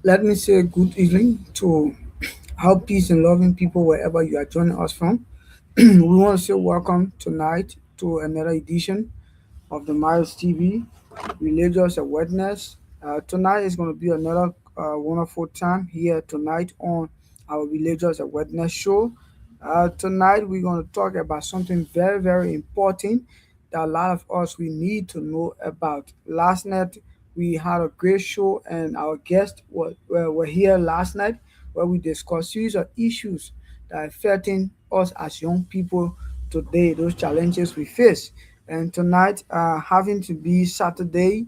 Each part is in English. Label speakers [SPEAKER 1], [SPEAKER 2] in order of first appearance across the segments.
[SPEAKER 1] Let me say good evening to our peace and loving people wherever you are joining us from. We want to say welcome tonight to another edition of the Miles TV Religious Awareness. Tonight is going to be another wonderful time here tonight on our Religious Awareness show. Tonight we're going to talk about something very, very important that a lot of us we need to know about. Last night we had a great show, and our guests were here last night where we discussed series of issues that are affecting us as young people today, those challenges we face. And tonight, having to be Saturday,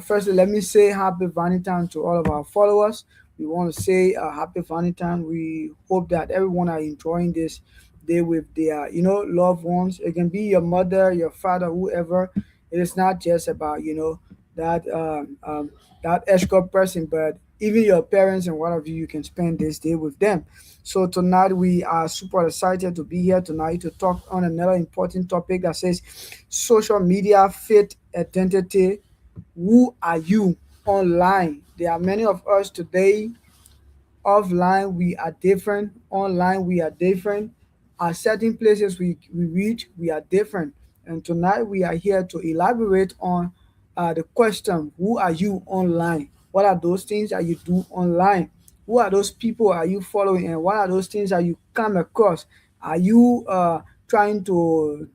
[SPEAKER 1] firstly, let me say happy Valentine to all of our followers. We want to say happy Valentine. We hope that everyone are enjoying this day with their, loved ones. It can be your mother, your father, whoever. It is not just about, that that extra person, but even your parents and whatever you can spend this day with them. So tonight we are super excited to be here tonight to talk on another important topic that says social media fit identity. Who are you online? There are many of us today. Offline we are different, online we are different, at certain places we reach we are different. And tonight we are here to elaborate on the question, who are you online? What are those things that you do online? Who are those people are you following, and what are those things that you come across? Are you trying to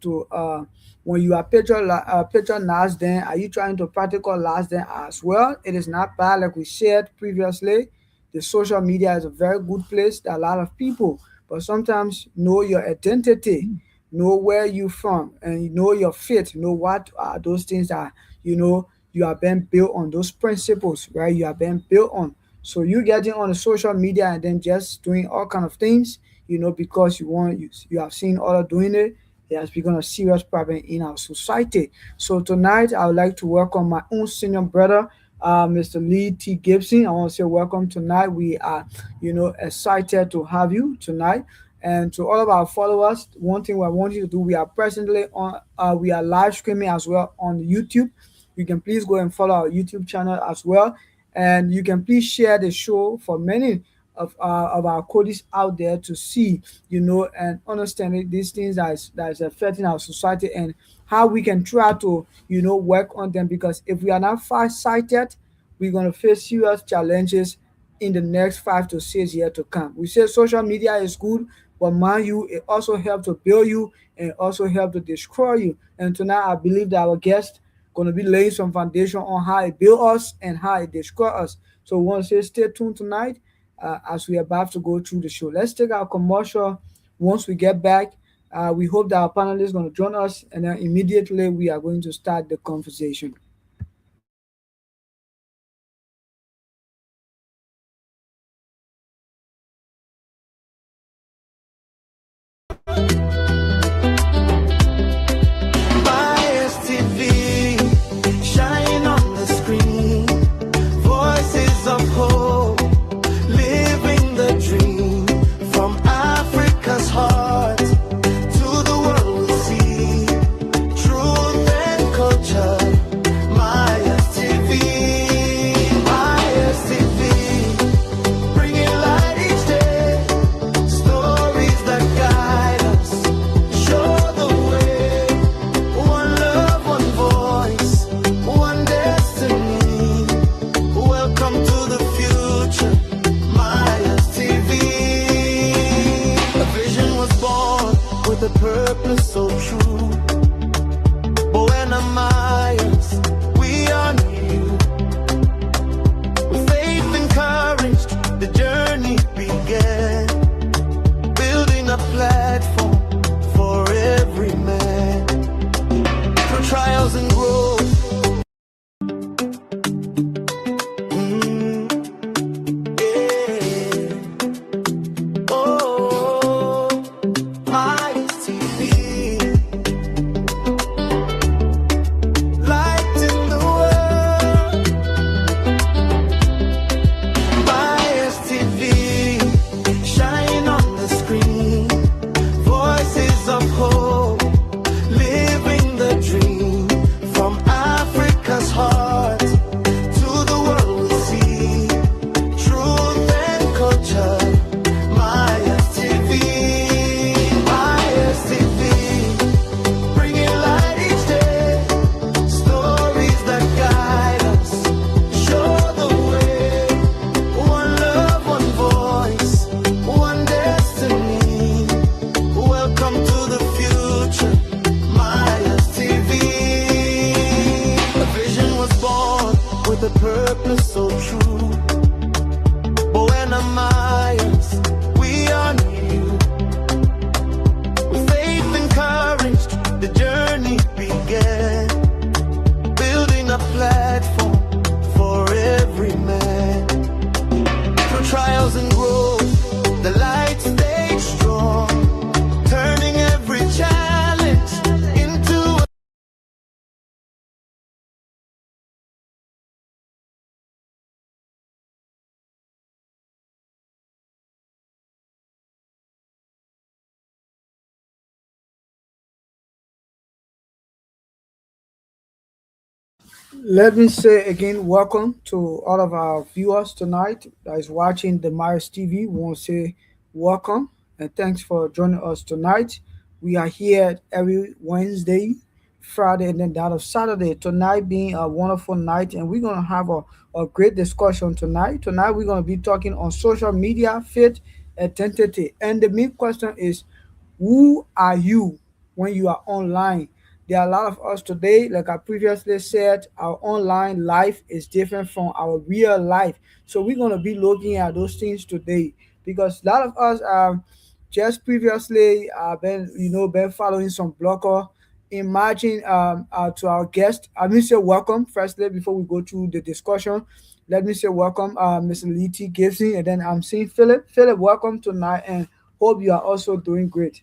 [SPEAKER 1] when you are patronize them, are you trying to practicalize them as well? It is not bad, like we said previously. The social media is a very good place that a lot of people, but sometimes know your identity, know where you from, and you know your faith, know what are those things that you know you are being built on, those principles, right? You are being built on. So you getting on the social media and then just doing all kind of things, because you have seen others doing it. It has become a serious problem in our society. So tonight I would like to welcome my own senior brother, Mr. Lee T. Gibson. I want to say welcome tonight. We are, excited to have you tonight. And to all of our followers, one thing we want you to do, we are presently on, we are live streaming as well on YouTube. You can please go and follow our YouTube channel as well. And you can please share the show for many of our colleagues out there to see, and understand these things that is affecting our society, and how we can try to, work on them. Because if we are not far-sighted, we're going to face serious challenges in the next 5 to 6 years to come. We say social media is good, but mind you, it also helps to build you and also help to destroy you. And tonight, I believe that our guest going to be laying some foundation on how it build us and how it destroy us. So we want to say stay tuned tonight as we are about to go through the show. Let's take our commercial. Once we get back, we hope that our panelists is going to join us, and then immediately we are going to start the conversation.
[SPEAKER 2] TV, shine on the screen, voices of hope, living the dream, from Africa's heart to the world we see, truth and culture, Maya's TV, Maya's TV, bringing light each day, stories that guide us, show the way, one love, one voice, one destiny. Welcome to the future, Maya's TV. A vision was born with a purpose so true. Buena Mayas, we honor you. With faith and courage, the journey began. Building a platform for every man. Through trials and growth. Yeah. Oh, Maya's TV. Light in the world. Maya's TV. Shine on the screen. Voices of hope. Living the dream. From purpose so true. But when I'm miles, we honor you. With faith and courage, the journey began. Building a platform for every man. Through trials and growth, the light stayed strong. Turning every challenge into
[SPEAKER 1] Let me say again, welcome to all of our viewers tonight that is watching the Myers TV. We want to say welcome and thanks for joining us tonight. We are here every Wednesday, Friday, and then that of Saturday. Tonight being a wonderful night, and we're gonna have a great discussion tonight. Tonight we're gonna be talking on social media, faith, identity, and the main question is, who are you when you are online? There are a lot of us today, like I previously said, our online life is different from our real life. So we're going to be looking at those things today because a lot of us just previously been following some blogger. Imagine to our guest. Let me say welcome firstly before we go through the discussion. Let me say welcome, Mr. Liti Gibson, and then I'm seeing Philip. Philip, welcome tonight, and hope you are also doing great.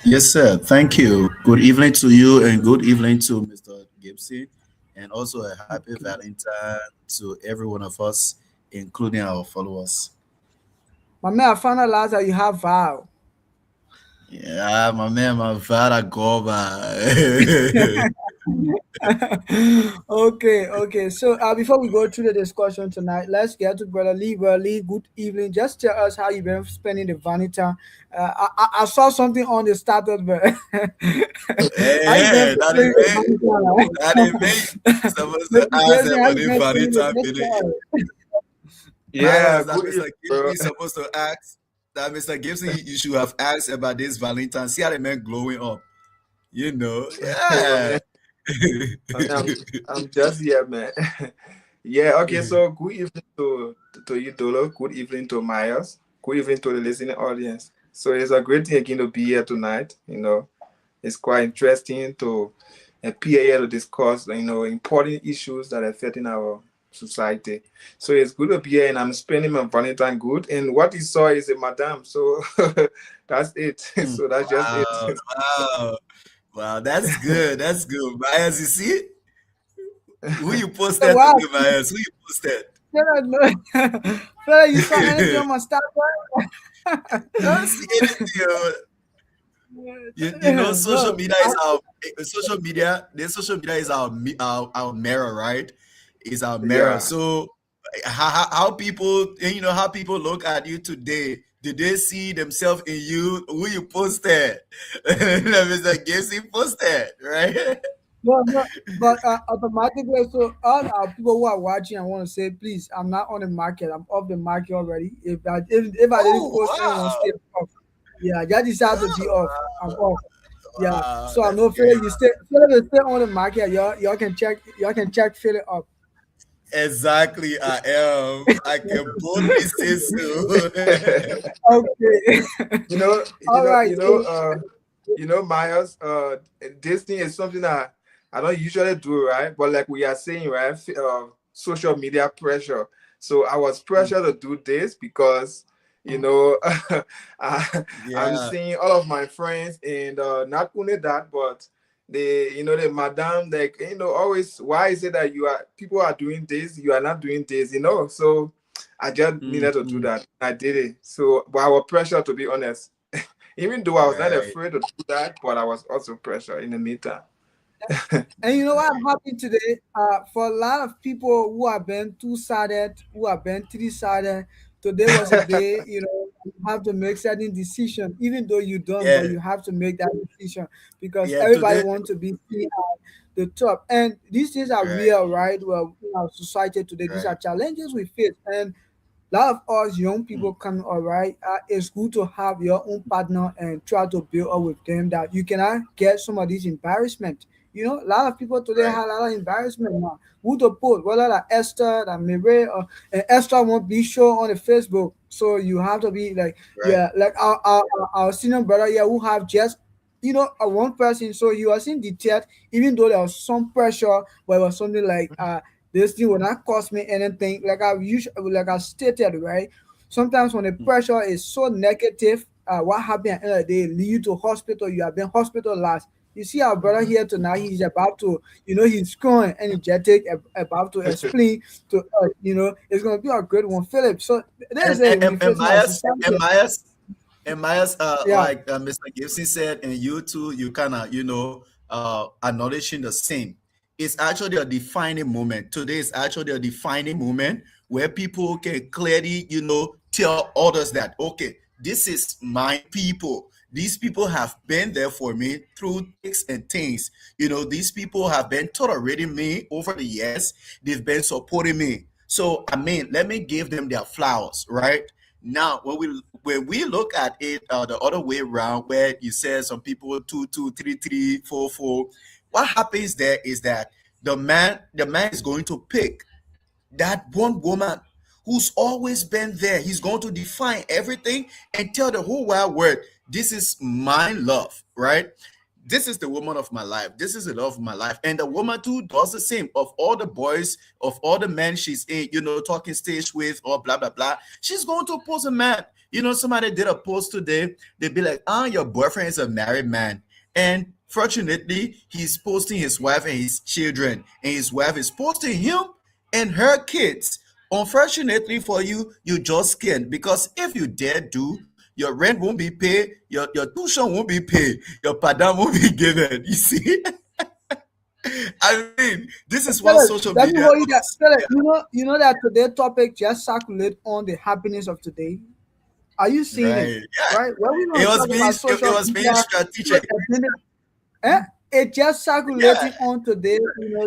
[SPEAKER 3] Yes, sir. Thank you. Good evening to you and good evening to Mr. Gibson. And also a happy Valentine to every one of us, including our followers.
[SPEAKER 1] My man, I found out that you have vow.
[SPEAKER 3] Yeah, my man, my Vada Goba.
[SPEAKER 1] Okay. So before we go through the discussion tonight, let's get to Brother Lee. Brother Lee, good evening. Just tell us how you've been spending the Vanita. I saw something on the status, but how you been
[SPEAKER 3] Hey, that is
[SPEAKER 1] spending the
[SPEAKER 3] me. That is
[SPEAKER 1] Vanita?
[SPEAKER 3] me. Supposed to
[SPEAKER 1] Mr.
[SPEAKER 3] ask
[SPEAKER 1] Gibson, how
[SPEAKER 3] about
[SPEAKER 1] you
[SPEAKER 3] the
[SPEAKER 1] been spending it?
[SPEAKER 3] Valentine
[SPEAKER 1] Just
[SPEAKER 3] feeling.
[SPEAKER 1] tell us.
[SPEAKER 3] Myers,
[SPEAKER 4] Yeah,
[SPEAKER 3] that
[SPEAKER 4] good evening,
[SPEAKER 3] Mr. Gibson
[SPEAKER 4] bro.
[SPEAKER 3] is supposed to ask. That Mr. Gibson, you should have asked about this Valentine. See how the man glowing up.
[SPEAKER 4] My
[SPEAKER 3] Yeah.
[SPEAKER 4] man, my man, I'm just here, man. Yeah, okay, so good evening to you, Dolo. Good evening to Myers. Good evening to the listening audience. So it's a great thing again to be here tonight. It's quite interesting to appear here to discuss, important issues that are affecting our society. So it's good to be here, and I'm spending my Valentine good. And what you saw is a madam, so that's it. So that's just it.
[SPEAKER 3] Wow, wow, wow. That's good. That's good. Myers, you see? Who you
[SPEAKER 1] So,
[SPEAKER 3] posted
[SPEAKER 1] wow,
[SPEAKER 3] today, Myers? Who you posted?
[SPEAKER 1] Philip, Philip, you saw anything on my status?
[SPEAKER 3] Don't see anything. Social
[SPEAKER 1] No,
[SPEAKER 3] media is our social media. The social media is our mirror, right? Is our mirror.
[SPEAKER 4] Yeah.
[SPEAKER 3] So how people how people look at you today? Did they see themselves in you? Who you posted? Mr. Gibson posted, right?
[SPEAKER 1] no, but automatically, so all our people who are watching, I want to say, please, I'm not on the market. I'm off the market already. If I didn't
[SPEAKER 3] Oh
[SPEAKER 1] post anyone,
[SPEAKER 3] wow!
[SPEAKER 1] stay off. Yeah, I just decided to be off. I'm off. Yeah,
[SPEAKER 3] Wow,
[SPEAKER 1] so I
[SPEAKER 3] that's
[SPEAKER 1] know
[SPEAKER 3] good.
[SPEAKER 1] Philip is still on the market. Y'all can check Philip up.
[SPEAKER 3] Exactly, I am. I can boldly say so.
[SPEAKER 1] Okay.
[SPEAKER 4] you know, you
[SPEAKER 1] All
[SPEAKER 4] know,
[SPEAKER 1] right.
[SPEAKER 4] you know, Myers, this thing is something that I don't usually do, right? But like we are saying, right, social media pressure. So I was pressured to do this because, I, I'm
[SPEAKER 3] Yeah.
[SPEAKER 4] seeing all of my friends, and not only that, but the madam, like, always, why is it that people are doing this, you are not doing this? So I just needed to do
[SPEAKER 3] Mhm.
[SPEAKER 4] that. I did it. So, but I was pressured, to be honest. Even though I was not
[SPEAKER 3] Right.
[SPEAKER 4] afraid to do that, but I was also pressured in the meantime.
[SPEAKER 1] And you know what happened today? For a lot of people who have been two-sided, who have been three-sided, today was a day, you have to make certain decision, even though you don't, but
[SPEAKER 3] Yeah.
[SPEAKER 1] you have to make that decision because
[SPEAKER 3] Yeah.
[SPEAKER 1] everybody
[SPEAKER 3] Today.
[SPEAKER 1] wants to be seen at the top. And these things are
[SPEAKER 3] Right.
[SPEAKER 1] real, right? Well, in our society today, these are
[SPEAKER 3] Right.
[SPEAKER 1] challenges we face. And a lot of us young
[SPEAKER 3] Mm.
[SPEAKER 1] people coming, all right, it's good to have your own partner and try to build up with them that you cannot get some of these embarrassment A lot of people today
[SPEAKER 3] Right.
[SPEAKER 1] have a lot of embarrassment now. Who to put, whether that Esther, that Mary, or Esther won't be show on the Facebook. So you have to be like,
[SPEAKER 3] Right.
[SPEAKER 1] yeah, like our senior brother, yeah, who have just a one person. So he was in detailed, even though there was some pressure, but it was something like this thing will not cost me anything. Like I stated, right? Sometimes when the
[SPEAKER 3] Mm.
[SPEAKER 1] pressure is so negative, what happened at the end of the day lead you to hospital. You have been hospitalized. You see our brother here tonight. He's about to, he's growing energetic, about to explain to us. It's gonna be a great one, Philip. So there's a we
[SPEAKER 3] And
[SPEAKER 1] facing our
[SPEAKER 3] Myers,
[SPEAKER 1] society.
[SPEAKER 3] and Myers, and Myers,
[SPEAKER 1] Yeah,
[SPEAKER 3] like Mr. Gibson said, and you too, you kind of, acknowledging the same. It's actually a defining moment. Today is actually a defining moment where people can clearly, tell others that, okay, this is my people. These people have been there for me through thicks and things. These people have been tolerating me over the years. They've been supporting me. So, I mean, let me give them their flowers, right? Now, when we look at it the other way around, where you said some people 2, 2, 3, 3, 4, 4, what happens there is that the man is going to pick that one woman who's always been there. He's going to define everything and tell the whole wide world, this is my love, right? This is the woman of my life. This is the love of my life. And the woman too does the same. Of all the boys, of all the men she's in, talking stage with, or blah, blah, blah, she's going to post a man. Somebody did a post today. They'd be like, your boyfriend is a married man. And fortunately, he's posting his wife and his children. And his wife is posting him and her kids. Unfortunately for you, you just can't. Because if you dare do, your rent won't be paid, your tuition won't be paid, your padam won't be given. You see? I mean, this is what
[SPEAKER 1] Philip,
[SPEAKER 3] social
[SPEAKER 1] let me
[SPEAKER 3] media
[SPEAKER 1] hold you that.
[SPEAKER 3] does.
[SPEAKER 1] Philip,
[SPEAKER 3] Yeah,
[SPEAKER 1] that today's topic just circulate on the happiness of today. Are you seeing it?
[SPEAKER 3] right. Yeah.
[SPEAKER 1] Right? When we
[SPEAKER 3] It
[SPEAKER 1] want to
[SPEAKER 3] was
[SPEAKER 1] talk
[SPEAKER 3] being
[SPEAKER 1] about
[SPEAKER 3] it, it
[SPEAKER 1] social
[SPEAKER 3] was being
[SPEAKER 1] media,
[SPEAKER 3] strategic.
[SPEAKER 1] eh? It just
[SPEAKER 3] Yeah,
[SPEAKER 1] circulating on today,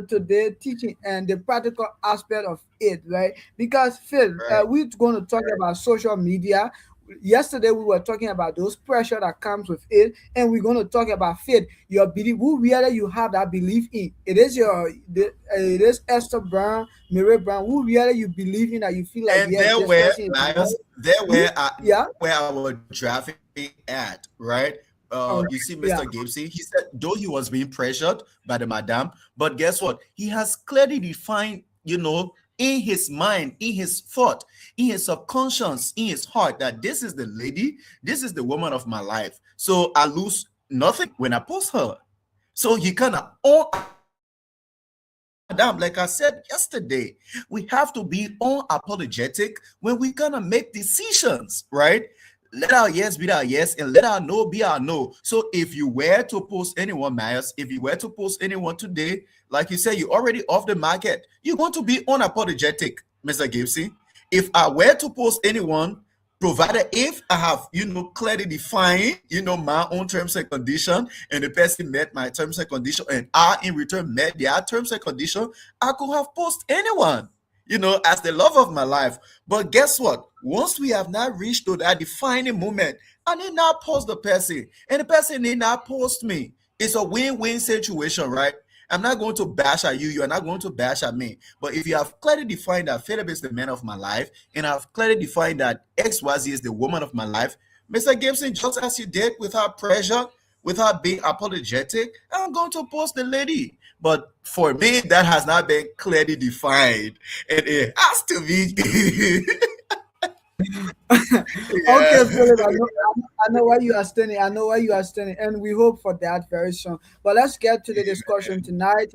[SPEAKER 1] today teaching and the practical aspect of it, right? Because Phil,
[SPEAKER 3] right.
[SPEAKER 1] we're going to talk about social media. Yesterday we were talking about those pressure that comes with it, and we're going to talk about faith. Your belief, who really you have that belief in. It is Esther Brown, Mary Brown. Who really you believe in that you feel like
[SPEAKER 3] And
[SPEAKER 1] yes,
[SPEAKER 3] there
[SPEAKER 1] this
[SPEAKER 3] where
[SPEAKER 1] person is
[SPEAKER 3] Miles,
[SPEAKER 1] right.
[SPEAKER 3] there
[SPEAKER 1] Hmm?
[SPEAKER 3] where
[SPEAKER 1] Yeah.
[SPEAKER 3] our drafting at, right? You
[SPEAKER 1] All
[SPEAKER 3] see,
[SPEAKER 1] right.
[SPEAKER 3] Mr.
[SPEAKER 1] Yeah.
[SPEAKER 3] Gibson, he said though he was being pressured by the madam, but guess what? He has clearly defined, in his mind, in his thought, in his subconscious, in his heart, that this is the lady, this is the woman of my life. So I lose nothing when I post her. So he kind of Madam, like I said yesterday, we have to be unapologetic when we're gonna make decisions, right? Let our yes be our yes and let our no be our no. So if you were to post anyone, Myers, if you were to post anyone today, like you said, you're already off the market. You're going to be unapologetic, Mr. Gibson. If I were to post anyone, provided if I have, clearly defined, my own terms and condition, and the person met my terms and condition, and I in return met their terms and condition, I could have posted anyone, as the love of my life. But guess what? Once we have now reached to that defining moment, I need not post the person, and the person need not post me. It's a win-win situation, right? I'm not going to bash at you. You are not going to bash at me. But if you have clearly defined that Philip is the man of my life, and I've clearly defined that XYZ is the woman of my life, Mr. Gibson, just as you did without pressure, without being apologetic, I'm going to post the lady. But for me, that has not been clearly defined. And it has to be.
[SPEAKER 1] Okay,
[SPEAKER 3] Yeah.
[SPEAKER 1] Philip, I know where you are standing. I know where you are standing, and we hope for that very soon. But let's get to the discussion tonight.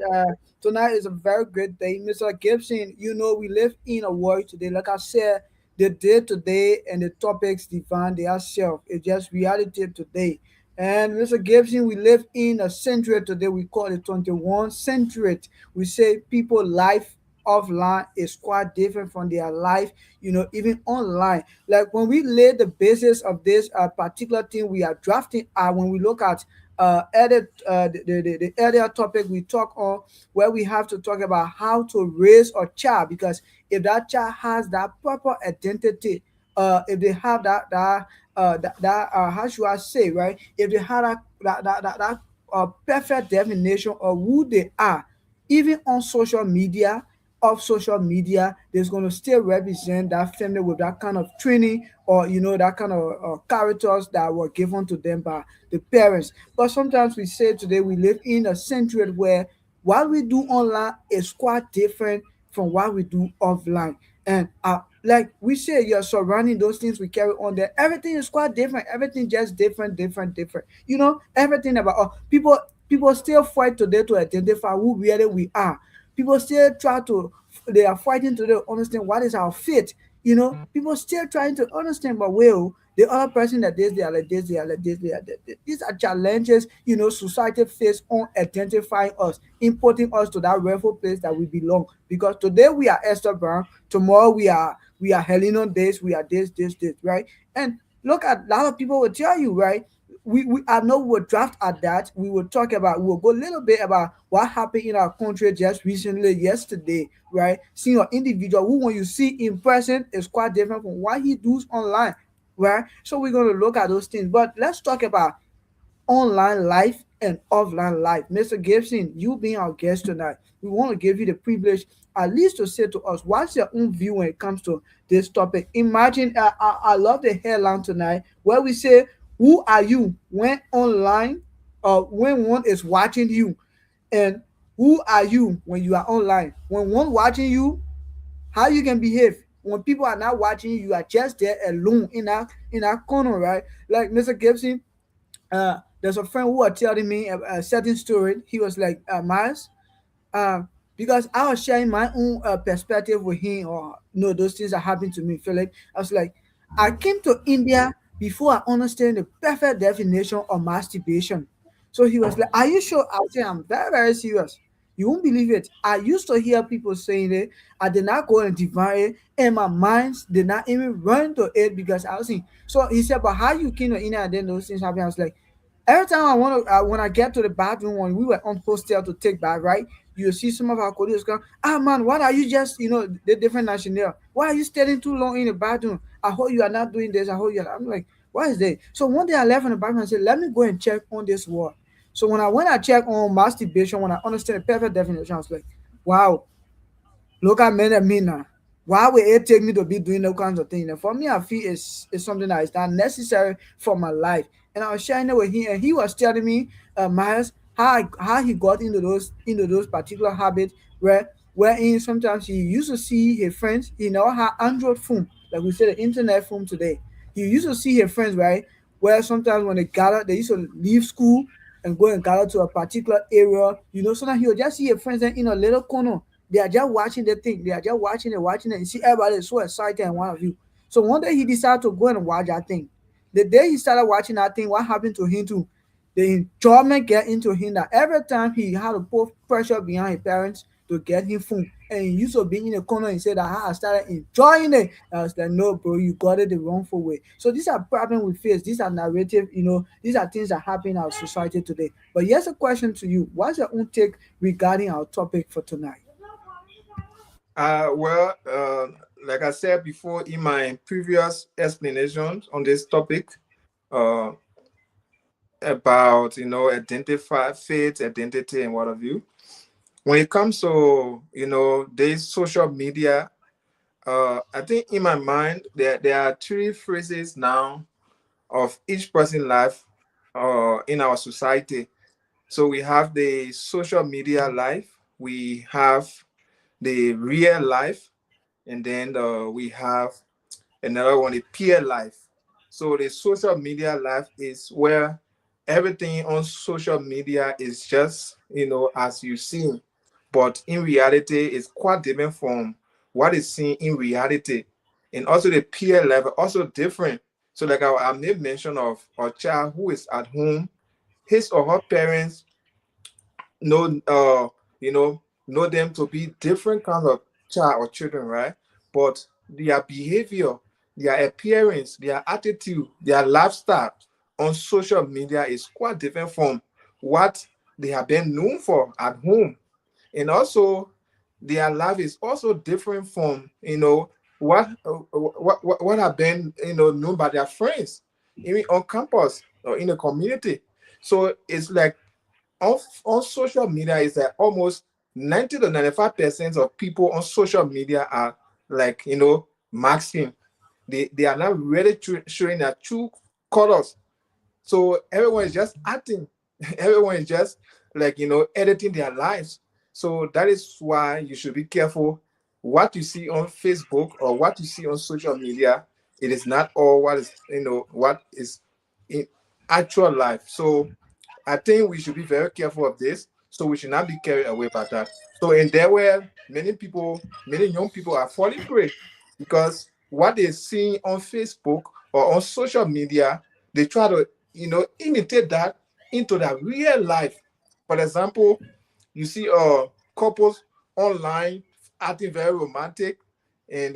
[SPEAKER 1] Tonight is a very great day, Mr. Gibson. We live in a world today. Like I said, the day today and the topics divine they are self. It's just reality today. And Mr. Gibson, we live in a century today. We call it 21st century. We say people life offline is quite different from their life, even online. Like when we lay the basis of this particular thing we are drafting, when we look at the earlier topic we talk on, where we have to talk about how to raise a child, because if that child has that proper identity, if they have that how should I say, right? If they have that a perfect definition of who they are, even on social media, of social media, there's going to still represent that family with that kind of training, or that kind of characters that were given to them by the parents. But sometimes we say today we live in a century where what we do online is quite different from what we do offline. And like we say, you're surrounding those things we carry on there. Everything is quite different. Everything just different, different, different. Everything about people still fight today to identify who really we are. People still try to they are fighting today to understand what is our fate. People still trying to understand, but well, the other person that this, they are like this, they are like this, they are like this. These are challenges, society face on identifying us, importing us to that rightful place that we belong. Because today we are Esther Brown, tomorrow we are Helena this, we are this, right? And look at a lot of people will tell you, right? We I know we'll draft at that. We'll go a little bit about what happened in our country just recently, yesterday, right? Seeing an individual who, when you see in person, is quite different from what he does online, right? So we're going to look at those things. But let's talk about online life and offline life. Mr. Gibson, you being our guest tonight, we want to give you the privilege at least to say to us, what's your own view when it comes to this topic? Imagine, I love the headline tonight where we say, who are you when online, or when one is watching you? And who are you when you are online? When one watching you, how you can behave? When people are not watching you, you are just there alone in that corner, right? Like Mr. Gibson, there's a friend who was telling me a certain story. He was like, Miles, um, because I was sharing my own perspective with him, or those things that happened to me, Philip. I was like, I came to India before I understand the perfect definition of masturbation. So he was like, are you sure? I said, I'm very, very serious. You won't believe it. I used to hear people saying it. I did not go and divine it, and my mind did not even run to it because I was saying. So he said, but how you came to India and then those things happen? I was like, every time when I get to the bathroom, when we were on hostel to take bath, right? You see some of our colleagues go, man, what are you just, the different national? Why are you standing too long in the bathroom? I hope you are not doing this. I hope you are. I'm like, what is that? So one day I left in the bathroom and said, let me go and check on this word. So when I check on masturbation, when I understand the perfect definition, I was like, wow, look at men and me now. Why would it take me to be doing those kinds of things? And for me, I feel it's something that is not necessary for my life. And I was sharing it with him, and he was telling me, Miles, how he got into those particular habits wherein sometimes he used to see his friends, had Android phone, like we say the internet phone today. He used to see his friends, right? Where sometimes when they used to leave school and go and gather to a particular area, sometimes he would just see his friends in a little corner. They are just watching the thing. They are just watching it. You see, everybody is so excited and one of you. So one day he decided to go and watch that thing. The day he started watching that thing, what happened to him too? The enjoyment get into him that every time he had to put pressure behind his parents to get him food. And he used to be in the corner and said that I started enjoying it. I was like, no, bro, you got it the wrongful way. So these are problems we face. These are narrative, these are things that happen in our society today. But here's a question to you. What's your own take regarding our topic for tonight?
[SPEAKER 4] Well, like I said before in my previous explanations on this topic, uh, about identify faith, identity, and what have you. When it comes to this social media, I think in my mind there are three phases now of each person's life in our society. So we have the social media life, we have the real life, and then we have another one, the peer life. So the social media life is where everything on social media is just as you see, but in reality it's quite different from what is seen in reality. And also the peer level also different. So like I made mention of a child who is at home, his or her parents know you know them to be different kind of child or children, right? But their behavior, their appearance, their attitude, their lifestyle on social media is quite different from what they have been known for at home. And also their life is also different from what have been known by their friends, even on campus or in the community. So it's like on social media is that almost 90 to 95% of people on social media are like, masking. They are not really showing their true colors. So everyone is just acting. Everyone is just like, editing their lives. So that is why you should be careful what you see on Facebook or what you see on social media. It is not all what is in actual life. So I think we should be very careful of this. So we should not be carried away by that. So in there where many young people are falling prey because what they see on Facebook or on social media, they try to, imitate that into their real life. For example, you see couples online acting very romantic and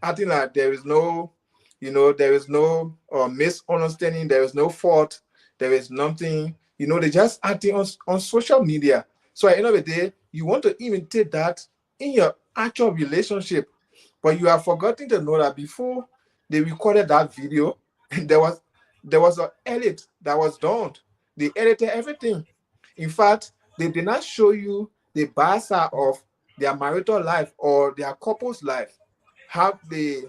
[SPEAKER 4] acting like there is no misunderstanding, there is no fault, there is nothing, they just acting on social media. So at the end of the day, you want to imitate that in your actual relationship, but you have forgotten to know that before they recorded that video, there was an edit that was done. They edited everything. In fact, they did not show you the bad side of their marital life or their couple's life. How they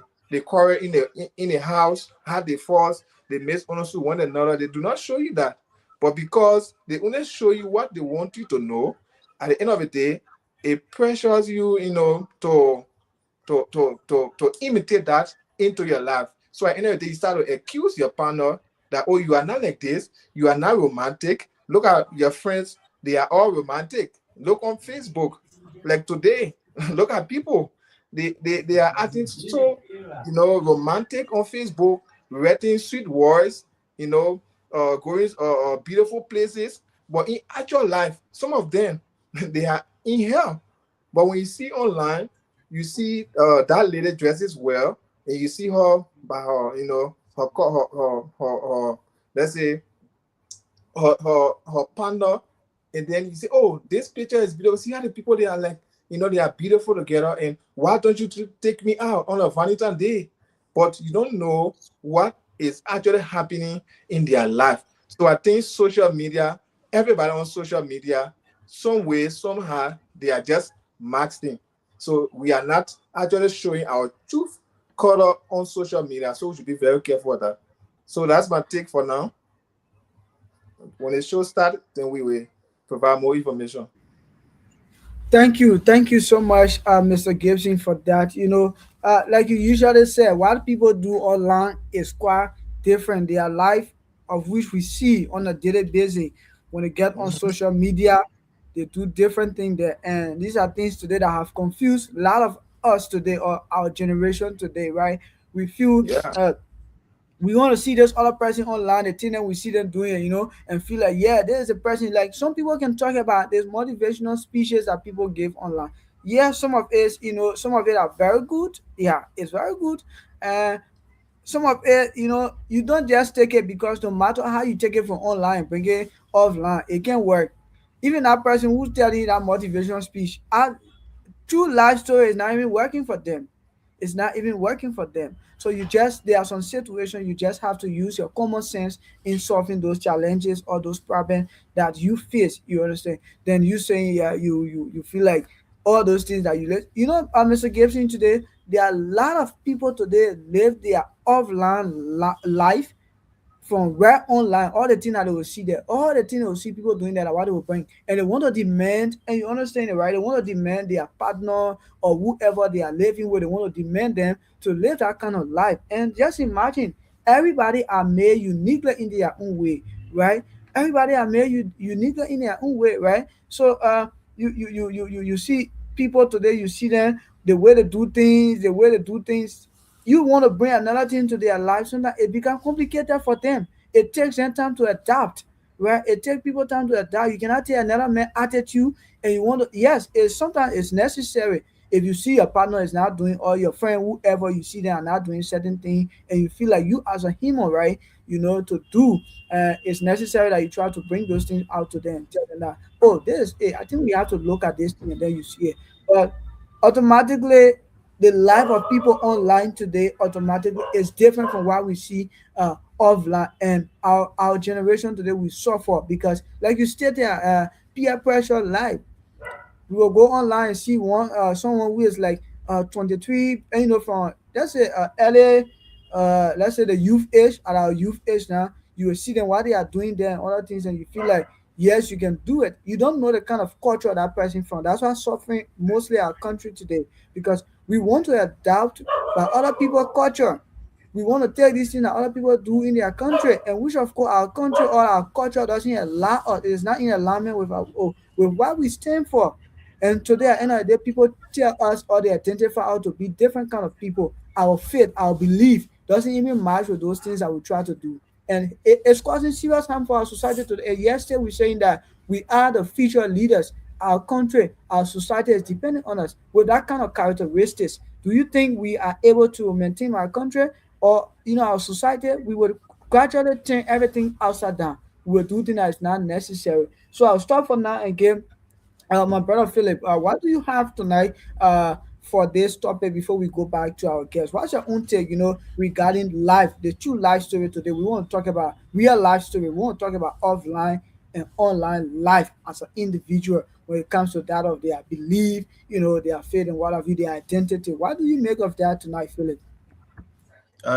[SPEAKER 4] quarrel in a house, how they force, they misunderstood one another. They do not show you that. But because they only show you what they want you to know, at the end of the day, it pressures you, to imitate that into your life. So at the end of the day, you start to accuse your partner that, oh, you are not like this, you are not romantic. Look at your friends, they are all romantic. Look on Facebook, like today, look at people. They are acting so romantic on Facebook, writing sweet words, going beautiful places. But in actual life, some of them they are in hell. But when you see online, you see that lady dresses well, and you see her by her, her let's say her partner, and then you say, oh, this picture is beautiful. See how the people they are like, they are beautiful together, and why don't you take me out on a Valentine's Day? But you don't know what is actually happening in their life. So I think social media, everybody on social media, some way, somehow, they are just masking. So we are not actually showing our truth color on social media. So we should be very careful with that. So that's my take for now. When the show starts, then we will provide more information.
[SPEAKER 1] Thank you so much, Mr. Gibson, for that. Like you usually say, what people do online is quite different. Their life, of which we see on a daily basis, when they get on
[SPEAKER 4] Mhm.
[SPEAKER 1] social media, they do different things there, and these are things today that have confused a lot of us today, or our generation today, right? We feel
[SPEAKER 4] Yeah,
[SPEAKER 1] we want to see this other person online, the thing that we see them doing, and feel like, yeah, there's a person. Like some people can talk about this motivational speeches that people give online. Yeah, some of it, some of it are very good. Yeah, it's very good. And some of it, you don't just take it, because no matter how you take it from online, bring it offline, it can work. Even that person who's telling you that motivational speech, true life story is not even working for them. It's not even working for them. So there are some situations you just have to use your common sense in solving those challenges or those problems that you face. You understand? Then you saying, yeah, you feel like all those things that Mr. Gibson, today there are a lot of people today live their offline life from right online, all the things that they will see there, all the things they will see people doing that are what they will bring. And they want to demand, and you understand it, right? They want to demand their partner or whoever they are living with, they want to demand them to live that kind of life. And just imagine, everybody are made uniquely in their own way, right? Everybody are made uniquely in their own way, right? So you see people today, you see them, the way they do things, you want to bring another thing to their life, so that it becomes complicated for them. It takes them time to adapt, right? It takes people time to adapt. You cannot take another man attitude, and you want to, yes, it's sometimes it's necessary. If you see your partner is not doing, or your friend, whoever you see them are not doing certain thing, and you feel like you as a human, right, to do, it's necessary that you try to bring those things out to them, tell them that, oh, this is it. I think we have to look at this thing, and then you see it. But automatically, the life of people online today automatically is different from what we see offline, and our generation today will suffer because, like you stated, peer pressure life. We will go online and see one someone who is like 23, from, let's say, early, let's say the youth age, at our youth age now. You will see them what they are doing there and other things, and you feel like, yes, you can do it. You don't know the kind of culture that person from. That's why suffering mostly our country today, because we want to adapt by other people's culture. We want to take these things that other people do in their country, and which of course our country or our culture doesn't allow us. It is not in alignment with our, with what we stand for. And today, at the end of the day, people tell us, or they identify us to be different kind of people. Our faith, our belief doesn't even match with those things that we try to do. And it's causing serious harm for our society today. And yesterday, we're saying that we are the future leaders. Our country, our society is depending on us. With that kind of characteristics, do you think we are able to maintain our country, or our society? We would gradually turn everything upside down. We will do things that is not necessary. So I'll stop for now and give my brother Philip, what do you have tonight for this topic before we go back to our guests? What's your own take, regarding life, the true life story today? We want to talk about real life story. We want to talk about offline and online life as an individual when it comes to that of their belief, their faith and what have you, their identity. What do you make of that tonight, Philip?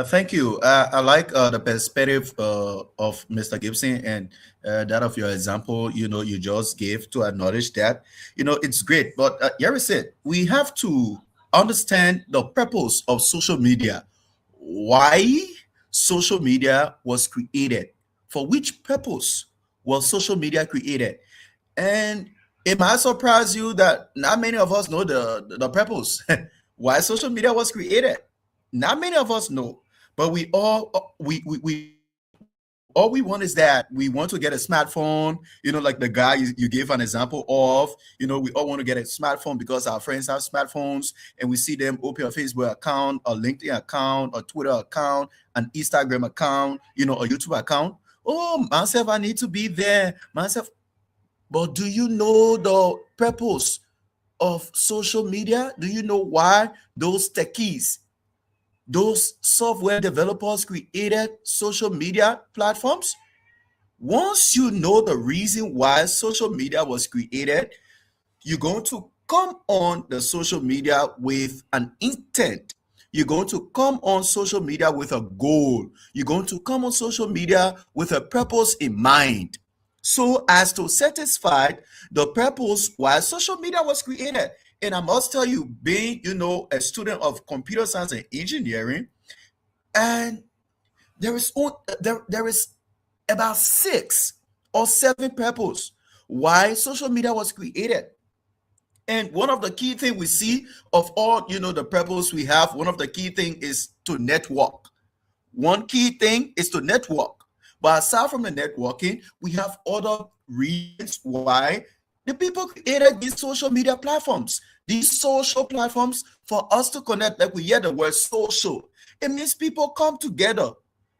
[SPEAKER 3] Thank you. I like the perspective of Mr. Gibson and that of your example, you just gave to acknowledge that, it's great. But Yeri said, we have to understand the purpose of social media, why social media was created, for which purpose was social media created. And it might surprise you that not many of us know the purpose why social media was created. Not many of us know, but all we want is that we want to get a smartphone, like the guy you gave an example of. We all want to get a smartphone because our friends have smartphones, and we see them open a Facebook account, a LinkedIn account, a Twitter account, an Instagram account, a YouTube account. Oh, myself, I need to be there myself. But do you know the purpose of social media? Do you know why those techies, those software developers created social media platforms? Once you know the reason why social media was created, you're going to come on the social media with an intent. You're going to come on social media with a goal. You're going to come on social media with a purpose in mind, so as to satisfy the purpose why social media was created. And I must tell you, being, a student of computer science and engineering, and there is about 6 or 7 purposes why social media was created. And one of the key things we see of all, the purpose we have, one of the key things is to network. One key thing is to network. But aside from the networking, we have other reasons why the people created these social media platforms. These social platforms for us to connect, like we hear the word social. It means people come together.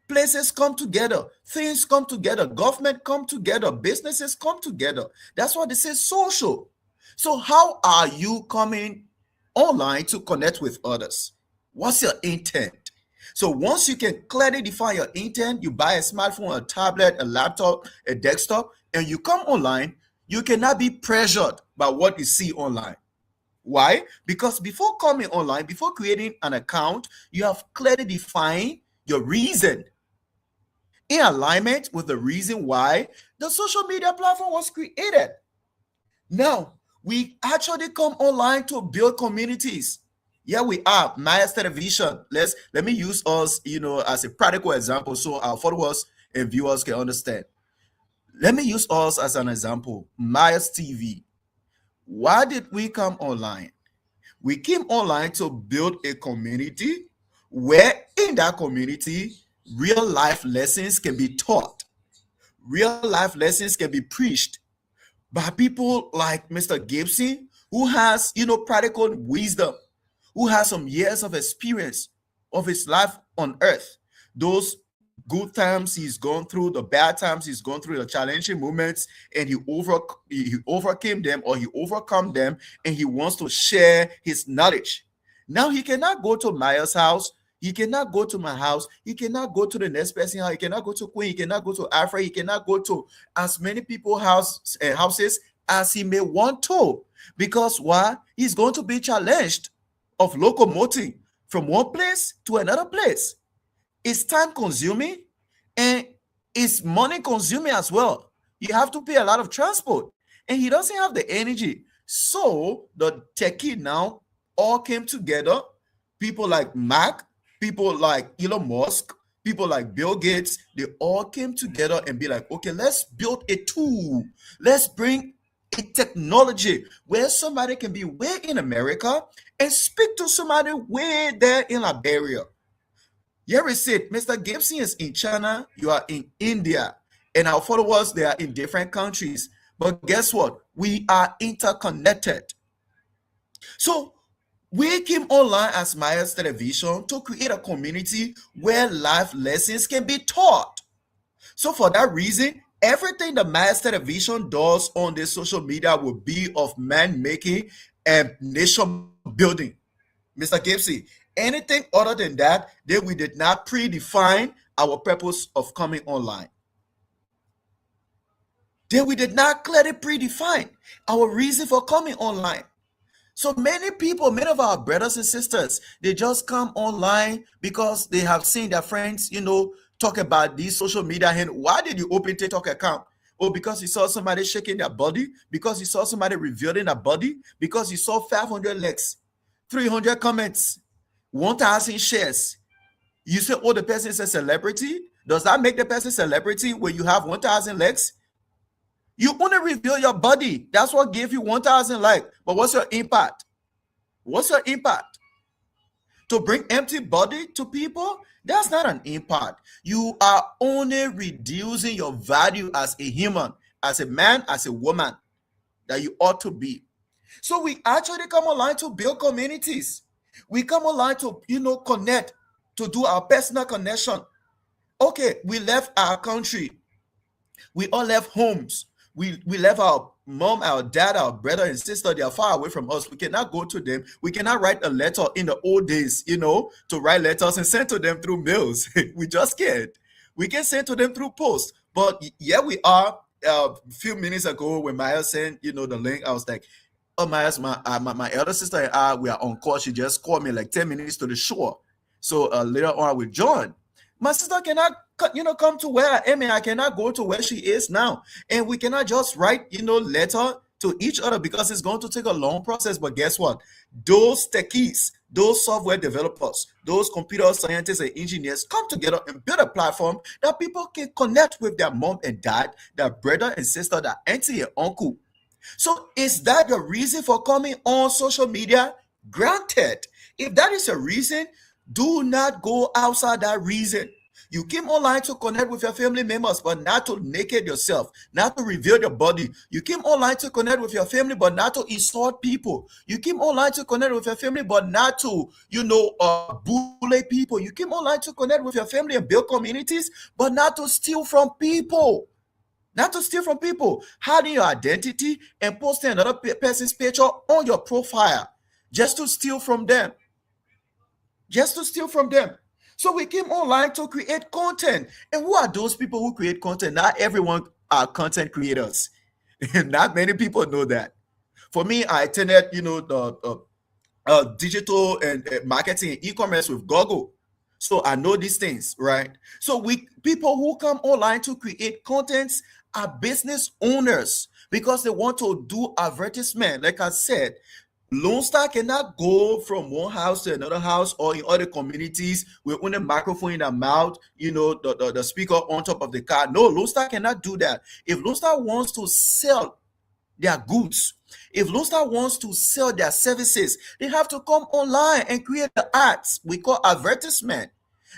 [SPEAKER 3] Places come together. Things come together. Government come together. Businesses come together. That's why they say social. So how are you coming online to connect with others? What's your intent? So once you can clearly define your intent, you buy a smartphone, a tablet, a laptop, a desktop, and you come online, you cannot be pressured by what you see online. Why? Because before coming online, before creating an account, you have clearly defined your reason in alignment with the reason why the social media platform was created. Now, we actually come online to build communities. Yeah, we are Maya's Television. Let me use us, as a practical example, so our followers and viewers can understand. Let me use us as an example. Maya's TV. Why did we come online? We came online to build a community where in that community, real life lessons can be taught. Real life lessons can be preached by people like Mr. Gibson, who has, practical wisdom, who has some years of experience of his life on earth. Those good times he's gone through, the bad times he's gone through, the challenging moments, and he overcame them, or he overcome them, and he wants to share his knowledge. Now he cannot go to Maya's house He cannot go to my house. He cannot go to the next person house. He cannot go to Queen. He cannot go to Afra. He cannot go to as many people houses as he may want to. Because why? He's going to be challenged of locomoting from one place to another place. It's time consuming and it's money consuming as well. You have to pay a lot of transport and he doesn't have the energy. So the techie now all came together. People like Mac, people like Elon Musk, people like Bill Gates, they all came together and be like, okay, let's build a tool. Let's bring a technology where somebody can be way in America and speak to somebody way there in Liberia. Here is it. Mr. Gibson is in China, you are in India, and our followers, they are in different countries. But guess what? We are interconnected. So we came online as Myers Television to create a community where life lessons can be taught. So for that reason, everything the Myers Television does on this social media will be of man-making and nation building. Mr. Gibson, anything other than that, then we did not predefine our purpose of coming online. Then we did not clearly predefine our reason for coming online. So many people, many of our brothers and sisters, they just come online because they have seen their friends, talk about these social media. And why did you open TikTok account? Oh, because you saw somebody shaking their body, because you saw somebody revealing their body, because you saw 500 likes, 300 comments, 1,000 shares. You say, oh, the person is a celebrity. Does that make the person a celebrity when you have 1,000 likes? You only reveal your body. That's what gave you 1,000 likes. But what's your impact? What's your impact? To bring empty body to people? That's not an impact. You are only reducing your value as a human, as a man, as a woman that you ought to be. So we actually come online to build communities. We come online to, connect, to do our personal connection. Okay, we left our country. We all left homes. We left our mom, our dad, our brother and sister. They are far away from us. We cannot go to them. We cannot write a letter in the old days, to write letters and send to them through mails. We just can't. We can send to them through post. But yeah, we are. A few minutes ago when Maya sent, the link, I was like, oh, my elder sister and I, we are on call. She just called me like 10 minutes to the shore. So later on, I will join. My sister cannot, come to where I am, and I cannot go to where she is now. And we cannot just write, letter to each other because it's going to take a long process. But guess what? Those techies, those software developers, those computer scientists and engineers come together and build a platform that people can connect with their mom and dad, their brother and sister, their auntie and uncle. So is that the reason for coming on social media? Granted, if that is a reason, do not go outside that reason. You came online to connect with your family members, but not to naked yourself, not to reveal your body. You came online to connect with your family, but not to insult people. You came online to connect with your family, but not to, bully people. You came online to connect with your family and build communities, but not to steal from people. Not to steal from people. Hiding your identity and posting another person's picture on your profile just to steal from them. Just to steal from them. So we came online to create content. And who are those people who create content? Not everyone are content creators. Not many people know that. For me, I attended, the digital and marketing and e-commerce with Google. So I know these things, right? So people who come online to create contents are business owners because they want to do advertisement. Like I said, Lone Star cannot go from one house to another house or in other communities with only microphone in their mouth, the speaker on top of the car. No, Lone Star cannot do that. If Lone Star wants to sell their goods, if Lone Star wants to sell their services, they have to come online and create the ads we call advertisement.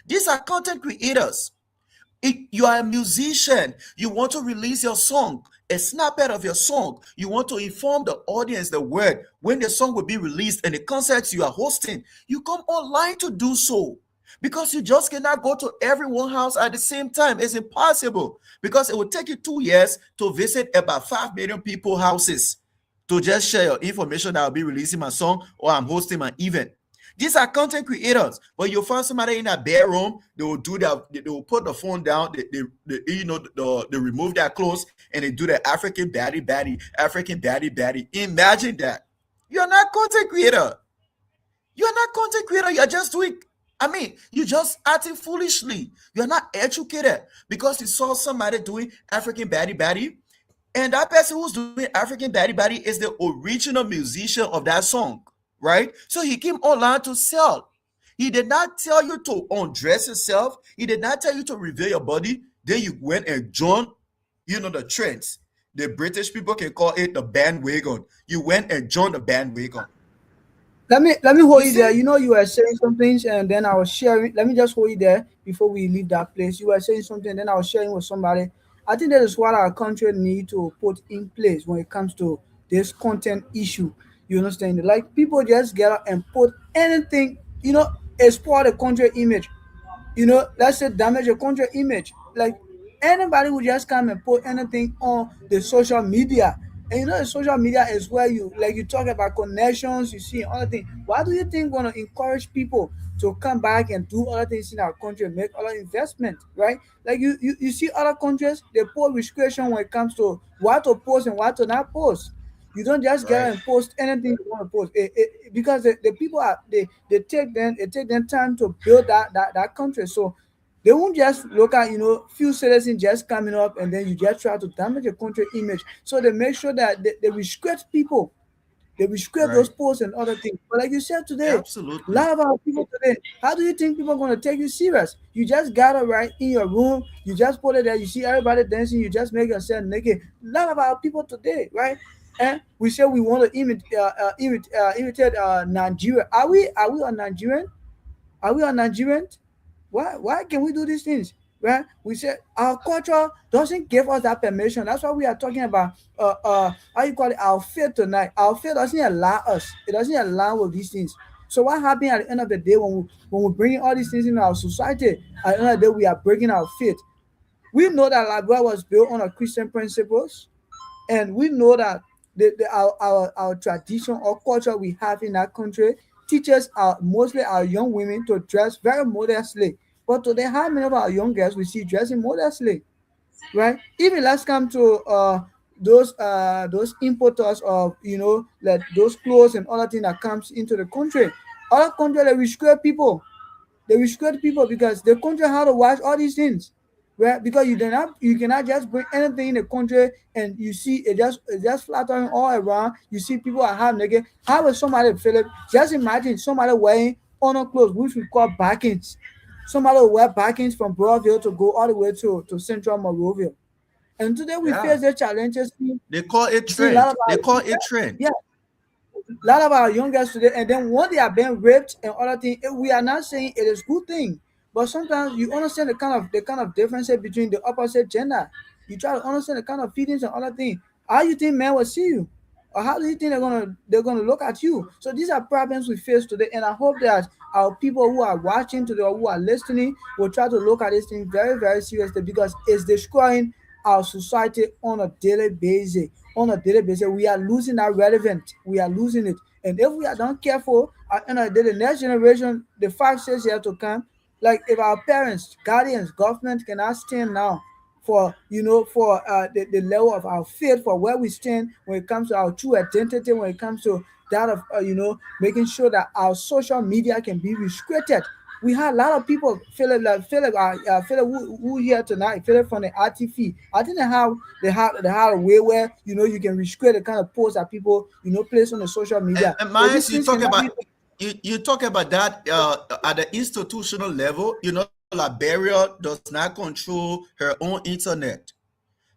[SPEAKER 3] These are content creators. If you are a musician, you want to release your song, a snippet of your song, you want to inform the audience the word when the song will be released and the concerts you are hosting, you come online to do so because you just cannot go to everyone's house at the same time. It's impossible because it will take you 2 years to visit about 5 million people's houses to just share your information that I'll be releasing my song or I'm hosting my event. These are content creators, but you'll find somebody in a bedroom. They will do that. They will put the phone down. They remove their clothes and they do the African baddie baddie, African baddie baddie. Imagine that. You're not content creator. You're not content creator. You're just doing. I mean, you're just acting foolishly. You're not educated because you saw somebody doing African baddie baddie, and that person who's doing African baddie baddie is the original musician of that song, right? So he came online to sell. He did not tell you to undress yourself. He did not tell you to reveal your body. Then you went and joined, the trends. The British people can call it the bandwagon. You went and joined the bandwagon.
[SPEAKER 1] Let me
[SPEAKER 3] You
[SPEAKER 1] hold you there.
[SPEAKER 3] see?
[SPEAKER 1] You know, you were saying some things, and then I was sharing. Let me just hold you there before we leave that place. You were saying something, and then I was sharing with somebody. I think that is what our country need to put in place when it comes to this content issue. You understand? Like people just get up and put anything, as part of the country image. Let's say damage your country image. Like anybody would just come and put anything on the social media. And the social media is where you talk about connections, you see other things. Why do you think wanna encourage people to come back and do other things in our country, make other investment, right? Like you see other countries, they put restriction when it comes to what to post and what to not post. You don't just get out
[SPEAKER 3] Right,
[SPEAKER 1] and post anything you want to post because the people they take them time to build that country. So they won't just look at few citizens just coming up and then you just try to damage the country image. So they make sure that they restrict people, they will scrape those
[SPEAKER 3] right.
[SPEAKER 1] posts and other things. But like you said today, a
[SPEAKER 3] Absolutely.
[SPEAKER 1] lot of our people today, how do you think people are going to take you serious? You just gather right in your room, you just put it there, you see everybody dancing, you just make yourself naked. A lot of our people today, right? And we say we want to imitate Nigeria. Are we a Nigerian? Are we a Nigerian? Why can we do these things? Right? We say our culture doesn't give us that permission. That's why we are talking about how you call it, our faith tonight. Our faith doesn't allow us. It doesn't allow with these things. So what happened at the end of the day when we bring all these things in our society? At the end of the day, we are breaking our faith. We know that Liberia was built on a Christian principles, and we know that our tradition or culture we have in our country teaches mostly our young women to dress very modestly. But today, how many of our young girls we see dressing modestly, right? Even let's come to those importers of like those clothes and other thing that comes into the country. Other country they restrict people, they restrict people because the country how to watch all these things. Right? Because you cannot just bring anything in the country and you see it just flattering all around. You see people are half naked. How will somebody Philip? Just imagine somebody wearing honor clothes, which we call backings. Somebody will wear backings from Broadville to go all the way to Central Monrovia. And today we
[SPEAKER 3] Yeah.
[SPEAKER 1] face the challenges.
[SPEAKER 3] They call it
[SPEAKER 1] See a lot
[SPEAKER 3] trend.
[SPEAKER 1] of
[SPEAKER 3] They
[SPEAKER 1] our
[SPEAKER 3] call it trend.
[SPEAKER 1] yeah, a lot of our young girls today, and then when they are being raped and other things, we are not saying it is good thing, but sometimes you understand the kind of differences between the opposite gender. You try to understand the kind of feelings and other things. How you think men will see you, or how do you think they're gonna look at you? So these are problems we face today, and I hope that our people who are watching today or who are listening will try to look at this thing very very seriously because it's destroying our society on a daily basis. On a daily basis, we are losing that relevant. We are losing it. And if we are not careful, at the end of the day, the next generation, the 5 6 years to come, like if our parents, guardians, government cannot stand now for the level of our faith, for where we stand when it comes to our true identity, when it comes to that of making sure that our social media can be restricted. We had a lot of people, Philip, who here tonight, Philip from the RTV. I think they have a way where you can restrict the kind of posts that people place on the social
[SPEAKER 3] And,
[SPEAKER 1] media.
[SPEAKER 3] and
[SPEAKER 1] So
[SPEAKER 3] Myers,
[SPEAKER 1] these
[SPEAKER 3] you
[SPEAKER 1] things
[SPEAKER 3] talk
[SPEAKER 1] cannot
[SPEAKER 3] about
[SPEAKER 1] be.
[SPEAKER 3] you talk about that at the institutional level. Liberia does not control her own internet.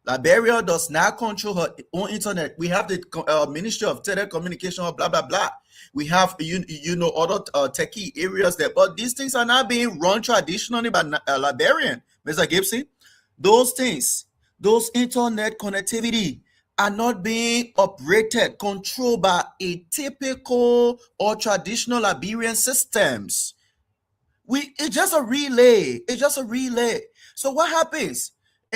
[SPEAKER 3] Liberia does not control her own internet. We have the Ministry of Telecommunication, blah blah blah. We have other techie areas there, but these things are not being run traditionally by Liberian, Mr. Gibson. Those things, those internet connectivity are not being operated, controlled by a typical or traditional Liberian systems. It's just a relay. It's just a relay. So what happens?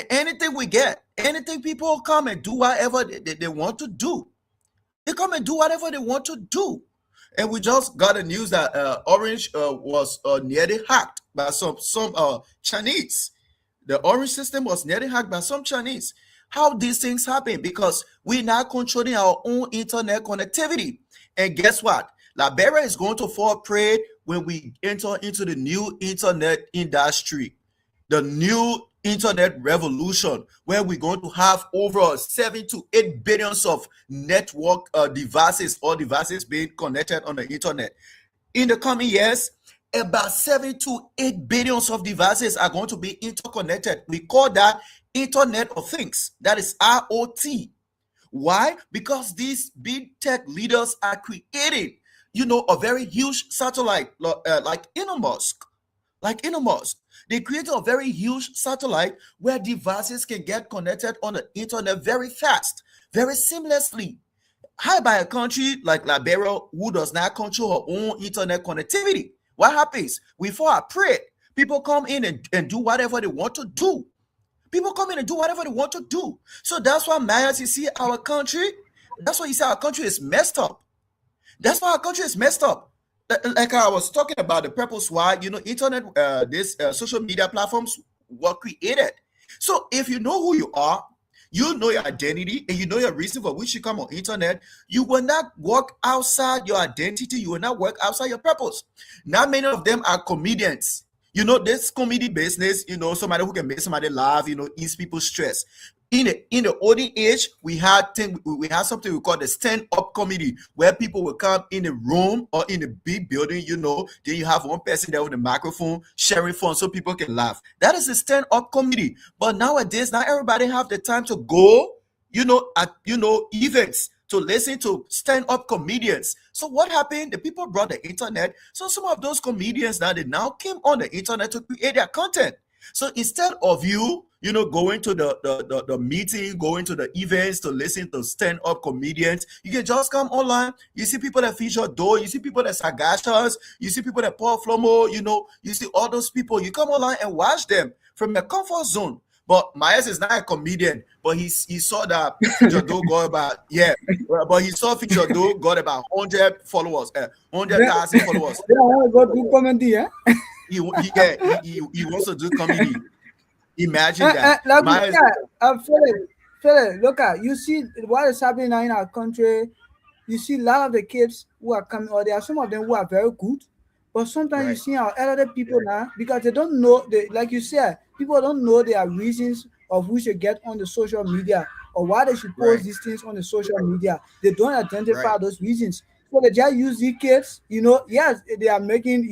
[SPEAKER 3] Anything we get, anything people come and do whatever they want to do. They come and do whatever they want to do. And we just got the news that Orange was nearly hacked by some Chinese. The Orange system was nearly hacked by some Chinese. How these things happen? Because we're not controlling our own internet connectivity. And guess what? Liberia is going to fall prey when we enter into the new internet industry, the new internet revolution, where we're going to have over 7 to 8 billions of network devices or devices being connected on the internet. In the coming years, about 7 to 8 billions of devices are going to be interconnected. We call that Internet of Things. That is IoT. Why? Because these big tech leaders are creating, a very huge satellite like Elon Musk. Like Elon Musk, they created a very huge satellite where devices can get connected on the internet very fast, very seamlessly. How about a country like Liberia who does not control her own internet connectivity? What happens? We fall prey. People come in and do whatever they want to do. People come in and do whatever they want to do. So that's why, Myers, you see our country, that's why you see our country is messed up. That's why our country is messed up. Like I was talking about the purpose why, internet, this social media platforms were created. So if you know who you are, you know your identity, and you know your reason for which you come on internet, you will not work outside your identity. You will not work outside your purpose. Not many of them are comedians. This comedy business, somebody who can make somebody laugh, ease people's stress. In the olden age, we had something we call the stand-up comedy, where people will come in a room or in a big building, then you have one person there with a microphone sharing fun so people can laugh. That is a stand-up comedy. But nowadays, not everybody have the time to go, at events to listen to stand-up comedians. So what happened? The people brought the internet. So some of those comedians now, they now came on the internet to create their content. So instead of you, going to the meeting, going to the events to listen to stand-up comedians, you can just come online. You see people that feature Doe, you see people that Sagashas, you see people that Paul Flomo, you see all those people. You come online and watch them from your comfort zone. But Myers is not a comedian, but he saw that Feature Doe got about, but he saw Feature Doe got about 100 followers, 100,000 followers.
[SPEAKER 1] Yeah, I want to go do comedy, eh?
[SPEAKER 3] He wants to do comedy. Imagine that.
[SPEAKER 1] Like Philip, look at, you see what is happening now in our country. You see a lot of the kids who are coming, or there are some of them who are very good, but sometimes you see our elderly people now, because they don't know, like you said, people don't know their reasons of who should get on the social media or why they should post these things on the social media. They don't identify those reasons. So they just use these kids, yes, they are making,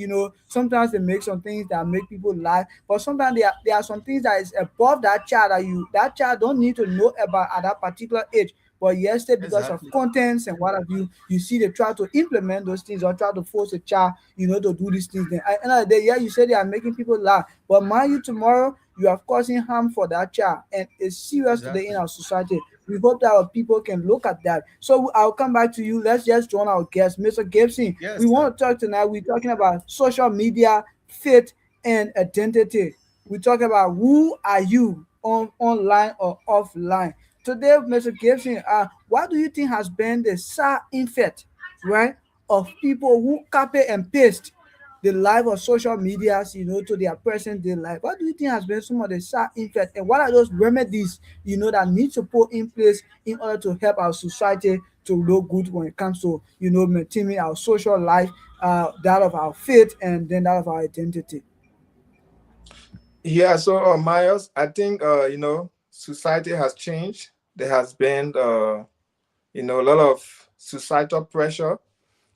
[SPEAKER 1] sometimes they make some things that make people laugh, but sometimes there are some things that is above that child that child don't need to know about at that particular age. But yesterday, because of contents and what have you, you see they try to implement those things or try to force a child, to do these things. Then at the end of the day, you say they are making people laugh, but mind you, tomorrow you are causing harm for that child, and it's serious today in our society. We hope that our people can look at that. So I'll come back to you. Let's just join our guest, Mr. Gibson. We want to talk tonight. We're talking about social media, faith, and identity. We talk about who are you online or offline. Today, Mr. Gibson, what do you think has been the side effect, right, of people who copy and paste the life of social medias, to their present day life? What do you think has been some of the side effects, and what are those remedies, that need to put in place in order to help our society to look good when it comes to, maintaining our social life, that of our faith, and then that of our identity?
[SPEAKER 4] Yeah, so Myers, I think society has changed. There has been a lot of societal pressure.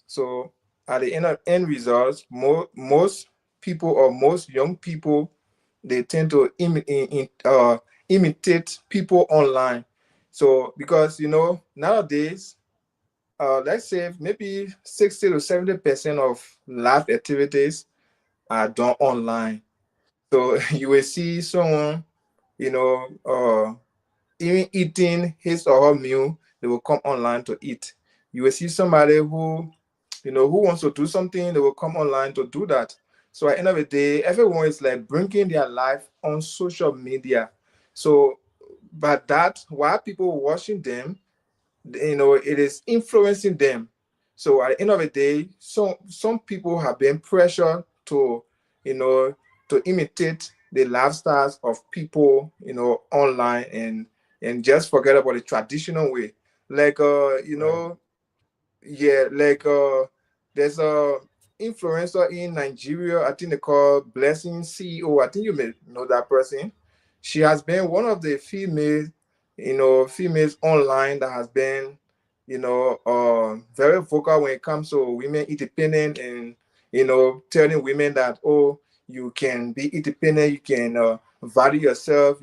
[SPEAKER 4] So at the end results, most people or most young people, they tend to imitate people online. So because nowadays, let's say maybe 60 to 70% of life activities are done online. So you will see someone, even eating his or her meal, they will come online to eat. You will see somebody who wants to do something, they will come online to do that. So at the end of the day, everyone is like bringing their life on social media. So, but that while people watching them, it is influencing them. So at the end of the day, some people have been pressured to, you know, to imitate the lifestyles of people, online, and just forget about the traditional way. Like
[SPEAKER 5] Right.
[SPEAKER 4] yeah, like there's a influencer in Nigeria, I think they call Blessing CEO. I think you may know that person. She has been one of the females online that has been, very vocal when it comes to women independent, and telling women that, oh, you can be independent, you can value yourself,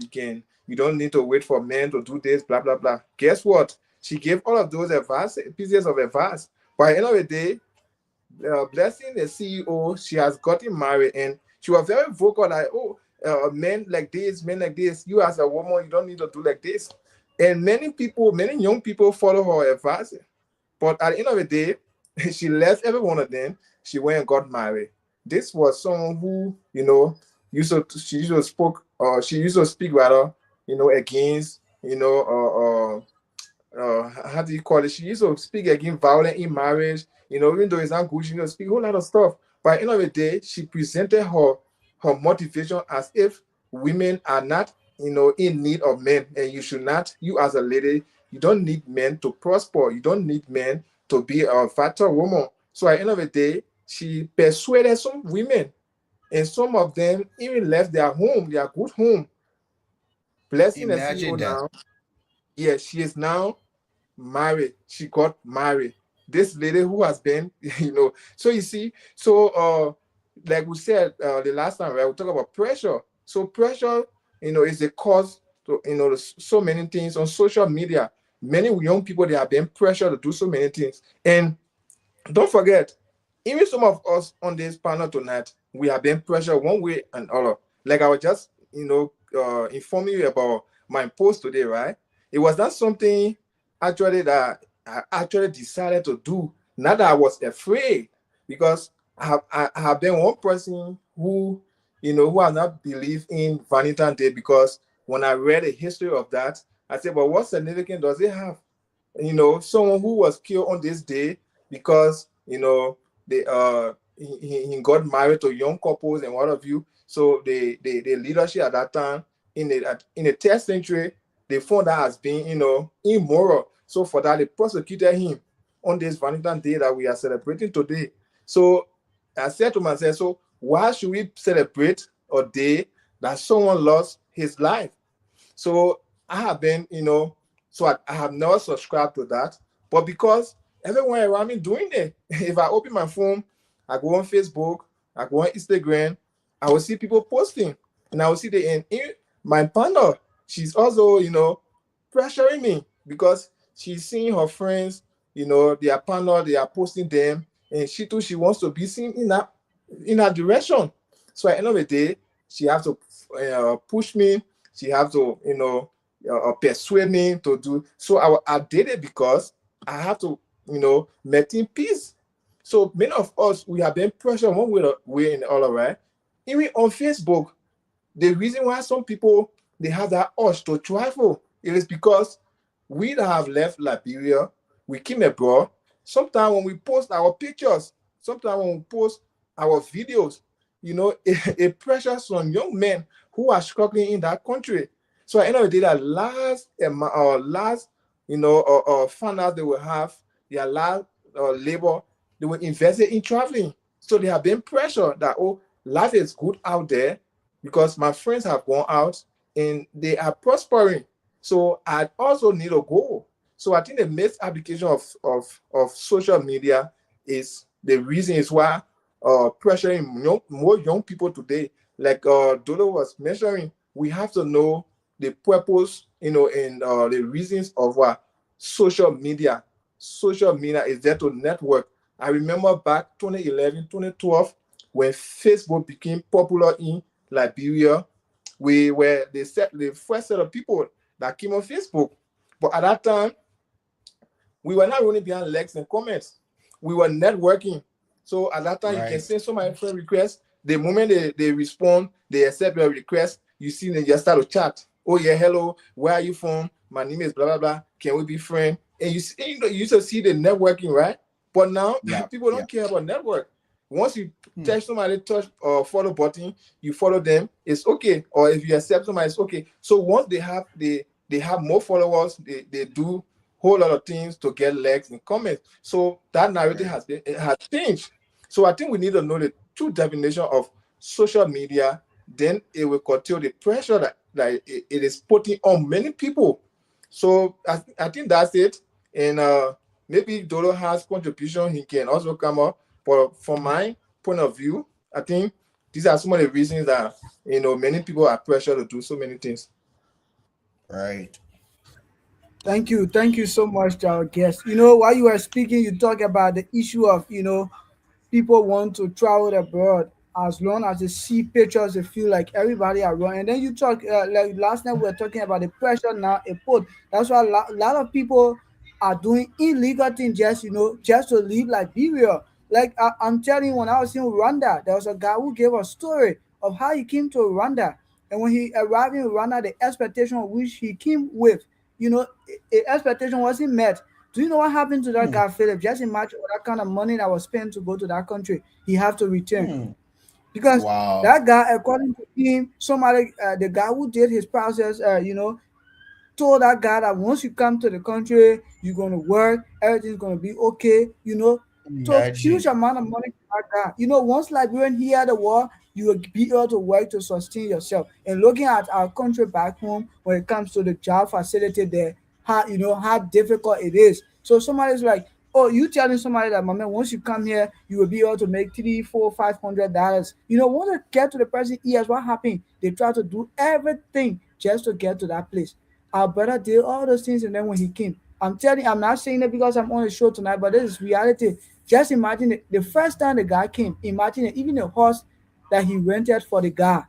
[SPEAKER 4] you don't need to wait for men to do this, blah blah blah. Guess what? She gave all of those advice, pieces of advice. By the end of the day, Blessing, the CEO, she has gotten married, and she was very vocal, like, oh, men like this, you as a woman, you don't need to do like this. And many young people follow her advice. But at the end of the day, she left every one of them. She went and got married. This was someone who, she used to she used to speak rather, against, how do you call it? She used to speak against violence in marriage. Even though it's not good, she used to speak a whole lot of stuff. But at the end of the day, she presented her motivation as if women are not, in need of men, and you should not. You as a lady, you don't need men to prosper. You don't need men to be a factor woman. So at the end of the day, she persuaded some women, and some of them even left their home, their good home. Blessing the CEO
[SPEAKER 5] Imagine that.
[SPEAKER 4] now. Yeah, she is now married. She got married. This lady who has been, so you see, so like we said the last time, right? We talk about pressure. So pressure, is a cause to, so many things on social media. Many young people, they are being pressured to do so many things. And don't forget, even some of us on this panel tonight, we are being pressured one way and other. Like I was just, informing you about my post today, right? It was not something actually that I actually decided to do. Not that I was afraid, because I have been one person who, who has not believed in Valentine's Day, because when I read the history of that, I said, but what significance does it have? Someone who was killed on this day because they he got married to young couples and what have you. So the leadership at that time in the 10th century, they found that as being immoral. So for that, they prosecuted him on this Valentine's Day that we are celebrating today. So I said to myself, so why should we celebrate a day that someone lost his life? So I have been, so I have never subscribed to that. But because everyone around me doing it, if I open my phone, I go on Facebook, I go on Instagram, I will see people posting, and I will see my partner, she's also, pressuring me, because she's seeing her friends, their partner, they are posting them, and she too, she wants to be seen in that direction. So at the end of the day, she has to push me. She has to, persuade me to do. So I did it because I have to, maintain peace. So many of us, we have been pressured one way and the other, right? Even on Facebook, the reason why some people, they have that urge to travel, it is because we that have left Liberia, we came abroad. Sometimes when we post our pictures, sometimes when we post our videos, it pressures on young men who are struggling in that country. So at the end of the day, that last finance they will have, their last labor, they will invest it in traveling. So they have been pressured that, oh, life is good out there, because my friends have gone out and they are prospering. So I also need a goal. So I think the main application of social media is the reason is why pressuring more young people today. Like Dodo was mentioning, we have to know the purpose, and the reasons of what social media. Social media is there to network. I remember back 2011, 2012, when Facebook became popular in Liberia, we were the first set of people that came on Facebook. But at that time, we were not running behind likes and comments. We were networking. So at that time, you can
[SPEAKER 5] Right.
[SPEAKER 4] send so many friend requests. The moment they respond, they accept your request, you see them just start to chat. Oh yeah, hello, where are you from? My name is blah blah blah. Can we be friends? And you used to see the networking, right? But now
[SPEAKER 3] Yeah.
[SPEAKER 4] people
[SPEAKER 3] Yeah.
[SPEAKER 4] don't care about network. Once you
[SPEAKER 3] Hmm.
[SPEAKER 4] touch somebody, touch or follow button, you follow them, it's okay. Or if you accept somebody, it's okay. So once they have more followers, they do whole lot of things to get likes and comments. So that narrative
[SPEAKER 3] Right.
[SPEAKER 4] it has changed. So I think we need to know the true definition of social media. Then it will curtail the pressure that it is putting on many people. So I think that's it. And maybe Dolo has contribution, he can also come up. But from my point of view, I think these are some of the reasons that many people are pressured to do so many things.
[SPEAKER 3] Right.
[SPEAKER 1] Thank you so much to our guest. You know, while you were speaking, you talk about the issue of people want to travel abroad as long as they see pictures, they feel like everybody around. And then you talk like last night we were talking about the pressure now it put. That's why a lot of people are doing illegal things just just to leave Liberia. Like I'm telling you, when I was in Rwanda, there was a guy who gave a story of how he came to Rwanda, and when he arrived in Rwanda, the expectation of which he came with, expectation wasn't met. Do you know what happened to that
[SPEAKER 3] Hmm.
[SPEAKER 1] guy, Philip? Just imagine what that kind of money that was spent to go to that country. He have to return
[SPEAKER 3] Hmm.
[SPEAKER 1] because
[SPEAKER 3] Wow.
[SPEAKER 1] that guy, according to him, somebody, the guy who did his process, told that guy that once you come to the country, you're gonna work, everything's gonna be okay. Took huge
[SPEAKER 3] Imagine.
[SPEAKER 1] amount of money to that guy. Once Liberian hear the war, you will be able to work to sustain yourself. And looking at our country back home, when it comes to the job facility there, how difficult it is. So somebody's like, oh, you telling somebody that, my man, once you come here, you will be able to make three, four, $500. Once they get to the person, yes, what happened? They try to do everything just to get to that place. Our brother did all those things, and then when he came, I'm telling you, I'm not saying it because I'm on the show tonight, but this is reality. Just imagine the first time the guy came, imagine it, even the horse that he rented for the guy,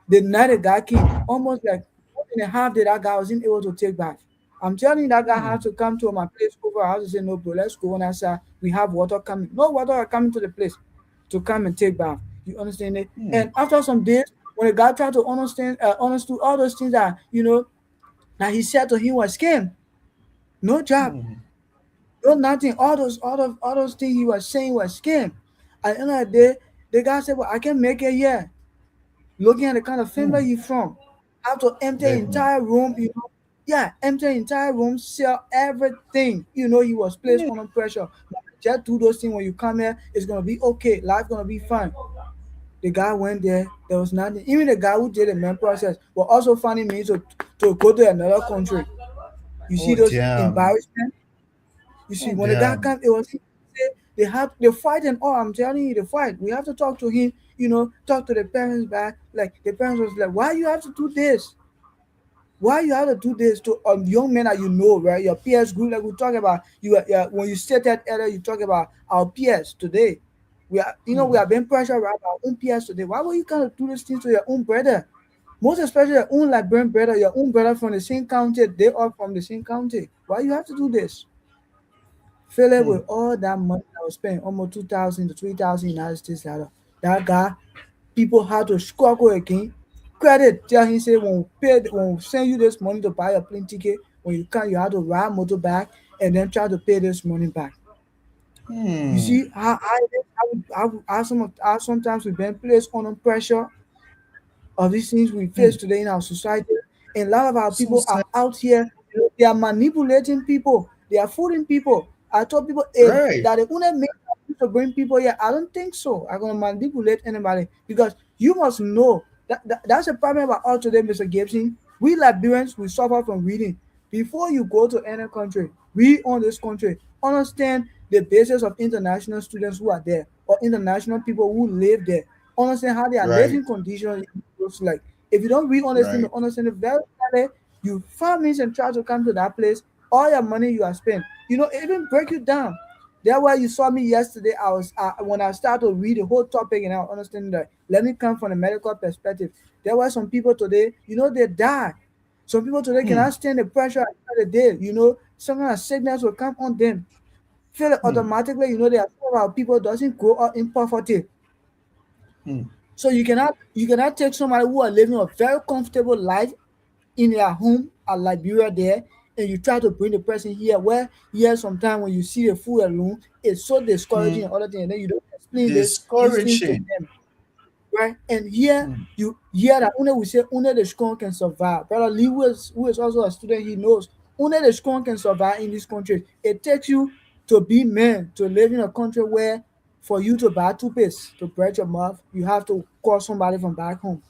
[SPEAKER 1] the night the guy came, almost like 1.5 day that guy wasn't able to take back. I'm telling you, that guy
[SPEAKER 3] Hmm.
[SPEAKER 1] had to come to my place over. I had to say, no, bro, let's go on outside. We have water coming. No water are coming to the place to come and take bath. You understand it?
[SPEAKER 3] Hmm.
[SPEAKER 1] And after some days, when the guy tried to understood all those things that he said to him was scam. No job,
[SPEAKER 3] Hmm.
[SPEAKER 1] no nothing. All those things he was saying was scam. At the end of the day, the guy said, well, I can make it here. Looking at the kind of
[SPEAKER 3] Hmm.
[SPEAKER 1] family he from, have to empty
[SPEAKER 3] Definitely.
[SPEAKER 1] entire room, yeah, empty entire room, sell everything. He was placed
[SPEAKER 3] Hmm.
[SPEAKER 1] under pressure. Just do those things when you come here, it's gonna be okay, life gonna be fine. The guy went there, there was nothing. Even the guy who did the main process was also finding means to go to another country. You see
[SPEAKER 3] Oh
[SPEAKER 1] those
[SPEAKER 3] damn.
[SPEAKER 1] embarrassment. You see,
[SPEAKER 3] Oh
[SPEAKER 1] when the guy
[SPEAKER 3] damn.
[SPEAKER 1] came, it was they fight and all. I'm telling you, they fight. We have to talk to him. Talk to the parents back. Like the parents was like, why you have to do this? Why you have to do this to young men that right? Your peers group, like we talk about. When you stated earlier, you talk about our peers today. We
[SPEAKER 3] Hmm.
[SPEAKER 1] are being pressured by our own peers today. Why would you kind of do this thing to your own brother? Most especially your own Liberian brother, your own brother from the same county. They are from the same county. Why you have to do this? Fill it
[SPEAKER 3] Hmm.
[SPEAKER 1] with all that money I was spending, almost 2,000 to 3,000 United States dollar. That guy, people had to struggle again. Credit, tell him say when we send you this money to buy a plane ticket, when you come, you have to ride motor back and then try to pay this money back. You
[SPEAKER 3] Hmm.
[SPEAKER 1] see how sometimes we've been placed under pressure of these things we
[SPEAKER 3] Hmm.
[SPEAKER 1] face today in our society. And a lot of our
[SPEAKER 3] So
[SPEAKER 1] people
[SPEAKER 3] sad.
[SPEAKER 1] are out here, they are manipulating people, they are fooling people. I told people
[SPEAKER 3] Right.
[SPEAKER 1] that they wouldn't make to bring people here. I don't think so. I'm gonna manipulate anybody because you must know that's a problem about us today, Mr. Gibson. We Liberians we suffer from reading. Before you go to any country, we own this country. Understand the basis of international students who are there or international people who live there. Understand how their
[SPEAKER 3] Right.
[SPEAKER 1] living conditions looks like. If you don't really understand
[SPEAKER 3] Right.
[SPEAKER 1] to understand it very clearly, you find means and try to come to that place, all your money you have spent, it even break you down. That's why you saw me yesterday. I was when I started to read the whole topic and I understand that. Let me come from a medical perspective. There were some people today, they die. Some people today
[SPEAKER 3] Hmm.
[SPEAKER 1] cannot stand the pressure at the end of the day. Some kind of sickness will come on them. Feel it
[SPEAKER 3] Hmm.
[SPEAKER 1] automatically. There are some of our people doesn't grow up in poverty.
[SPEAKER 3] Hmm.
[SPEAKER 1] So you cannot take somebody who are living a very comfortable life in their home at Liberia there and you try to bring the person here, where here sometimes when you see the food alone, it's so discouraging and
[SPEAKER 3] Mm.
[SPEAKER 1] other things, and then you don't explain these things to
[SPEAKER 3] Discouraging.
[SPEAKER 1] them, right? And here
[SPEAKER 3] Mm.
[SPEAKER 1] you hear that only we say only the strong can survive. Brother Lee, who is also a student, he knows only the strong can survive in this country. It takes you to be man to live in a country where for you to buy toothpaste to bread your mouth, you have to call somebody from back home.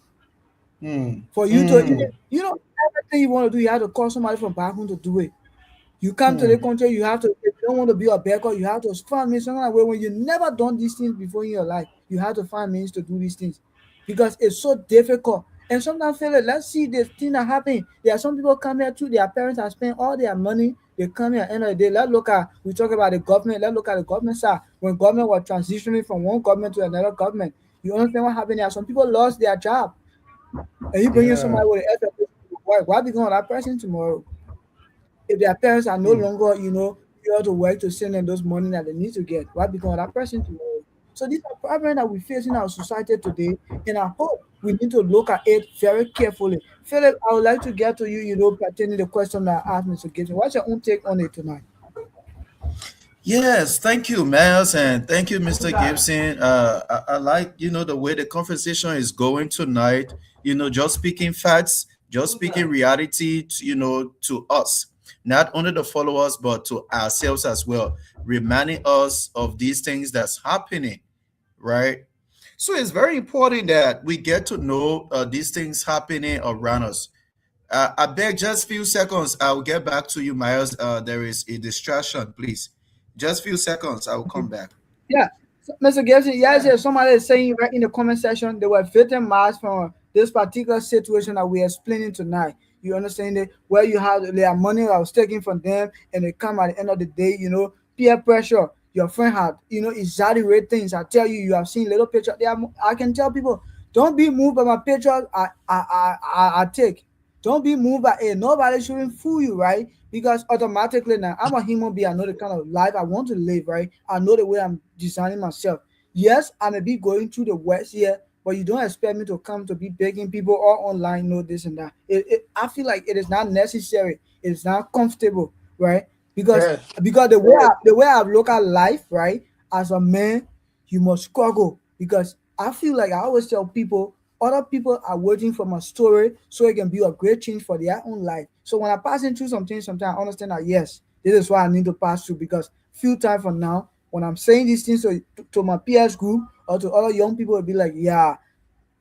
[SPEAKER 3] Mm.
[SPEAKER 1] For you to even,
[SPEAKER 3] Mm.
[SPEAKER 1] everything you want to do, you have to call somebody from back home to do it. You come to the
[SPEAKER 3] Mm.
[SPEAKER 1] country, you have to, if you don't want to be a beggar, you have to find means some kind of way when you never done these things before in your life, you have to find means to do these things because it's so difficult. And sometimes feel like, let's see this thing that happen. There are some people come here too, their parents have spent all their money, they come here at the end of the day. Let's look at, we talk about the government, let's look at the government side. When government was transitioning from one government to another government, you understand what happened there? Some people lost their job. And you bring in
[SPEAKER 3] Yeah.
[SPEAKER 1] somebody with an FFA to work, why be going to that person tomorrow? If their parents are no
[SPEAKER 3] Mm.
[SPEAKER 1] longer, here to work to send them those money that they need to get, what become of that person tomorrow? So these are problems that we face in our society today, and I hope we need to look at it very carefully. Philip, I would like to get to you, pertaining to the question that I asked Mr. Gibson. What's your own take on it tonight?
[SPEAKER 3] Yes, thank you, Miles, and thank you, Mr. Gibson. I like, the way the conversation is going tonight. Just speaking facts, just speaking reality, to us, not only the followers, but to ourselves as well, reminding us of these things that's happening, right? So it's very important that we get to know these things happening around us. I beg just few seconds. I'll get back to you, Miles. There is a distraction, please. Just few seconds. I'll
[SPEAKER 1] Okay.
[SPEAKER 3] come back.
[SPEAKER 1] Yeah, so, Mr. Gibson, yes, yeah, somebody is saying right in the comment section they were victimized from this particular situation that we're explaining tonight. You understand it? Where you have their money that was taken from them, and they come at the end of the day, peer pressure. Your friend had, exaggerate things. I tell you, you have seen little picture. I can tell people, don't be moved by my pictures. I take. Don't be moved by it. Nobody shouldn't fool you, right? Because automatically now I'm a human being. I know the kind of life I want to live, right? I know the way I'm designing myself. Yes, I may be going through the West here, but you don't expect me to come to be begging people all online, know this and that. I feel like it is not necessary. It is not comfortable, right? Because
[SPEAKER 4] Yeah.
[SPEAKER 1] because the way I've looked at life, right? As a man, you must struggle because I feel like I always tell people other people are waiting for my story so it can be a great change for their own life. So when I pass through something, sometimes I understand that yes, this is what I need to pass through because few time from now, when I'm saying these things to my peers group or to other young people, will be like, yeah,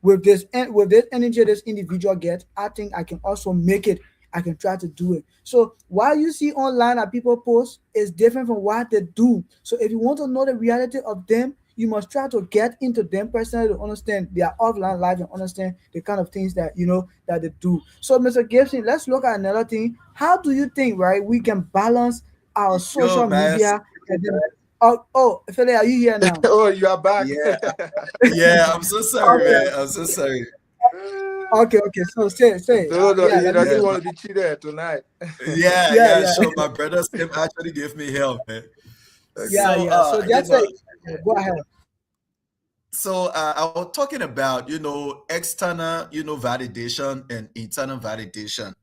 [SPEAKER 1] with this energy this individual gets, I think I can also make it. I can try to do it. So what you see online that people post is different from what they do. So if you want to know the reality of them, you must try to get into them personally to understand their offline life and understand the kind of things that that they do. So Mr. Gibson, let's look at another thing. How do you think, right, we can balance our
[SPEAKER 3] Yo,
[SPEAKER 1] social
[SPEAKER 3] Miles.
[SPEAKER 1] media and then Philly, are you here now?
[SPEAKER 4] Oh, you are back.
[SPEAKER 3] Yeah, yeah. I'm so sorry,
[SPEAKER 1] Okay,
[SPEAKER 3] man. I'm so sorry.
[SPEAKER 1] okay. So say,
[SPEAKER 4] No, no,
[SPEAKER 1] yeah,
[SPEAKER 4] he
[SPEAKER 1] let me
[SPEAKER 3] Yeah,
[SPEAKER 4] doesn't
[SPEAKER 1] hear.
[SPEAKER 4] want to be cheated tonight.
[SPEAKER 3] yeah,
[SPEAKER 1] Yeah,
[SPEAKER 3] yeah.
[SPEAKER 1] yeah,
[SPEAKER 3] Sure. My brother Steve actually gave me help, man.
[SPEAKER 1] yeah,
[SPEAKER 3] So,
[SPEAKER 1] yeah. So just say, go ahead.
[SPEAKER 3] I was talking about, external, validation and internal validation.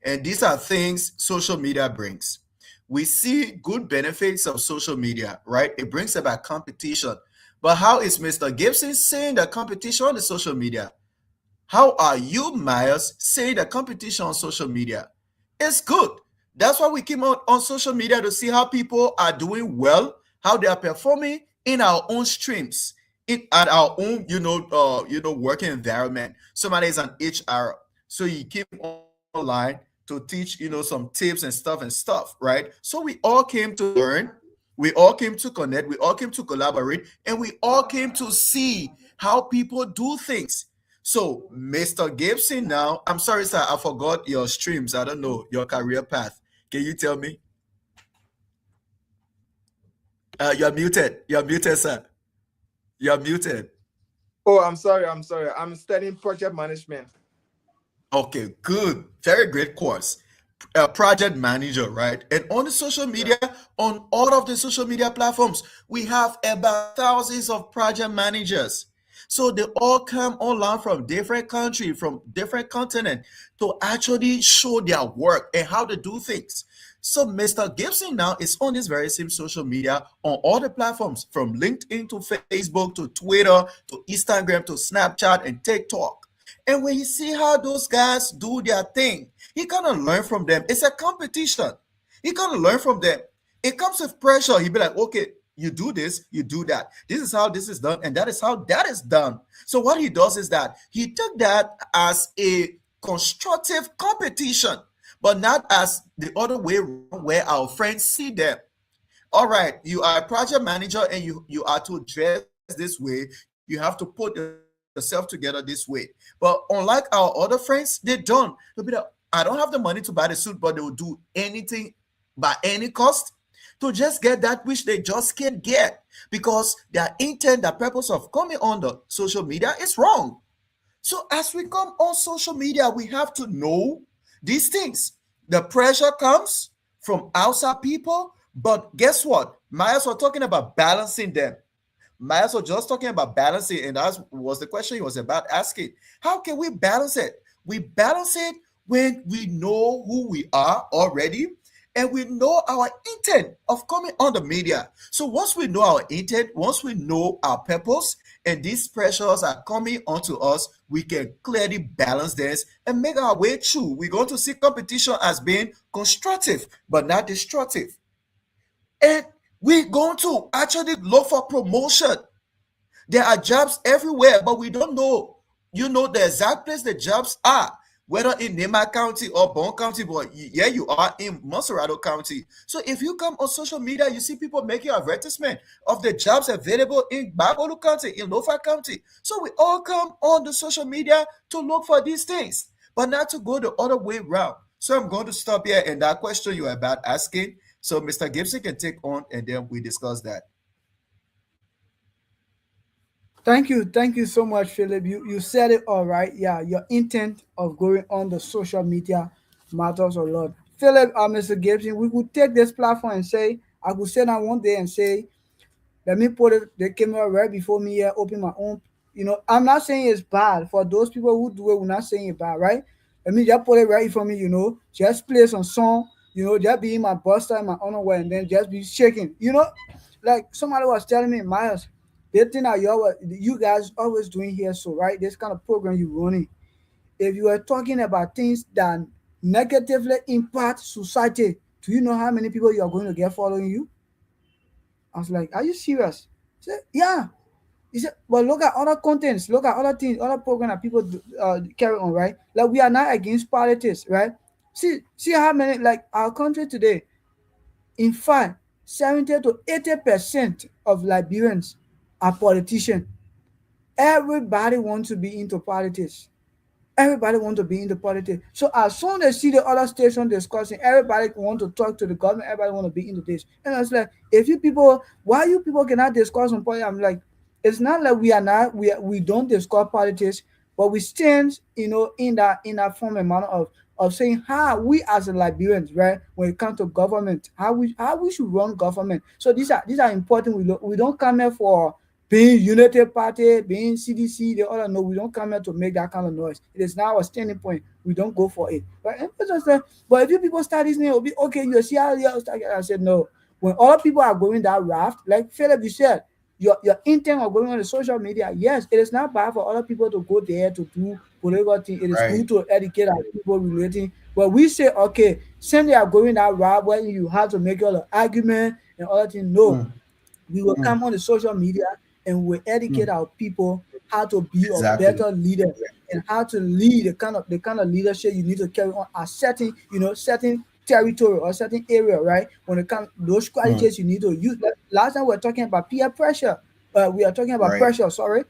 [SPEAKER 3] And these are things social media brings. We see good benefits of social media, right? It brings about competition. But how is Mr. Gibson saying that competition on the social media? How are you, Miles, saying that competition on social media? It's good. That's why we came out on social media to see how people are doing well, how they are performing in our own streams, in at our own, working environment. Somebody is an HR, so he came online to teach, some tips and stuff, right? So we all came to learn, we all came to connect, we all came to collaborate, and we all came to see how people do things. So, Mr. Gibson, now, I'm sorry, sir, I forgot your streams. I don't know your career path. Can you tell me? You're muted. You're muted, sir. You're muted.
[SPEAKER 4] Oh, I'm sorry. I'm sorry. I'm studying project management.
[SPEAKER 3] Okay, good. Very great course. Project manager, right? And on the social
[SPEAKER 4] Yeah.
[SPEAKER 3] media, on all of the social media platforms, we have about thousands of project managers. So they all come online from different country, from different continent to actually show their work and how to do things. So Mr. Gibson now is on this very same social media on all the platforms from LinkedIn to Facebook to Twitter to Instagram to Snapchat and TikTok. And when you see how those guys do their thing, he kind of learn from them. It's a competition. He kind of learn from them. It comes with pressure. He'd be like, okay, you do this, you do that. This is how this is done, and that is how that is done. So what he does is that he took that as a constructive competition, but not as the other way around where our friends see them. All right, you are a project manager and you are to dress this way. You have to put yourself together this way. But unlike our other friends, they don't. They'll be like, I don't have the money to buy the suit, but they will do anything by any cost to just get that which they just can't get because their intent, the purpose of coming on the social media is wrong. So as we come on social media, we have to know these things. The pressure comes from outside people, but guess what? Myers was talking about balancing them. Myers was just talking about balancing, and that was the question he was about asking. How can we balance it? We balance it when we know who we are already and we know our intent of coming on the media. So once we know our intent, once we know our purpose, and these pressures are coming onto us, we can clearly balance this and make our way through. We're going to see competition as being constructive, but not destructive. And we're going to actually look for promotion. There are jobs everywhere, but we don't know, the exact place the jobs are, whether in Nema County or Bon County, but yeah, you are in Monserrado County. So if you come on social media, you see people making advertisement of the jobs available in Bagolu County, in Lofa County. So we all come on the social media to look for these things, but not to go the other way around. So I'm going to stop here, and that question you are about asking, so Mr. Gibson can take on, and then we discuss that.
[SPEAKER 1] Thank you so much, Philip. You said it all right. Yeah, your intent of going on the social media matters a lot. Philip, Mr. Gibson, we could take this platform and say, I could sit down one day and say, let me put the camera right before me here, open my own. I'm not saying it's bad for those people who do it. We're not saying it's bad, right? Let me just put it right for me. Just play some song. Just be in my buster in my underwear and then just be shaking. Like somebody was telling me, Miles, the thing that you guys always doing here, so right, this kind of program you running. If you are talking about things that negatively impact society, do you know how many people you are going to get following you? I was like, are you serious? He said, yeah. He said, but look at other contents, look at other things, other programs that people carry on, right? Like we are not against politics, right? See how many, like our country today, in fact, 70 to 80% of Liberians are politicians. Everybody wants to be into politics. Everybody want to be in the politics. So as soon as see the other station discussing, everybody want to talk to the government. Everybody want to be into this. And I was like, if you people, why you people cannot discuss on politics? I'm like, it's not like we don't discuss politics, but we stand, in that form and manner of saying how we as a Liberians, right, when it comes to government, how we should run government. So these are important. We don't come here for being United Party, being CDC, the other. No, we don't come here to make that kind of noise. It is now a standing point. We don't go for it. Right? And it's just but if you people start this, it'll be okay. You see how the start. I said no. When other people are going that raft, like Philip, you said, your intent of going on the social media, yes, it is not bad for other people to go there to do political things. It is
[SPEAKER 3] Right.
[SPEAKER 1] good to educate our people relating. But we say, okay, since they are going that route where you have to make all the argument and other things, no,
[SPEAKER 3] Mm,
[SPEAKER 1] we will
[SPEAKER 3] mm,
[SPEAKER 1] come on the social media and we will educate
[SPEAKER 3] mm.
[SPEAKER 1] our people how to be a
[SPEAKER 3] Exactly.
[SPEAKER 1] better leader and how to lead the kind of leadership you need to carry on a certain territory or certain area, right? When it comes those
[SPEAKER 3] Mm.
[SPEAKER 1] qualities you need to use. Like, last time we were talking about peer pressure. We are talking about
[SPEAKER 3] Right.
[SPEAKER 1] pressure, sorry.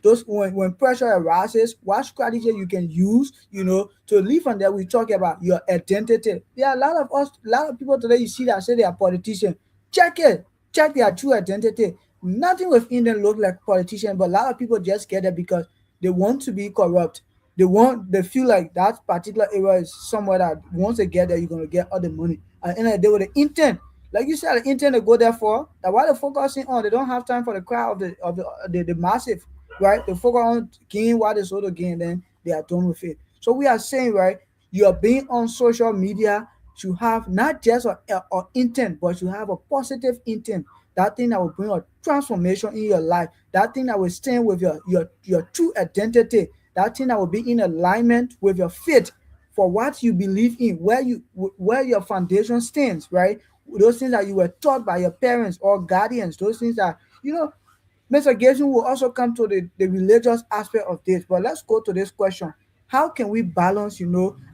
[SPEAKER 1] Those when pressure arises, what strategy you can use, to live on that. We talk about your identity. There are a lot of people today you see that say they are politicians. Check it. Check their true identity. Nothing within them look like politician, but a lot of people just get it because they want to be corrupt. They feel like that particular area is somewhere that once they get there, you're gonna get all the money. And the end of the day, with the intent, like you said, the intent they go there for, that what they're focusing on, they don't have time for the crowd of the massive. right? They focus on gain what is other gain, then they are done with it. So we are saying, right, you are being on social media to have not just a intent, but you have a positive intent. That thing that will bring a transformation in your life. That thing that will stand with your true identity. That thing that will be in alignment with your faith for what you believe in, where your foundation stands, right? Those things that you were taught by your parents or guardians, those things that Mr. Gibson will also come to the religious aspect of this, but let's go to this question. How can we balance,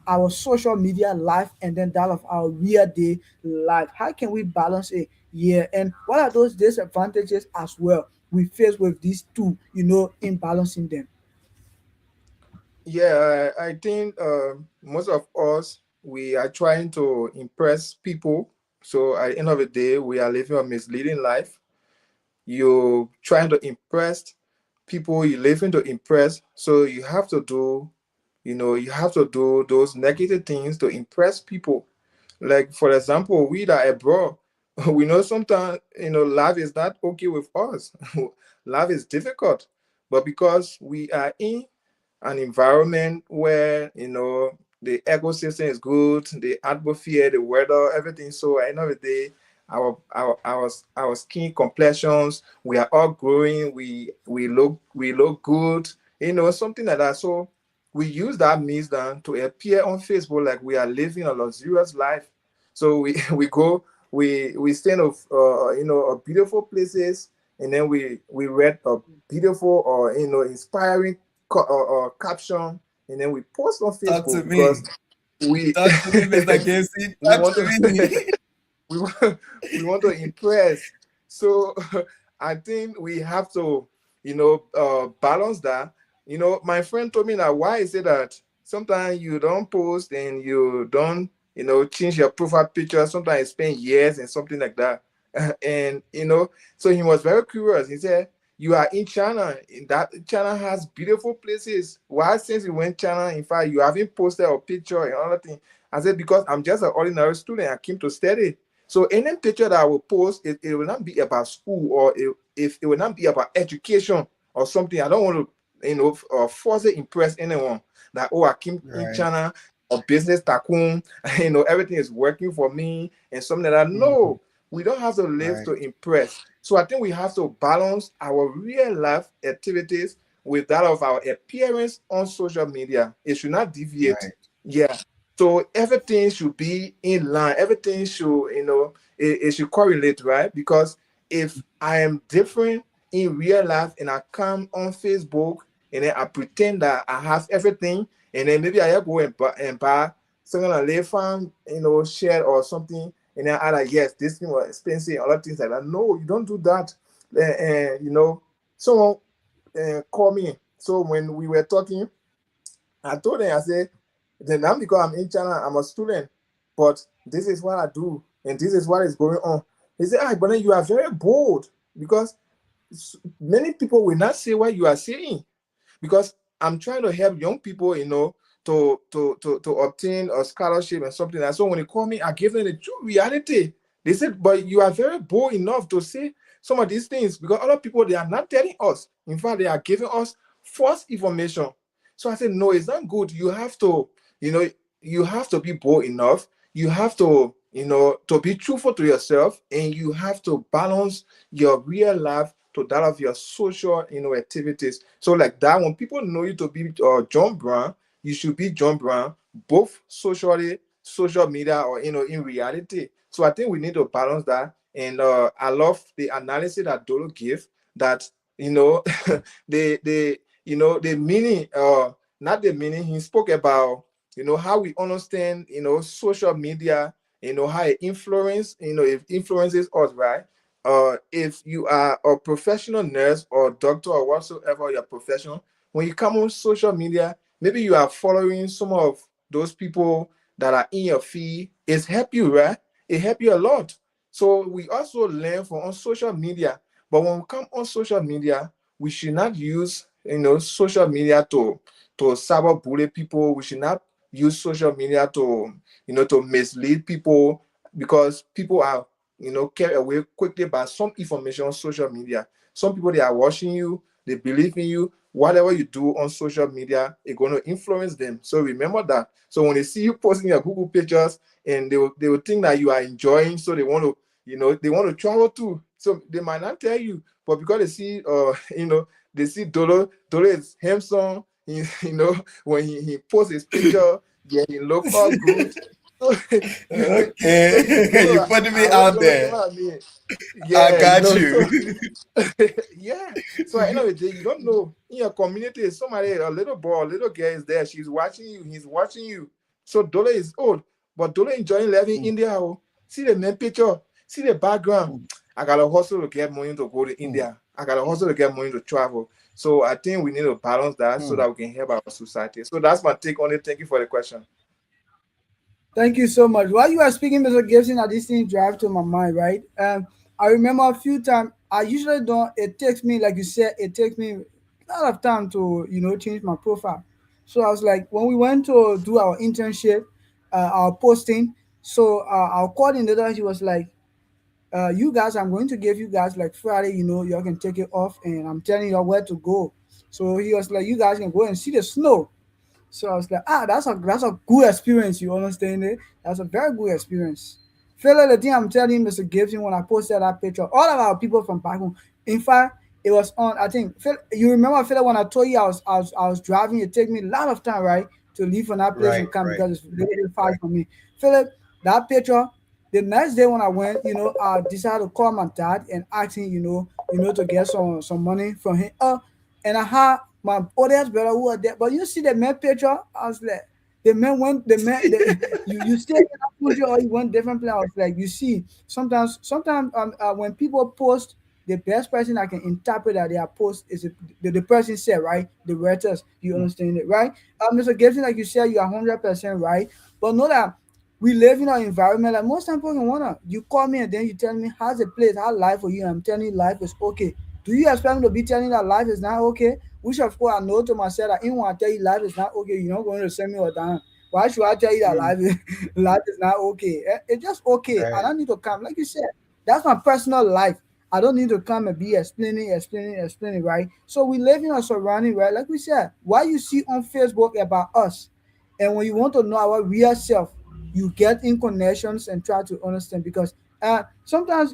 [SPEAKER 1] our social media life and then that of our real day life? How can we balance it? Yeah, and what are those disadvantages as well we face with these two, in balancing them?
[SPEAKER 4] Yeah, I think most of us we are trying to impress people. So at the end of the day, we are living a misleading life. You're trying to impress people. You're living to impress. So you have to do those negative things to impress people. Like for example, we that are abroad, we know sometimes life is not okay with us. Life is difficult, but because we are in an environment where the ecosystem is good, the atmosphere, the weather, everything. So at the end of the day, our skin complexions, we are all growing. We look good, something like that. So we use that means then to appear on Facebook like we are living a luxurious life. So we we stay in a beautiful places, and then we read a beautiful or inspiring caption, and then we post on
[SPEAKER 5] Talk to
[SPEAKER 4] Facebook because
[SPEAKER 5] me.
[SPEAKER 4] we
[SPEAKER 5] Talk to me, Mr. Casey.
[SPEAKER 4] we
[SPEAKER 5] Talk
[SPEAKER 4] want
[SPEAKER 5] to
[SPEAKER 4] to
[SPEAKER 5] me.
[SPEAKER 4] we want, we want to impress. So I think we have to balance that. My friend told me that why is it that sometimes you don't post and you don't change your profile picture, sometimes you spend years and something like that. And so he was very curious. He said, you are in China. In that China has beautiful places. Why since you went China, in fact, you haven't posted a picture and other thing? I said, because I'm just an ordinary student. I came to study. So any picture that I will post, it will not be about school, or if it will not be about education or something. I don't want to, force it impress anyone that, oh, I came in
[SPEAKER 5] Right.
[SPEAKER 4] China, a business tycoon, everything is working for me and something like that.
[SPEAKER 5] Mhm.
[SPEAKER 4] No, we don't have to live
[SPEAKER 5] Right.
[SPEAKER 4] to impress. So I think we have to balance our real life activities with that of our appearance on social media. It should not deviate.
[SPEAKER 5] Right.
[SPEAKER 4] Yeah. So everything should be in line. Everything should, it should correlate, right? Because if I am different in real life and I come on Facebook and then I pretend that I have everything, and then maybe I go and buy something like lay farm, share or something, and then I like, yes, this thing was expensive, other things like that. No, you don't do that. Someone called me. So when we were talking, I told them, I said, then now because I'm in China, I'm a student, but this is what I do, and this is what is going on. He said, ah, but then you are very bold because many people will not say what you are saying, because I'm trying to help young people, to obtain a scholarship and something like that. So when they call me, I give them the true reality. They said, but you are very bold enough to say some of these things, because other people, they are not telling us. In fact, they are giving us false information. So I said, no, it's not good. You have to, you have to be bold enough. You have to, to be truthful to yourself, and you have to balance your real life to that of your social, activities. So like that, when people know you to be John Brown, you should be John Brown, both socially, social media, or in reality. So I think we need to balance that. And I love the analysis that Dolo gave, that the meaning, not the meaning. He spoke about how we understand social media, how it it influences us, right? If you are a professional nurse or doctor or whatsoever your profession, when you come on social media, maybe you are following some of those people that are in your feed. It's help you, right? It help you a lot. So we also learn from on social media. But when we come on social media, we should not use social media to cyberbully people. We should not use social media to mislead people, because people are carried away quickly by some information on social media. Some people, they are watching you, they believe in you. Whatever you do on social media, it's going to influence them. So remember that. So when they see you posting your Google pictures, and they will think that you are enjoying, so they want to, they want to travel too. So they might not tell you, but because they see, they see Dolo is handsome. When he posts his picture, yeah, he look all good. So, so
[SPEAKER 3] Okay.
[SPEAKER 4] Dolo
[SPEAKER 3] You
[SPEAKER 4] are
[SPEAKER 3] putting me
[SPEAKER 4] always
[SPEAKER 3] out
[SPEAKER 4] gonna, you
[SPEAKER 3] there.
[SPEAKER 4] know what I mean?
[SPEAKER 3] I
[SPEAKER 4] Yeah,
[SPEAKER 3] got
[SPEAKER 4] so
[SPEAKER 3] you.
[SPEAKER 4] yeah. So at the end of the day, you don't know in your community, somebody, a little boy, a little girl is there. She's watching you. He's watching you. So Dolo is old, but Dolo enjoying living in India. Oh. See the main picture. See the background. I gotta hustle to get money to go to India. I gotta hustle to get money to travel. So I think we need to balance that so that we can help our society. So that's my take on it. Thank you for the question.
[SPEAKER 1] Thank you so much. While you are speaking, Mr. Gibson, this thing drive to my mind, right? I remember a few times. I usually don't. It takes me, like you said, it takes me a lot of time to change my profile. So I was like, when we went to do our internship, our posting. So our coordinator, he was like, "You guys, I'm going to give you guys like Friday. You can take it off, and I'm telling you where to go." So he was like, "You guys can go and see the snow." So I was like, that's a good experience. You understand it? That's a very good experience. Fella, the thing I'm telling you, Mr. Gibson, when I posted that picture, all of our people from back home. In fact, it was on. I think you remember, Fella, when I told you I was driving. It took me a lot of time, right, to leave from that place
[SPEAKER 3] Right,
[SPEAKER 1] and come
[SPEAKER 3] right.
[SPEAKER 1] because it's really far from me. Philip, that picture. The next day when I went, I decided to call my dad and ask him, to get some money from him. And I had my oldest brother who was there. But you see the man picture, I was like, you stay in that country or you went different place. I was like, you see, sometimes when people post, the best person I can interpret that their post is the person said, right? The writers, you understand it, right? Mr. Gibson, like you said, you are 100% right. But know that we live in an environment like most time people don't wanna. You call me and then you tell me how's the place, how life for you, and I'm telling you life is okay. Do you expect me to be telling you that life is not okay? Which of course I know to myself that even when I tell you life is not okay, you're not going to send me or down. Why should I tell you that
[SPEAKER 3] Mm,
[SPEAKER 1] life is life is not okay? It's just okay. I
[SPEAKER 3] right,
[SPEAKER 1] don't need to come. Like you said, that's my personal life. I don't need to come and be explaining, right? So we live in a surrounding, right? Like we said, what you see on Facebook about us, and when you want to know our real self, you get in connections and try to understand because sometimes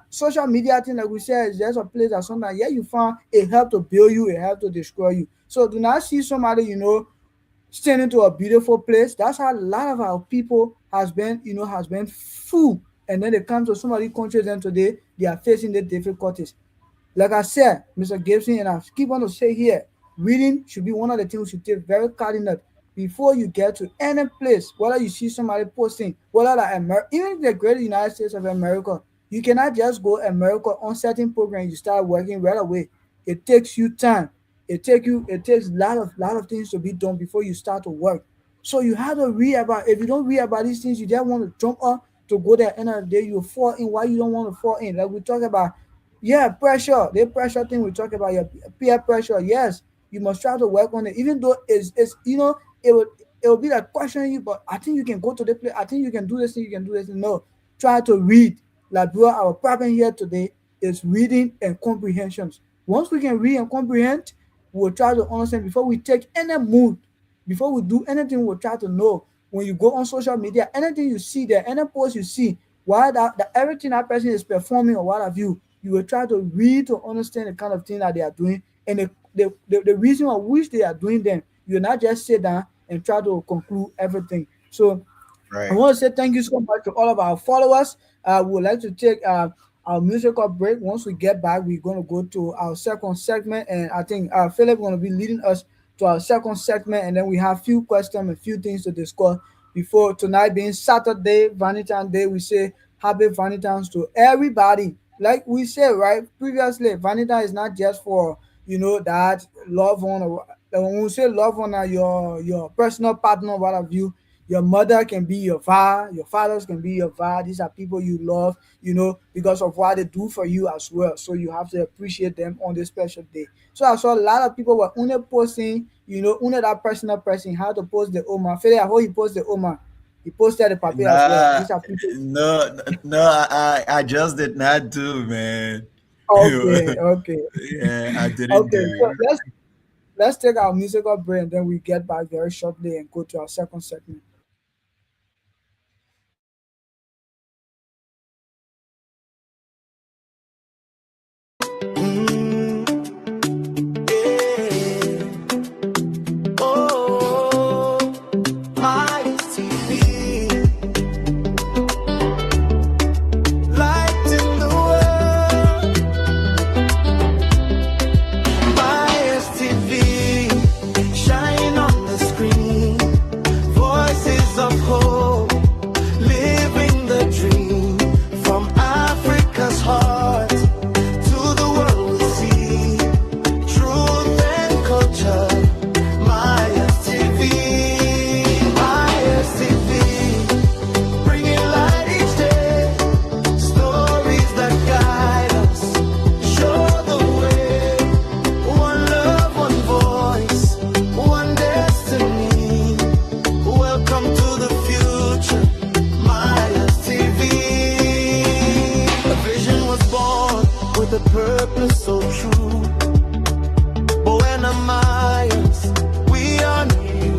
[SPEAKER 1] social media thing like we said is just a place that sometimes you find it help to build you, it help to destroy you. So do not see somebody standing to a beautiful place. That's how a lot of our people has been fooled, and then they come to somebody countries and today they are facing the difficulties. Like I said, Mr. Gibson, and I keep on to say here, reading should be one of the things we should take very cardinal before you get to any place. Whether you see somebody posting, whether like even the great United States of America, you cannot just go America on certain program. You start working right away. It takes you time. It takes lot of things to be done before you start to work. So you have to read about. If you don't read about these things, you just want to jump up to go there. End of the day, you fall in. Why you don't want to fall in? Like we talk about, yeah, pressure. The pressure thing we talk about, your peer pressure. Yes, you must try to work on it. Even though it will be like questioning you, but I think you can go to the place. I think you can do this thing. You can do this. No, try to read. Like bro, our problem here today is reading and comprehensions. Once we can read and comprehend, we'll try to understand before we take any mood. Before we do anything, we'll try to know. When you go on social media, anything you see there, any post you see, why that everything that person is performing or what have you, you will try to read to understand the kind of thing that they are doing and the reason on which they are doing them. You not just sit down and try to conclude everything. So I
[SPEAKER 3] right.
[SPEAKER 1] want to say thank you so much to all of our followers. We would like to take our musical break. Once we get back, we're going to go to our second segment, and I think Philip going to be leading us to our second segment, and then we have few questions and few things to discuss before tonight being Saturday, Valentine's Day. We say happy Valentine's to everybody. Like we said right previously, Valentine is not just for that loved one or when we say loved one, your personal partner, what have you. Your mother can be your va, your fathers can be your va. These are people you love, because of what they do for you as well. So you have to appreciate them on this special day. So I saw a lot of people were only posting, only that personal person how to post the Oma. Fede, I hope he post the Oma. He posted the paper as well.
[SPEAKER 3] Nah,
[SPEAKER 1] These are people.
[SPEAKER 3] no, no, I just did not do, man.
[SPEAKER 1] Okay, okay,
[SPEAKER 3] Yeah, I didn't
[SPEAKER 1] okay. So
[SPEAKER 3] do.
[SPEAKER 1] let's take our musical break and then we get back very shortly and go to our second segment.
[SPEAKER 2] Yeah. Oh, my TV, light in the world. My TV, shine on the screen. Voices of hope, living the dream. From Africa's heart to the world we see. Truth and culture. My TV, my TV, bringing light each day. Stories that guide us, show the way. One love, one voice, one destiny. Welcome to the future, Maya TV. A vision was born with a purpose so true. Buena Myers, we honor you.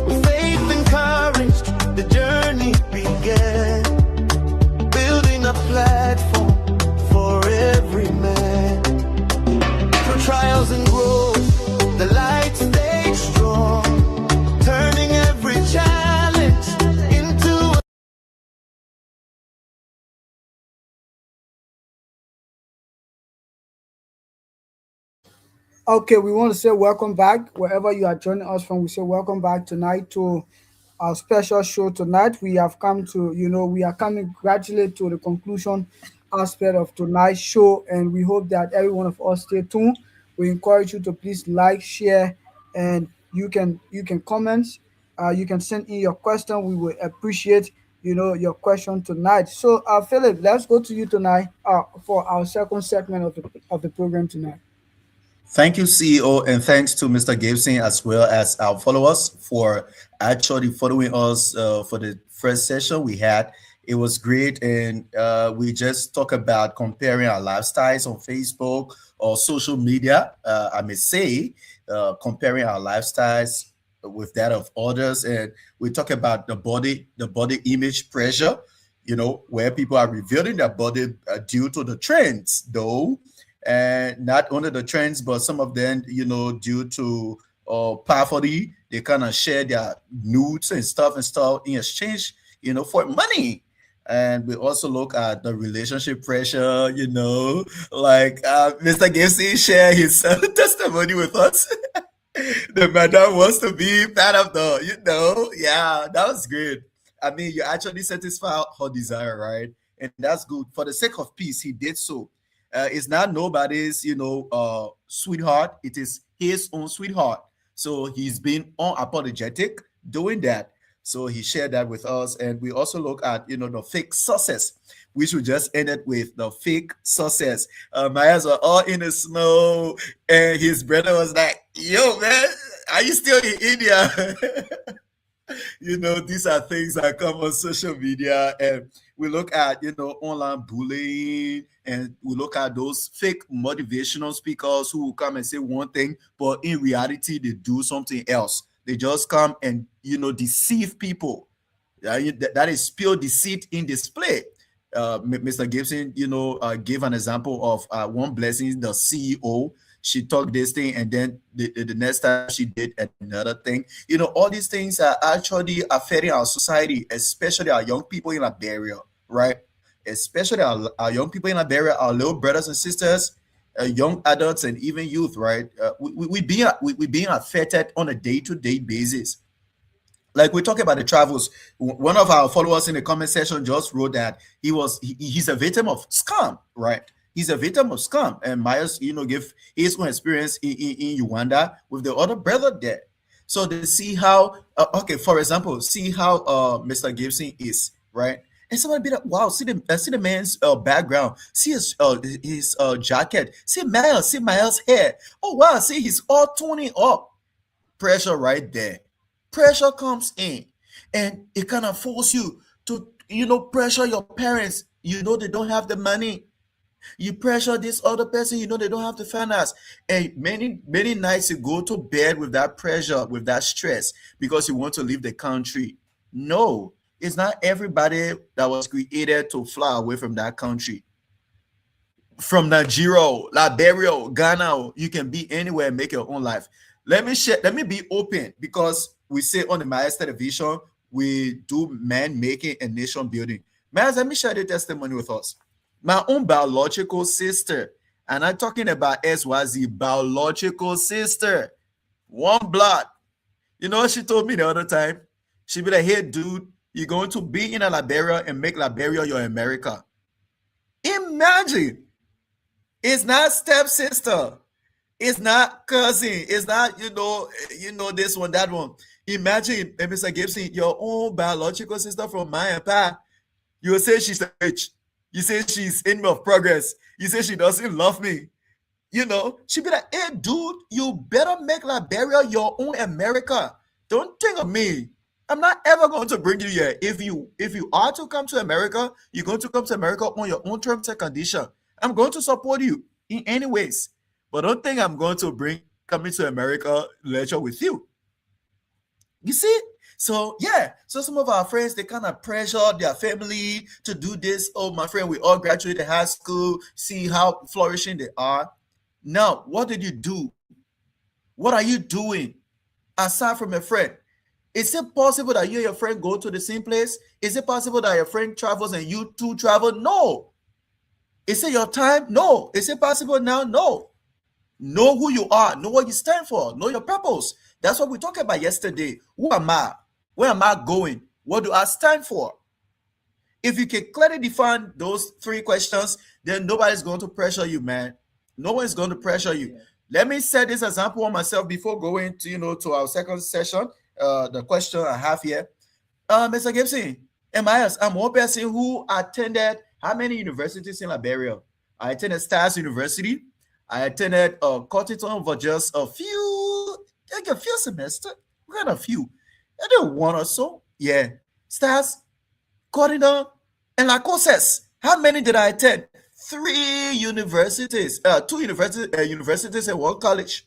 [SPEAKER 2] With faith and courage, the journey began. Building a platform for every man. Through trials and growth, the light stayed strong. Turning every challenge into
[SPEAKER 1] Okay, we want to say welcome back wherever you are joining us from. We say welcome back tonight to our special show tonight. We have come to, we are coming gradually to the conclusion aspect of tonight's show, and we hope that every one of us stay tuned. We encourage you to please like, share, and you can comment. You can send in your question. We will appreciate your question tonight. So, Philip, let's go to you tonight for our second segment of the program tonight.
[SPEAKER 3] Thank you, CEO, and thanks to Mr. Gibson as well as our followers for actually following us for the first session we had. It was great, and we just talk about comparing our lifestyles on Facebook or social media. I may say, comparing our lifestyles with that of others, and we talk about the body image pressure. Where people are revealing their body due to the trends, though, and not only the trends, but some of them, due to poverty, they kind of share their nudes and stuff in exchange, for money. And we also look at the relationship pressure, like Mr. Gibson share his testimony with us. The madam wants to be part of yeah, that was good. I mean, you actually satisfy her desire, right? And that's good. For the sake of peace, he did so. It's not nobody's, sweetheart. It is his own sweetheart. So he's been unapologetic doing that. So he shared that with us. And we also look at, the fake success, which we just ended with the fake success. My eyes were all in the snow. And his brother was like, yo, man, are you still in India? These are things that come on social media, and we look at online bullying, and we look at those fake motivational speakers who will come and say one thing, but in reality they do something else. They just come and deceive people. That is pure deceit in display. Mr. Gibson, gave an example of one blessing, the CEO. She talked this thing, and then the next time she did another thing. All these things are actually affecting our society, especially our young people in Liberia, right? Especially our young people in Liberia, our little brothers and sisters, young adults, and even youth, right? We being affected on a day-to-day basis. Like we talk about the travels. One of our followers in the comment section just wrote that he's a victim of scam, right? He's a victim of scam, and Myers, give his own experience in Rwanda with the other brother there. So they see how, okay, for example, see how Mr. Gibson is, right? And somebody be like, wow, see the man's background, see his jacket, see Miles' hair. Oh wow, see he's all tuning up. Pressure right there. Pressure comes in, and it kind of force you to pressure your parents. They don't have the money. You pressure this other person, you know they don't have the finance. And many nights you go to bed with that pressure, with that stress, because you want to leave the country. No, it's not everybody that was created to fly away from that country. From Nigeria, Liberia, Ghana, you can be anywhere and make your own life. Let me be open, because we say on the Myers television, we do man making and nation building. Myers, let me share the testimony with us. My own biological sister, and I'm talking about SYZ, biological sister, one blood. You know what she told me the other time? She be like, hey, dude, you're going to be in a Liberia and make Liberia your America. Imagine. It's not stepsister. It's not cousin. It's not, this one, that one. Imagine, Mr. Gibson, your own biological sister from my pa. You will say she's a bitch. You say she's enemy of progress. You say she doesn't love me. She be like, hey, dude, you better make Liberia your own America. Don't think of me. I'm not ever going to bring you here. If you are to come to America, you're going to come to America on your own terms and condition. I'm going to support you in any ways. But don't think I'm going to bring coming to America lecture with you. You see? So, yeah. So some of our friends, they kind of pressure their family to do this. Oh, my friend, we all graduated high school. See how flourishing they are. Now, what did you do? What are you doing aside from a friend? Is it possible that you and your friend go to the same place? Is it possible that your friend travels and you two travel? No. Is it your time? No. Is it possible now? No. Know who you are. Know what you stand for. Know your purpose. That's what we talked about yesterday. Who am I? Where am I going? What do I stand for? If you can clearly define those three questions, then nobody's going to pressure you, man. No one's going to pressure you. Yeah. Let me set this example on myself before going to our second session. The question I have here. Mr. Gibson, I'm one person who attended how many universities in Liberia? I attended Stars University. I attended Cottington for just a few semesters. We got a few. I did one or so. Yeah. Stars, Cottington, and La Cosses. How many did I attend? 3 universities. 2 universities and 1 college.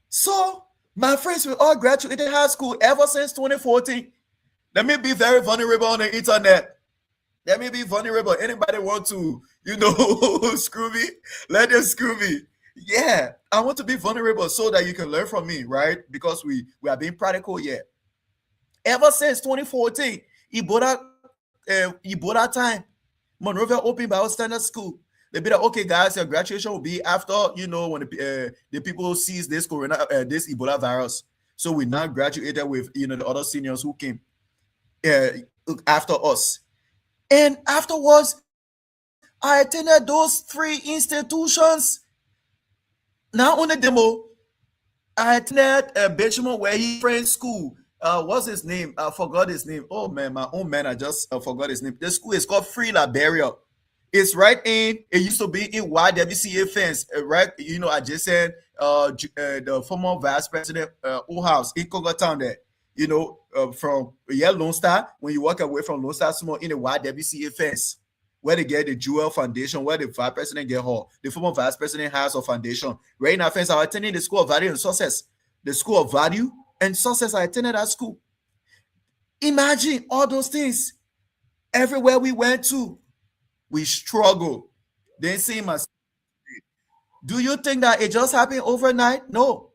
[SPEAKER 3] So, my friends, we all graduated high school ever since 2014. Let me be very vulnerable on the internet. Let me be vulnerable. Anybody want to, screw me? Let them screw me. Yeah, I want to be vulnerable so that you can learn from me, right? Because we are being practical here. Ever since 2014, Ebola time, Monrovia Open Bible Standard School. They be like, okay, guys, your graduation will be after, when the people sees this this Ebola virus. So we now graduated with, the other seniors who came after us. And afterwards, I attended those 3 institutions. Now on the demo, I attended Benjamin where he friend school. What's his name? I forgot his name. Oh man, my own man, I just forgot his name. The school is called Free Liberia. It's right in. It used to be in YWCA fence, right? Adjacent the former vice president House in Congo Town there. From Lone Star, when you walk away from Lone Star Small in the YWCA fence, where they get the Jewel Foundation, where the vice president get her, the former vice president has a foundation. Right in that fence, I attended the School of Value and Success. The School of Value and Success, I attended that school. Imagine all those things. Everywhere we went to, we struggle. Then see my. Do you think that it just happened overnight? No,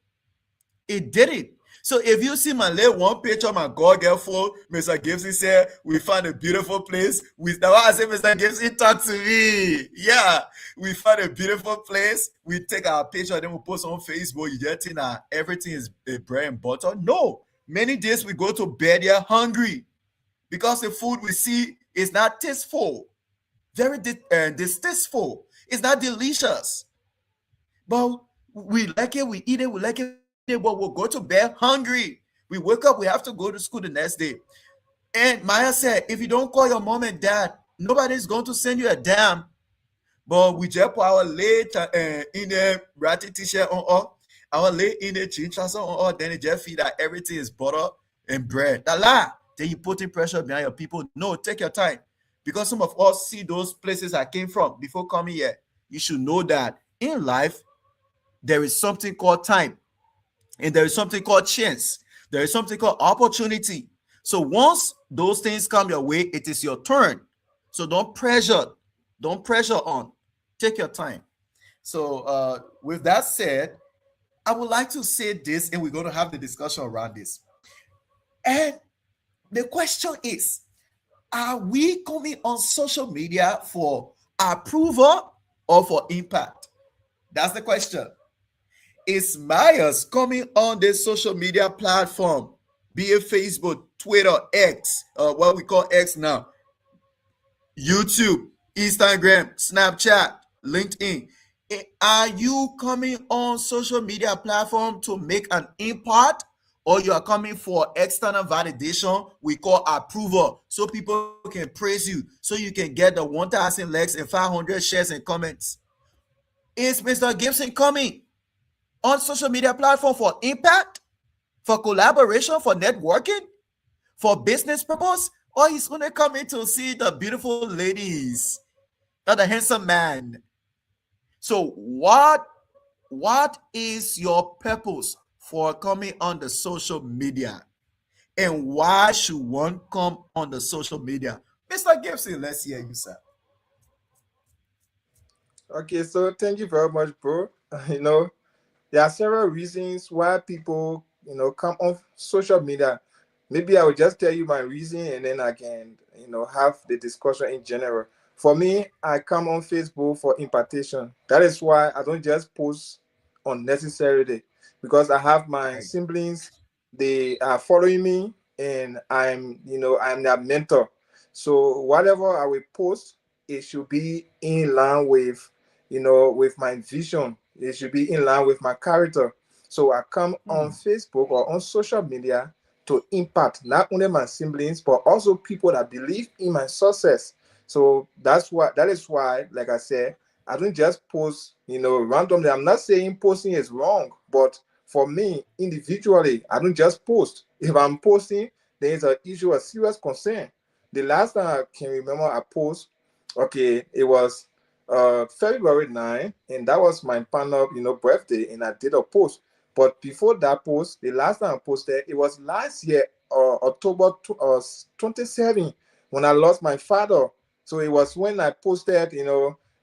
[SPEAKER 3] it didn't. So if you see my little one picture, my God girl phone, Mr. Gibson said, we found a beautiful place. Now I say, Mr. Gibson, talk to me. Yeah, we found a beautiful place. We take our picture, then we post on Facebook. You just think that everything is bread and butter. No, many days we go to bed here hungry because the food we see is not tasteful, very distasteful. It's not delicious. But we like it, we eat it, we like it. But we'll go to bed hungry. We wake up, we have to go to school the next day. And Maya said, if you don't call your mom and dad, nobody's going to send you a damn. But we just put our late in the ratty t-shirt on our late in the chinchas on then it just feel that everything is butter and bread. Then you put in pressure behind your people. No, take your time. because some of us see those places I came from before coming here. You should know that in life, there is something called time, and there is something called chance. There is something called opportunity. So once those things come your way, it is your turn. So don't pressure on. Take your time. So with that said, I would like to say this, and we're going to have the discussion around this. And the question is, are we coming on social media for approval or for impact? That's the question. Is Myers coming on this social media platform, be it Facebook, Twitter, X, what we call X now, YouTube, Instagram, Snapchat, LinkedIn? Are you coming on social media platform to make an impact, or you are coming for external validation we call approval, so people can praise you, so you can get the 1,000 likes and 500 shares and comments? Is Mr. Gibson coming on social media platform for impact, for collaboration, for networking, for business purpose, or he's going to come in to see the beautiful ladies or the handsome man? So what is your purpose for coming on the social media, and why should one come on the social media? Mr. Gibson, let's hear you, sir.
[SPEAKER 4] Okay, so thank you very much, bro. You know, there are several reasons why people, come on social media. Maybe I will just tell you my reason, and then I can, have the discussion in general. For me, I come on Facebook for impartation. That is why I don't just post unnecessarily, because I have my
[SPEAKER 3] Right.
[SPEAKER 4] siblings, they are following me, and I'm their mentor. So whatever I will post, it should be in line with, with my vision. It should be in line with my character. So I come on
[SPEAKER 3] Hmm.
[SPEAKER 4] Facebook or on social media to impact not only my siblings, but also people that believe in my success. So that is why, like I said, I don't just post, randomly. I'm not saying posting is wrong, but for me individually, I don't just post. If I'm posting, there is an issue, a serious concern. The last time I can remember I post, okay, it was February 9, and that was my partner, birthday, and I did a post. But before that post, the last time I posted, it was last year, October 27, when I lost my father. So it was when I posted,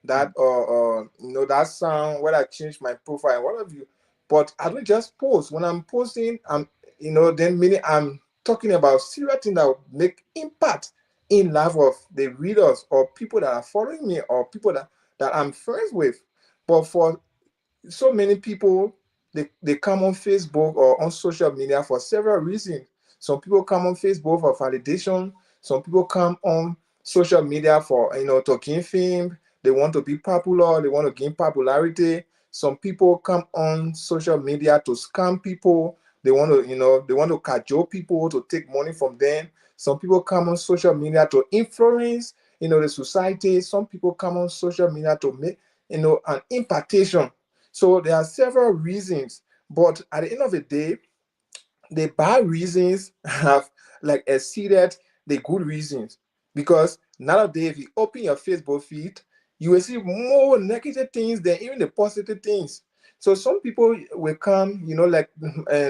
[SPEAKER 4] that song where I changed my profile and what have you. But I don't just post. When I'm posting, then meaning I'm talking about serious things that will make impact in life of the readers or people that are following me or people that I'm friends with. But for so many people, they come on Facebook or on social media for several reasons. Some people come on Facebook for validation. Some people come on social media for, to gain fame. They want to be popular. They want to gain popularity. Some people come on social media to scam people. They want to cajole people to take money from them. Some people come on social media to influence, the society. Some people come on social media to make, an impartation. So there are several reasons, but at the end of the day, the bad reasons have like exceeded the good reasons, because nowadays if you open your Facebook feed, you will see more negative things than even the positive things. So some people will come, like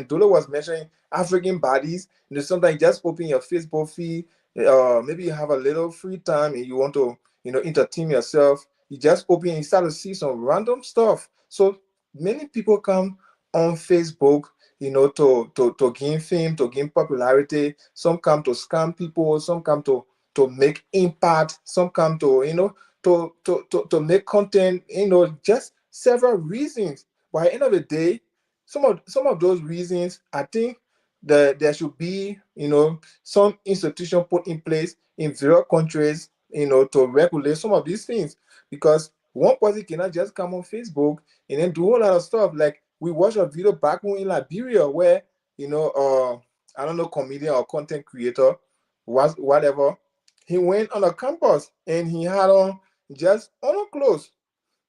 [SPEAKER 4] Dolo was mentioning, African bodies. Sometimes you just open your Facebook feed, maybe you have a little free time and you want to, entertain yourself. You just open and you start to see some random stuff. So many people come on Facebook, to gain fame, to gain popularity. Some come to scam people, some come to make impact, some come to, to make content, just several reasons. By the end of the day, some of those reasons, I think that there should be, some institution put in place in various countries, to regulate some of these things. Because one person cannot just come on Facebook and then do a whole lot of stuff. Like we watched a video back home in Liberia where, I don't know, comedian or content creator, was whatever. He went on a campus and he had on just on clothes,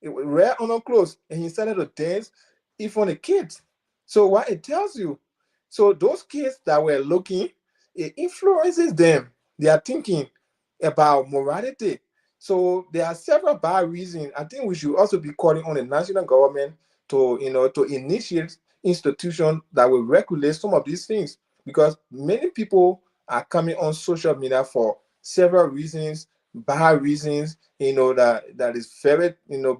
[SPEAKER 4] rare on clothes, and he started to dance in front of kids. So what it tells you, so those kids that were looking, it influences them. They are thinking, about morality. So there are several bad reasons. I think we should also be calling on the national government to, to initiate institutions that will regulate some of these things, because many people are coming on social media for several reasons, bad reasons, that is very,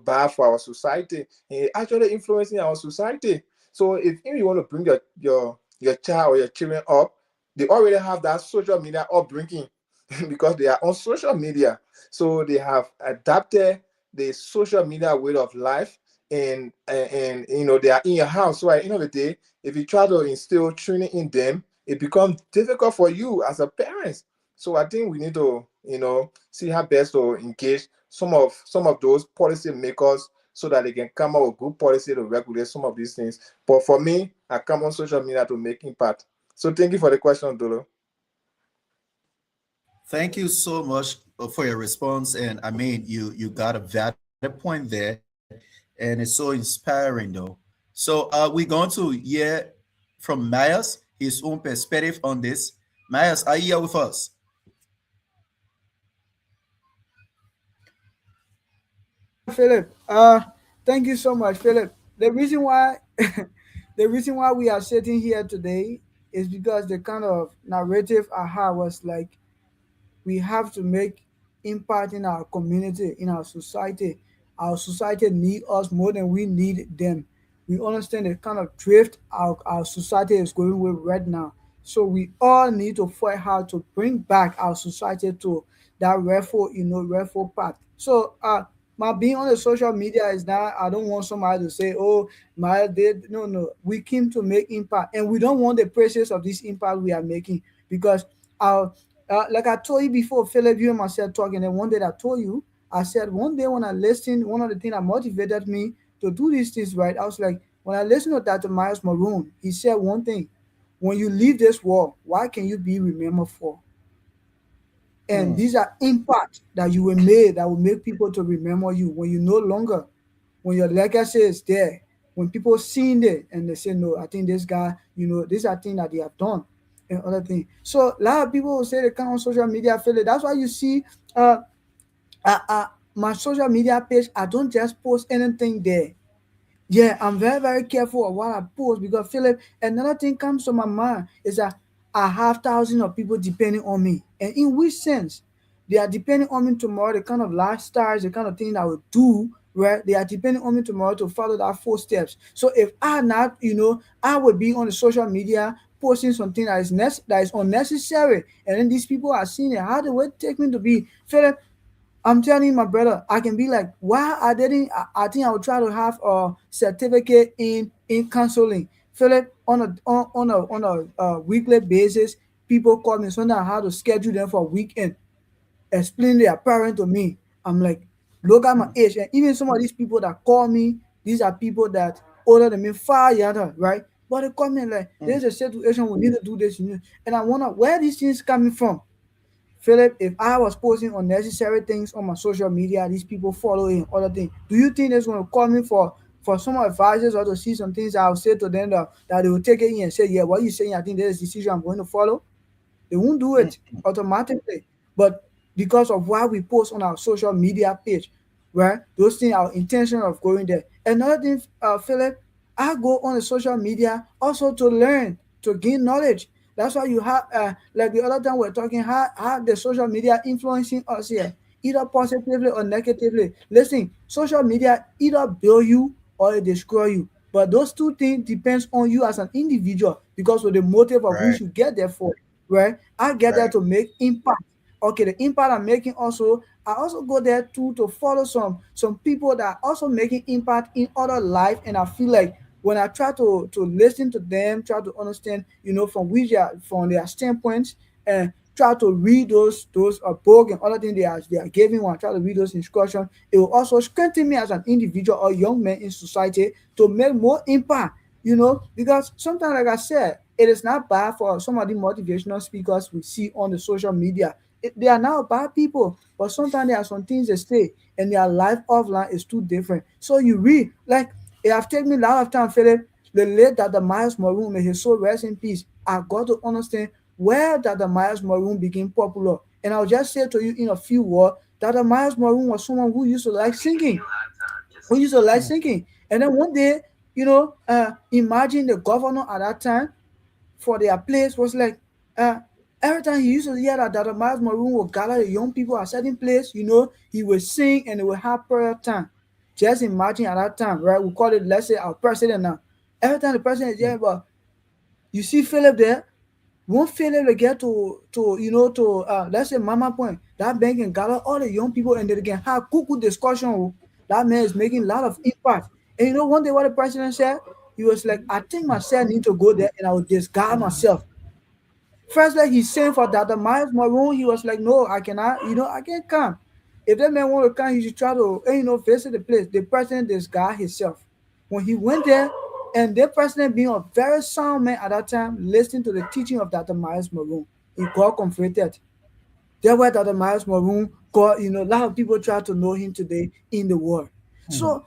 [SPEAKER 4] bad for our society, and it actually influencing our society. So if you want to bring your child or your children up, they already have that social media upbringing because they are on social media. So they have adapted the social media way of life, and they are in your house. So at the end of the day, if you try to instill training in them, it becomes difficult for you as a parent. So I think we need to, see how best to engage some of those policy makers so that they can come up with good policy to regulate some of these things. But for me, I come on social media to make impact. So thank you for the question, Dolo.
[SPEAKER 3] Thank you so much for your response. And I mean, you got a valid point there, and it's so inspiring, though. So we're going to hear from Myers his own perspective on this. Myers, are you here with us?
[SPEAKER 1] Philip, thank you so much, Philip. The reason why, the reason why we are sitting here today is because the kind of narrative I had was like we have to make impact in our community, in our society. Our society need us more than we need them. We understand the kind of drift our society is going with right now. So we all need to fight hard to bring back our society to that rightful path. So my being on the social media is not, I don't want somebody to say, oh, my did no. We came to make impact, and we don't want the praises of this impact we are making, because our like I told you before, Philip, you and myself talking, and one day I told you, I said one day when I listened, one of the things that motivated me to do these things right, I was like, when I listened to Dr. Miles Maroon, he said one thing: when you leave this world, why can you be remembered for? And
[SPEAKER 3] Hmm.
[SPEAKER 1] these are impact that you will make that will make people to remember you when you no longer, when your legacy is there, when people seeing it and they say, no, I think this guy, these are things that they have done and other things. So a lot of people will say they come on social media affiliate. That's why you see uh, my social media page, I don't just post anything there. Yeah, I'm very, very careful of what I post, because Philip, another thing comes to my mind is that I have thousands of people depending on me. And in which sense? They are depending on me tomorrow, the kind of lifestyles, the kind of thing I will do, right? They are depending on me tomorrow to follow that footsteps. So if I not, I would be on the social media posting something that is unnecessary. And then these people are seeing it. How do they take me to be? Philip, I'm telling you, my brother, I can be like, why I didn't? I think I would try to have a certificate in counseling. Philip, on a weekly basis, people call me sometimes how to schedule them for a weekend, explain their parent to me. I'm like, look at my age, and even some of these people that call me, these are people that older than me, far younger, right? But they call me like, there's a situation we need to do this, and I wonder where these things coming from. Philip, if I was posting unnecessary things on my social media, these people following other things, do you think they're going to call me for some advices, or to see some things I'll say to them that they will take it in and say, yeah, what you saying, I think there's a decision I'm going to follow? They won't do it automatically. But because of why we post on our social media page, right? Those things are intention of going there. Another thing, Philip, I go on the social media also to learn, to gain knowledge. That's why you have, like the other time we are talking, how the social media influencing us here, either positively or negatively. Listen, social media either build you or it destroy you. But those two things depends on you as an individual, because of the motive of which
[SPEAKER 3] Right,
[SPEAKER 1] you get there for, right? I get there
[SPEAKER 3] right,
[SPEAKER 1] to make impact. Okay, the impact I'm making also, I also go there too to follow some people that are also making impact in other life, and I feel like when I try to listen to them, try to understand, from their standpoints, and try to read those book and other things they are giving, when I try to read those instructions, it will also strengthen me as an individual or young man in society to make more impact. Because sometimes, like I said, it is not bad for some of the motivational speakers we see on the social media. They are not bad people, but sometimes there are some things they say, and their life offline is too different. So you read, like, it have taken me a lot of time, Philip. The late Dr. Miles Maroon, may his soul rest in peace. I got to understand where Dr. Miles Maroon became popular. And I'll just say to you in a few words that Miles Maroon was someone who used to like singing, who used to like singing. And then one day, imagine the governor at that time for their place was like, uh, every time he used to hear that Dr. Miles Maroon will gather the young people at a certain place, he will sing and they will have prayer time. Just imagine at that time, right? We call it, let's say, our president now. Every time the president is here, but you see Philip there, won't Philip will get to let's say Mama Point, that bank can gather all the young people and they can have good discussion. Oh. That man is making a lot of impact. And one day what the president said, he was like, I think myself need to go there and I will disguise myself. First, like he's saying for that the Miles Maroon, he was like, no, I cannot, I can't come. If that man want to come, he should try to, visit the place. The president disguised himself. When he went there, and the president being a very sound man at that time, listening to the teaching of Dr. Miles Maroon, he got converted. That's why Dr. Miles Maroon got, a lot of people try to know him today in the world. So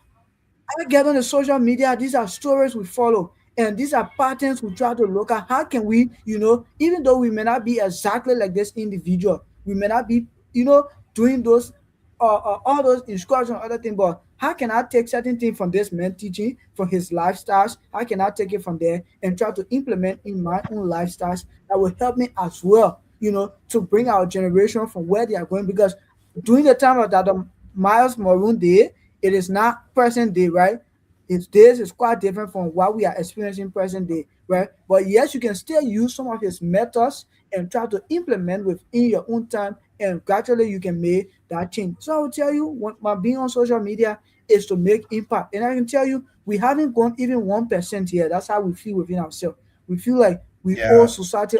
[SPEAKER 1] I get on the social media, these are stories we follow. And these are patterns we try to look at. How can we, even though we may not be exactly like this individual, we may not be, doing those, all those instructions, other things, but how can I take certain things from this man teaching, from his lifestyles? How can I take it from there and try to implement in my own lifestyles that will help me as well, to bring our generation from where they are going? Because during the time of that Miles Maroon Day, it is not present day, right? It's this is quite different from what we are experiencing present day, right? But yes, you can still use some of his methods and try to implement within your own time, and gradually you can make that change. So I will tell you, my being on social media is to make impact, and I can tell you, we haven't gone even 1% here. That's how we feel within ourselves. We feel like we owe
[SPEAKER 3] Yeah.
[SPEAKER 1] society,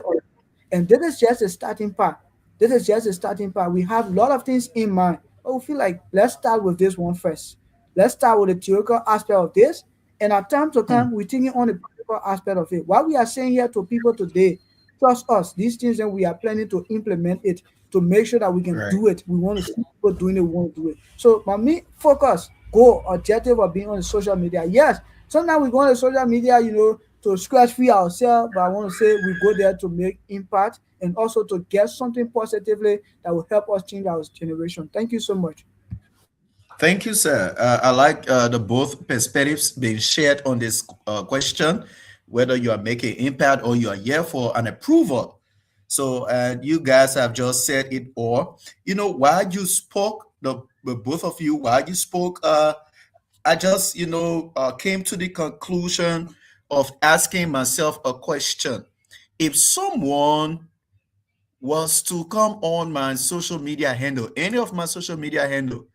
[SPEAKER 1] and this is just a starting part. This is just a starting part. We have a lot of things in mind. But we feel like let's start with this one first. Let's start with the theoretical aspect of this. And at time to
[SPEAKER 3] Hmm.
[SPEAKER 1] time, we're thinking on the practical aspect of it. What we are saying here to people today, trust us, these things that we are planning to implement it to make sure that we can
[SPEAKER 3] Right.
[SPEAKER 1] do it. We want to see people doing it, we want to do it. So, my main focus, goal, objective of being on the social media. Yes, sometimes we go on the social media, to scratch free ourselves, but I want to say we go there to make impact and also to get something positively that will help us change our generation. Thank you so much.
[SPEAKER 3] Thank you, sir. I like the both perspectives being shared on this question, whether you are making impact or you are here for an approval. So, you guys have just said it all. While you spoke, the both of you, while you spoke, I just, came to the conclusion of asking myself a question. If someone was to come on my social media handle, any of my social media handle,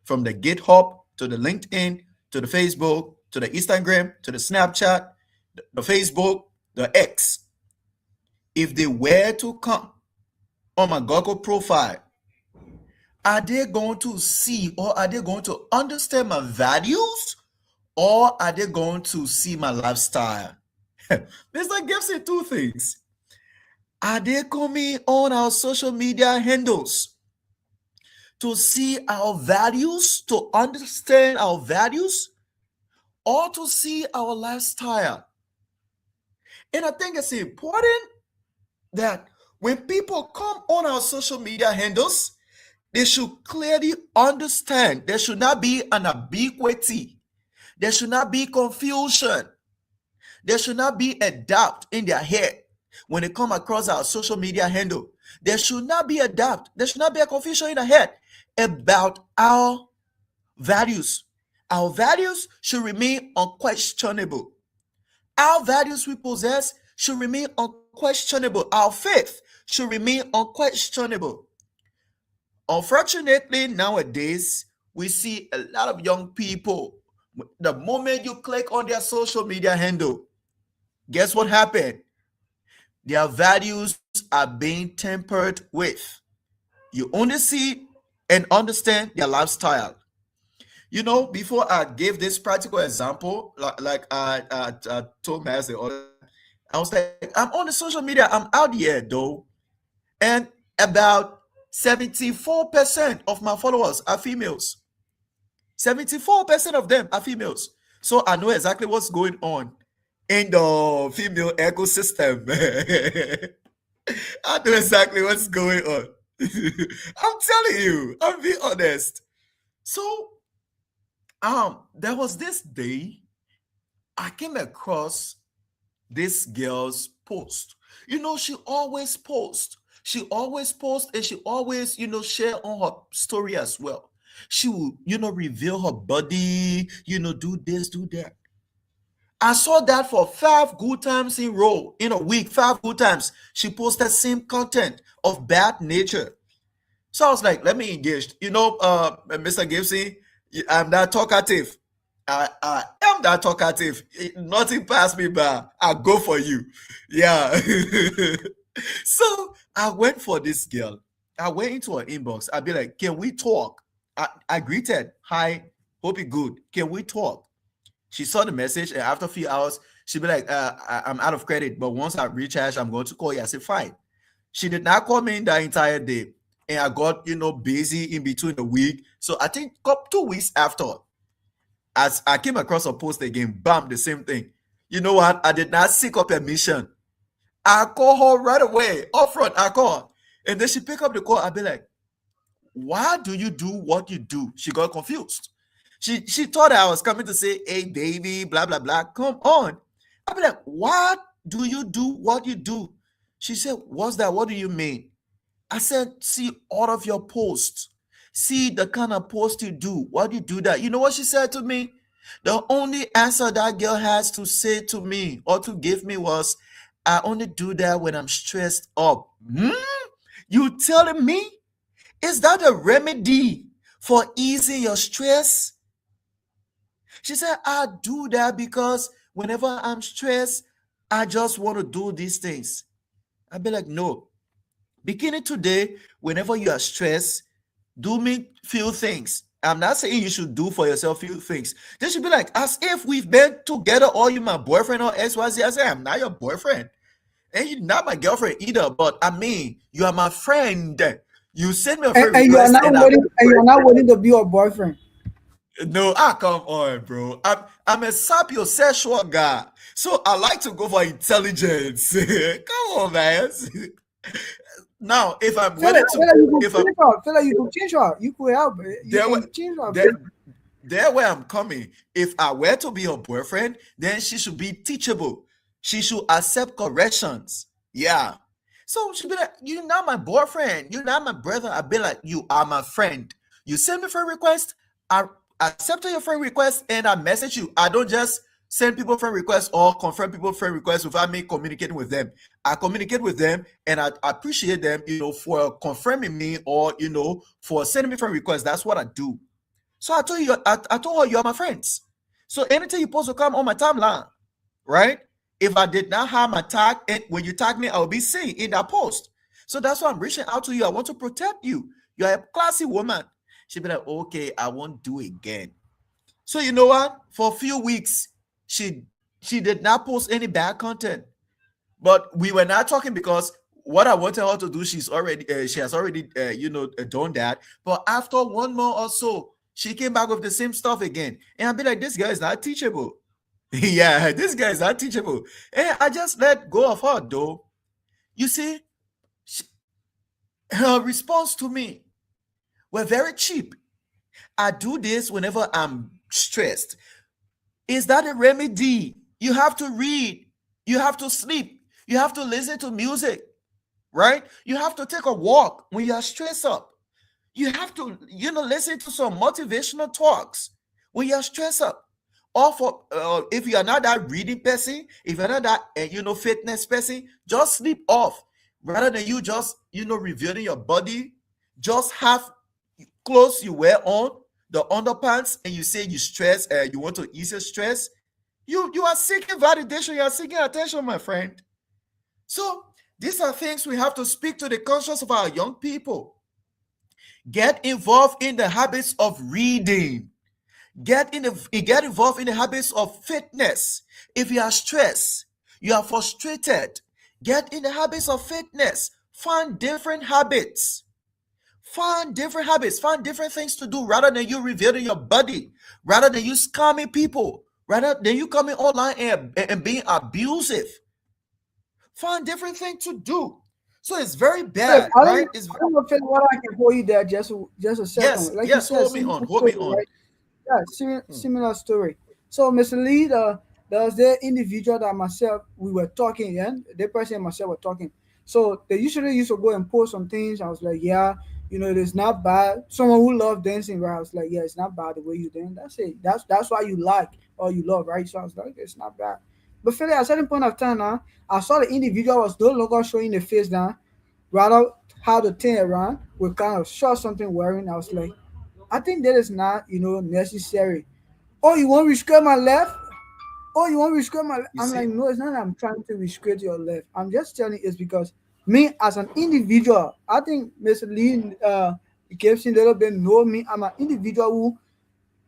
[SPEAKER 3] from the GitHub to the LinkedIn to the Facebook to the Instagram to the Snapchat, the Facebook, the X, if they were to come on my Google profile, are they going to see or are they going to understand my values or are they going to see my lifestyle? Mr. Gibson, two things. Are they coming on our social media handles to see our values, to understand our values, or to see our lifestyle? And I think it's important that when people come on our social media handles, they should clearly understand. There should not be an ambiguity. There should not be confusion. There should not be a doubt in their head when they come across our social media handle. There should not be a doubt. There should not be a confusion in their head about our values. Our values should remain unquestionable. Our values we possess should remain unquestionable. Our faith should remain unquestionable. Unfortunately, nowadays, we see a lot of young people. The moment you click on their social media handle, guess what happened? Their values are being tempered with. You only see and understand their lifestyle. Before I gave this practical example, like I told Mass the other time, I was like, I'm on the social media, I'm out here though, and about 74% of my followers are females. 74% of them are females. So I know exactly what's going on in the female ecosystem. I know exactly what's going on. I'm telling you, I'm being honest. So there was this day I came across this girl's post. She always posts. She always posts and she always, share on her story as well. She will, reveal her body, do this, do that. I saw that for 5 good times in a row in a week, 5 good times. She posted same content of bad nature. So I was like, let me engage. Mr. Gibson, I'm that talkative. I am that talkative. Nothing pass me by. I go for you. Yeah. So I went for this girl. I went into her inbox. I'd be like, can we talk? I greeted. Hi, hope you good. Can we talk? She saw the message, and after a few hours, she'd be like, I'm out of credit, but once I recharge, I'm going to call you. I said, fine. She did not call me the entire day. And I got, busy in between the week. So I think 2 weeks after, as I came across a post again, bam, the same thing. You know what? I did not seek up permission. I call her right away, up front. I call her. And then she pick up the call. I'll be like, why do you do what you do? She got confused. She thought I was coming to say, hey, baby, blah, blah, blah. Come on. I'll be like, why do you do what you do? She said, what's that? What do you mean? I said, see all of your posts. See the kind of post you do. Why do you do that? You know what she said to me? The only answer that girl has to say to me or to give me was, I only do that when I'm stressed up. You telling me? Is that a remedy for easing your stress? She said, I do that because whenever I'm stressed, I just want to do these things. I'd be like, no. Beginning today, whenever you are stressed, do me few things. I'm not saying you should do for yourself few things. They should be like, as if we've been together, or you my boyfriend or XYZ. I say, I'm not your boyfriend. And you're not my girlfriend either. But I mean, you are my friend. You send me a friend
[SPEAKER 1] And you are
[SPEAKER 3] request
[SPEAKER 1] not
[SPEAKER 3] and
[SPEAKER 1] willing, and you're not willing to be your boyfriend.
[SPEAKER 3] no, come on, bro. I'm a sapiosexual guy. So I like to go for intelligence. Come on, man. Now, if I'm willing to,
[SPEAKER 1] You could
[SPEAKER 3] if I'm
[SPEAKER 1] change her. Feel like you could change her. You could help. You
[SPEAKER 3] there,
[SPEAKER 1] can change her.
[SPEAKER 3] there, there where I'm coming. If I were to be her boyfriend, then she should be teachable. She should accept corrections. Yeah. So she'd be like, you're not my boyfriend. You're not my brother. I'd be like, you are my friend. You send me friend request. I accept your friend request and I message you. I don't just send people friend requests or confirm people friend requests without me communicating with them. I communicate with them and I appreciate them, for confirming me or, for sending me friend requests. That's what I do. So I told her you are my friends. So anything you post will come on my timeline, right? If I did not have my tag, and when you tag me, I'll be seen in that post. So that's why I'm reaching out to you. I want to protect you. You're a classy woman. She'll be like, okay, I won't do it again. So you know what? For a few weeks, she did not post any bad content. But we were not talking because what I wanted her to do, she has already done that. But after 1 month or so, she came back with the same stuff again, and I'd be like, this guy is not teachable. Yeah, this guy is not teachable, and I just let go of her. Though, you see, her response to me were very cheap. I do this whenever I'm stressed. Is that a remedy? You have to read, you have to sleep, you have to listen to music, right? You have to take a walk when you are stressed up. You have to, listen to some motivational talks when you are stressed up. Or for if you are not that reading person, if you're not that fitness person, just sleep off rather than you just revealing your body. Just have clothes you wear on the underpants, and you say you stress, you want to ease your stress. You are seeking validation, you are seeking attention, my friend. So these are things we have to speak to the conscience of our young people. Get involved in the habits of reading. Get involved in the habits of fitness. If you are stressed, you are frustrated, get in the habits of fitness. Find different habits. Find different habits. Find different things to do rather than you revealing your body, rather than you scamming people, rather than you coming online and being abusive. Find different things to do. So it's very
[SPEAKER 1] Philip,
[SPEAKER 3] bad,
[SPEAKER 1] I don't,
[SPEAKER 3] right?
[SPEAKER 1] know-
[SPEAKER 3] It's
[SPEAKER 1] I don't know, Philip, what I can hold you there just a second.
[SPEAKER 3] yes,
[SPEAKER 1] Like you
[SPEAKER 3] yes.
[SPEAKER 1] said,
[SPEAKER 3] Hold me
[SPEAKER 1] similar
[SPEAKER 3] on, hold me
[SPEAKER 1] story,
[SPEAKER 3] on.
[SPEAKER 1] right? Yeah, similar story. So, Mr. Lee, there was the individual that myself we were talking, yeah, the person and myself were talking. So they usually used to go and post some things. I was like, yeah, it is not bad. Someone who loved dancing, right? I was like, yeah, it's not bad the way you dance. That's it. That's why you like or you love, right? So I was like, it's not bad. But Philly, at a certain point of time now, I saw the individual was no longer showing the face now, rather how the thing around with kind of short something wearing. I was like, I think that is not, necessary. Oh, you want to restrict my left? Oh, you want to restrict my left?
[SPEAKER 3] You
[SPEAKER 1] I'm
[SPEAKER 3] see?
[SPEAKER 1] like, no, it's not that I'm trying to restrict your left. I'm just telling you it's because me as an individual, I think Mr. Lee Gibson a little bit know me. I'm an individual who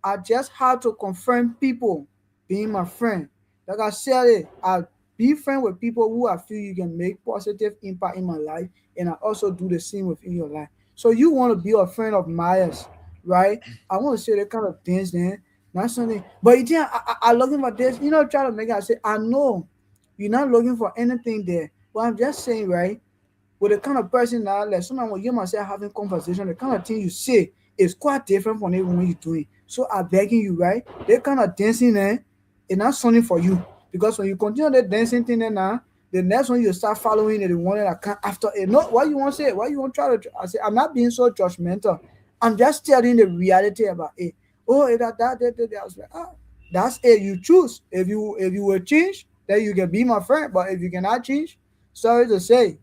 [SPEAKER 1] I just had to confirm people being my friend. Like I said it, I be friend with people who I feel you can make positive impact in my life, and I also do the same within your life. So you want to be a friend of Myers, right? I want to say that kind of things, then. Not something, but you think I looking for this, try to make it. I say I know you're not looking for anything there, but I'm just saying, right? With the kind of person that like sometimes when you myself having conversation, the kind of thing you say is quite different from even when you're doing. So I'm begging you, right? That kind of dancing there, it's not something for you. Because when you continue that dancing thing there now, the next one you start following it, the one that come after it. No, what you want to say? Why you want to try to I say I'm not being so judgmental. I'm just telling the reality about it. Oh, that. I was like, that's it. You choose. If you will change, then you can be my friend. But if you cannot change, sorry to say,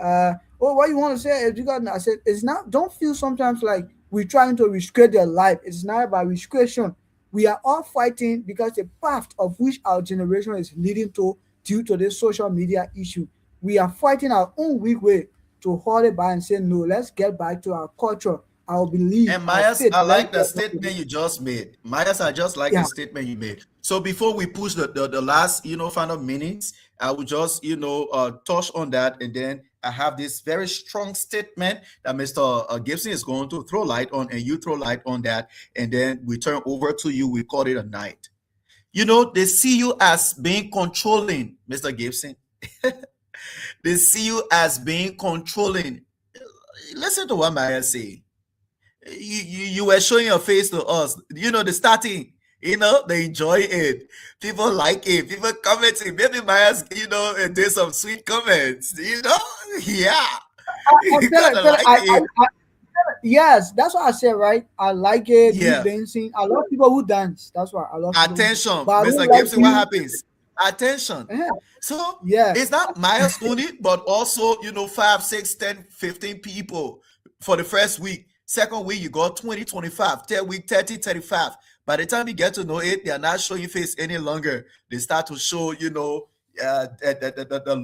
[SPEAKER 1] oh, what you want to say is you got. I said it's not. Don't feel sometimes like we're trying to restrict their life. It's not about restriction. We are all fighting because the path of which our generation is leading to due to this social media issue. We are fighting our own weak way to hold it by and say no. Let's get back to our culture, our belief,
[SPEAKER 3] And
[SPEAKER 1] our
[SPEAKER 3] Myers,
[SPEAKER 1] faith.
[SPEAKER 3] I
[SPEAKER 1] Let's
[SPEAKER 3] like the
[SPEAKER 1] get back to
[SPEAKER 3] statement
[SPEAKER 1] it.
[SPEAKER 3] you just made. Myers, I just like the
[SPEAKER 1] Yeah.
[SPEAKER 3] statement you made. So before we push the last, final minutes, I will just, touch on that. And then I have this very strong statement that Mr. Gibson is going to throw light on, and you throw light on that. And then we turn over to you. We call it a night. They see you as being controlling, Mr. Gibson. They see you as being controlling. Listen to what Myers say. You were showing your face to us. The starting. They enjoy it. People like it. People commenting. Maybe Myers, and there's some sweet comments. Yeah,
[SPEAKER 1] I
[SPEAKER 3] you
[SPEAKER 1] feel
[SPEAKER 3] kind
[SPEAKER 1] it,
[SPEAKER 3] of like it.
[SPEAKER 1] yes, that's what I said, right? I like it, you
[SPEAKER 3] Yeah.
[SPEAKER 1] dancing. I love people who dance. That's why I love people who dance.
[SPEAKER 3] Attention,
[SPEAKER 1] But I don't
[SPEAKER 3] Mr.
[SPEAKER 1] like
[SPEAKER 3] Gibson. What
[SPEAKER 1] you.
[SPEAKER 3] happens? Attention.
[SPEAKER 1] Yeah,
[SPEAKER 3] So
[SPEAKER 1] yeah.
[SPEAKER 3] it's not Myers doing it, but also, 5, 6, 10, 15 people for the first week. Second week, you got 20, 25. Third week, 30, 35. By the time you get to know it, they are not showing face any longer. They start to show, the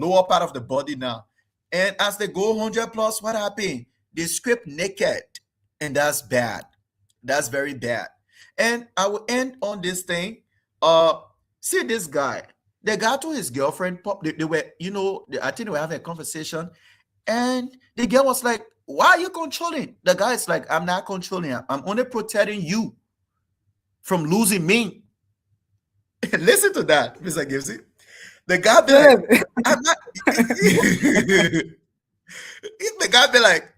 [SPEAKER 3] lower part of the body now. And as they go 100 plus, what happened? They strip naked. And that's bad. That's very bad. And I will end on this thing. Uh, See this guy. The guy to his girlfriend, they were, I think they were having a conversation, and the girl was like, "Why are you controlling?" The guy is like, "I'm not controlling. I'm only protecting you from losing me." Listen to that, Mr. Gibson. The guy be like,
[SPEAKER 1] Philip,
[SPEAKER 3] "I'm not." The guy be like,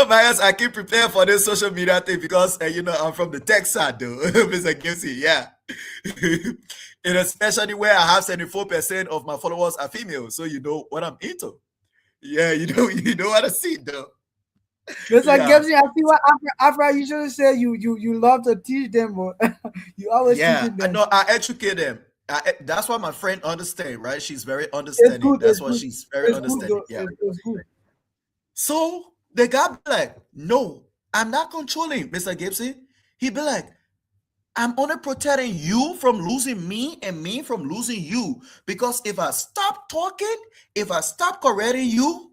[SPEAKER 3] Myers, I keep preparing for this social media thing because, I'm from the tech side, though, Mr. Gibson. Yeah. And especially where I have 74% of my followers are female. So you know what I'm into. Yeah, you know what I see, though.
[SPEAKER 1] Mr.
[SPEAKER 3] Yeah.
[SPEAKER 1] Gibson, I see what after I usually say you love to teach them, but you always
[SPEAKER 3] Yeah.
[SPEAKER 1] teaching
[SPEAKER 3] I
[SPEAKER 1] them.
[SPEAKER 3] know I educate them. That's why my friend understand, right? She's very
[SPEAKER 1] It's
[SPEAKER 3] understanding.
[SPEAKER 1] good,
[SPEAKER 3] That's
[SPEAKER 1] it's
[SPEAKER 3] why
[SPEAKER 1] good,
[SPEAKER 3] she's very
[SPEAKER 1] it's good
[SPEAKER 3] understanding.
[SPEAKER 1] though.
[SPEAKER 3] Yeah.
[SPEAKER 1] It's good.
[SPEAKER 3] So the guy be like, "No, I'm not controlling, Mr. Gibson." He be like, "I'm only protecting you from losing me and me from losing you. Because if I stop talking, if I stop correcting you,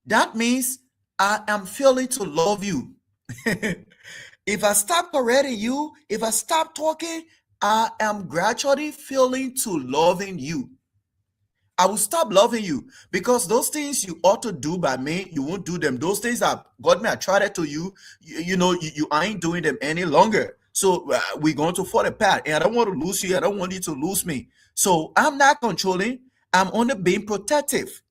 [SPEAKER 3] that means I am failing to love you. If I stop correcting you, if I stop talking, I am gradually failing to loving you. I will stop loving you because those things you ought to do by me, you won't do them. Those things that God may have tried it to you, you ain't doing them any longer. So we're going to fall apart, and I don't want to lose you. I don't want you to lose me. So I'm not controlling. I'm only being protective.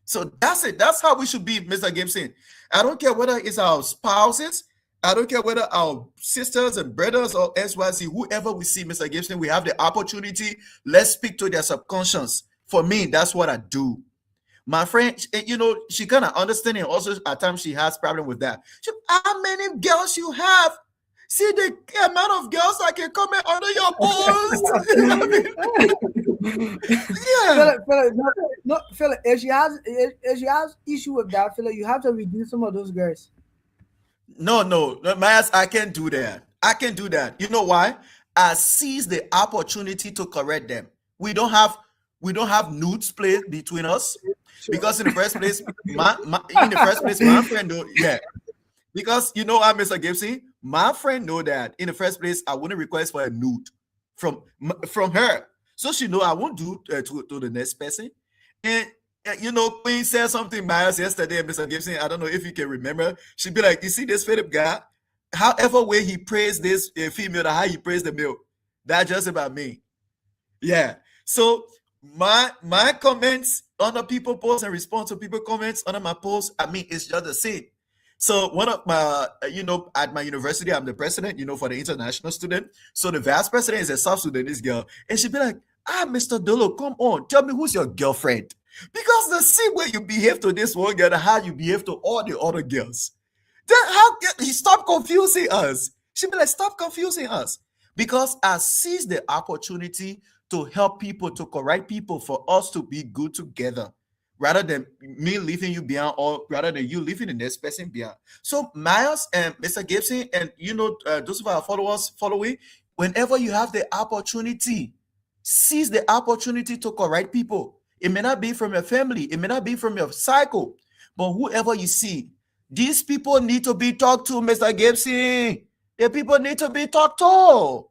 [SPEAKER 3] So that's it. That's how we should be, Mr. Gibson. I don't care whether it's our spouses. I don't care whether our sisters and brothers or SYC, whoever we see, Mr. Gibson, we have the opportunity. Let's speak to their subconscious. For me, that's what I do. My friend, she kind of understanding. Also, at times she has problem with that. How many girls you have? See the amount of girls that can come in under your post. Yeah.
[SPEAKER 1] Philip, if she has issue with that, Philip, you have to reduce some of those girls.
[SPEAKER 3] No, Myers, I can't do that. I can't do that. You know why? I seize the opportunity to correct them. We don't have nudes played between us because in the first place, my friend know, yeah. Because I'm Mr. Gibson, my friend know that in the first place, I wouldn't request for a nude from her. So she know I won't do to the next person. And Queen said something Myers yesterday, Mr. Gibson. I don't know if you can remember. She'd be like, "You see this Philip guy? However way he praised this female, how he praised the male, that's just about me." Yeah. So my comments on the people posts and response to people comments under my posts, I mean, it's just the same. So one of my, at my university, I'm the president, for the international student. So the vice president is a South Sudanese girl. And she'd be like, Mr. Dolo, come on, tell me who's your girlfriend. Because the same way you behave to this one girl, how you behave to all the other girls. Then how can he stop confusing us? She'd be like, stop confusing us. Because I seize the opportunity to help people, to correct people, for us to be good together, rather than me leaving you behind, or rather than you leaving the next person behind. So Miles and Mr. Gibson, and those of our followers following, whenever you have the opportunity, seize the opportunity to correct people. It may not be from your family, it may not be from your cycle, but whoever you see, these people need to be talked to, Mr. Gibson. The people need to be talked to.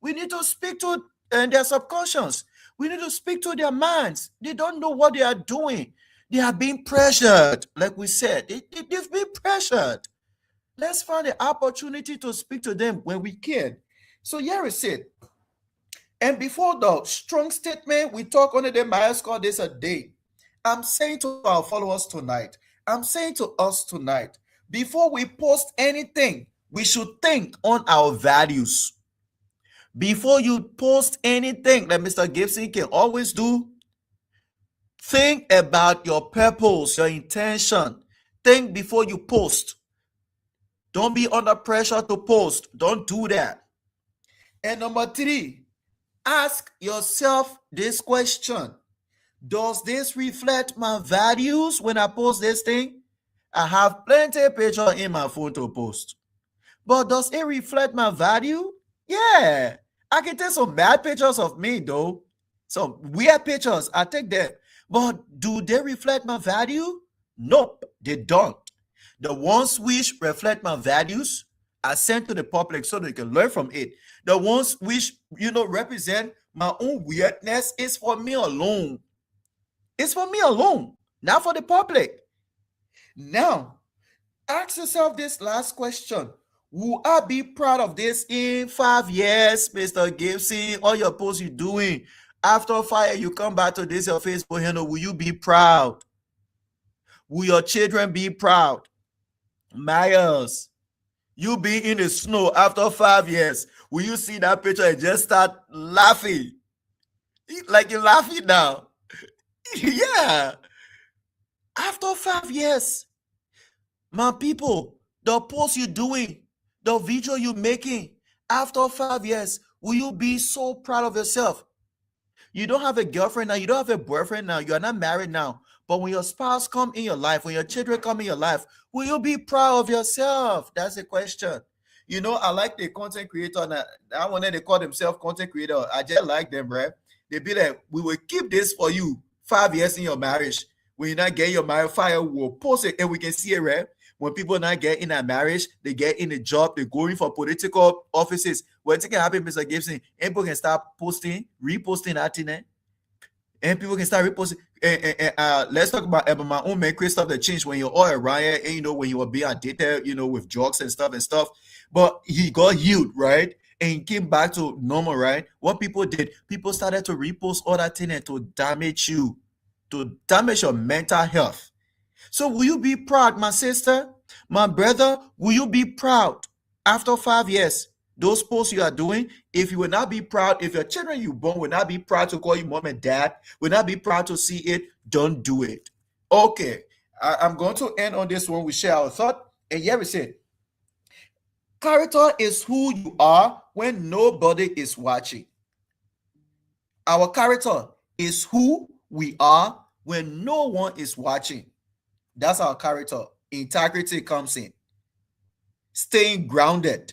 [SPEAKER 3] We need to speak to their subconscious. We need to speak to their minds. They don't know what they are doing. They are being pressured. Like we said, they've been pressured. Let's find the opportunity to speak to them when we can. So here is it. And before the strong statement, we talk on the Myers call this a day. I'm saying to our followers tonight, I'm saying to us tonight, before we post anything, we should think on our values. Before you post anything that Mr. Gibson can always do, think about your purpose, your intention. Think before you post. Don't be under pressure to post. Don't do that. And number 3, ask yourself this question. Does this reflect my values when I post this thing? I have plenty of pictures in my phone to post. But does it reflect my value? Yeah. I can take some bad pictures of me, though. Some weird pictures, I take them. But do they reflect my value? Nope, they don't. The ones which reflect my values are sent to the public so they can learn from it. The ones which, represent my own weirdness is for me alone. It's for me alone, not for the public. Now, ask yourself this last question. Will I be proud of this in 5 years, Mr. Gibson? All your posts you're doing. After 5 years, you come back to this, your Facebook handle. Will you be proud? Will your children be proud? Myers, you be in the snow after 5 years. Will you see that picture and just start laughing? Like you're laughing now. Yeah. After 5 years, my people, the post you're doing, the video you're making, after 5 years, will you be so proud of yourself? You don't have a girlfriend now, you don't have a boyfriend now, you are not married now. But when your spouse come in your life, when your children come in your life, will you be proud of yourself? That's the question. I like the content creator. That one they call themselves content creator. I just like them, right? They be like, we will keep this for you 5 years in your marriage. When you're not getting your marriage fire, we'll post it and we can see it, right? When people not get in a marriage, they get in a job, they're going for political offices. What's going to happen, Mr. Gibson? And people can start posting, reposting that thing, and people can start reposting. Let's talk about my own man, stuff that changed when you're all around, and when you were being addicted, with drugs and stuff. But he got healed, right? And he came back to normal, right? What people did, people started to repost all that thing and to damage you. to damage your mental health. So will you be proud, my sister, my brother? Will you be proud after 5 years? Those posts you are doing, if you will not be proud, if your children you born will not be proud to call you mom and dad, will not be proud to see it, don't do it. Okay, I'm going to end on this one. We share our thought. And here we say, character is who you are when nobody is watching. Our character is who we are when no one is watching. That's our character. Integrity comes in. Staying grounded.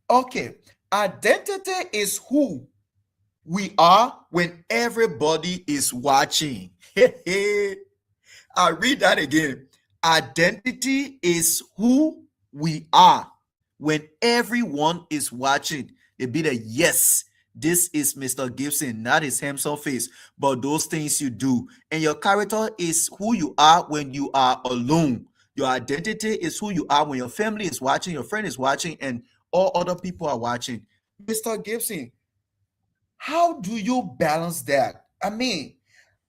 [SPEAKER 3] Okay. Identity is who we are when everybody is watching. I read that again. Identity is who we are when everyone is watching. They be the yes, this is Mr. Gibson, not his handsome face, but those things you do. And your character is who you are when you are alone. Your identity is who you are when your family is watching, your friend is watching, and all other people are watching. Mr. Gibson, how do you balance that? I mean,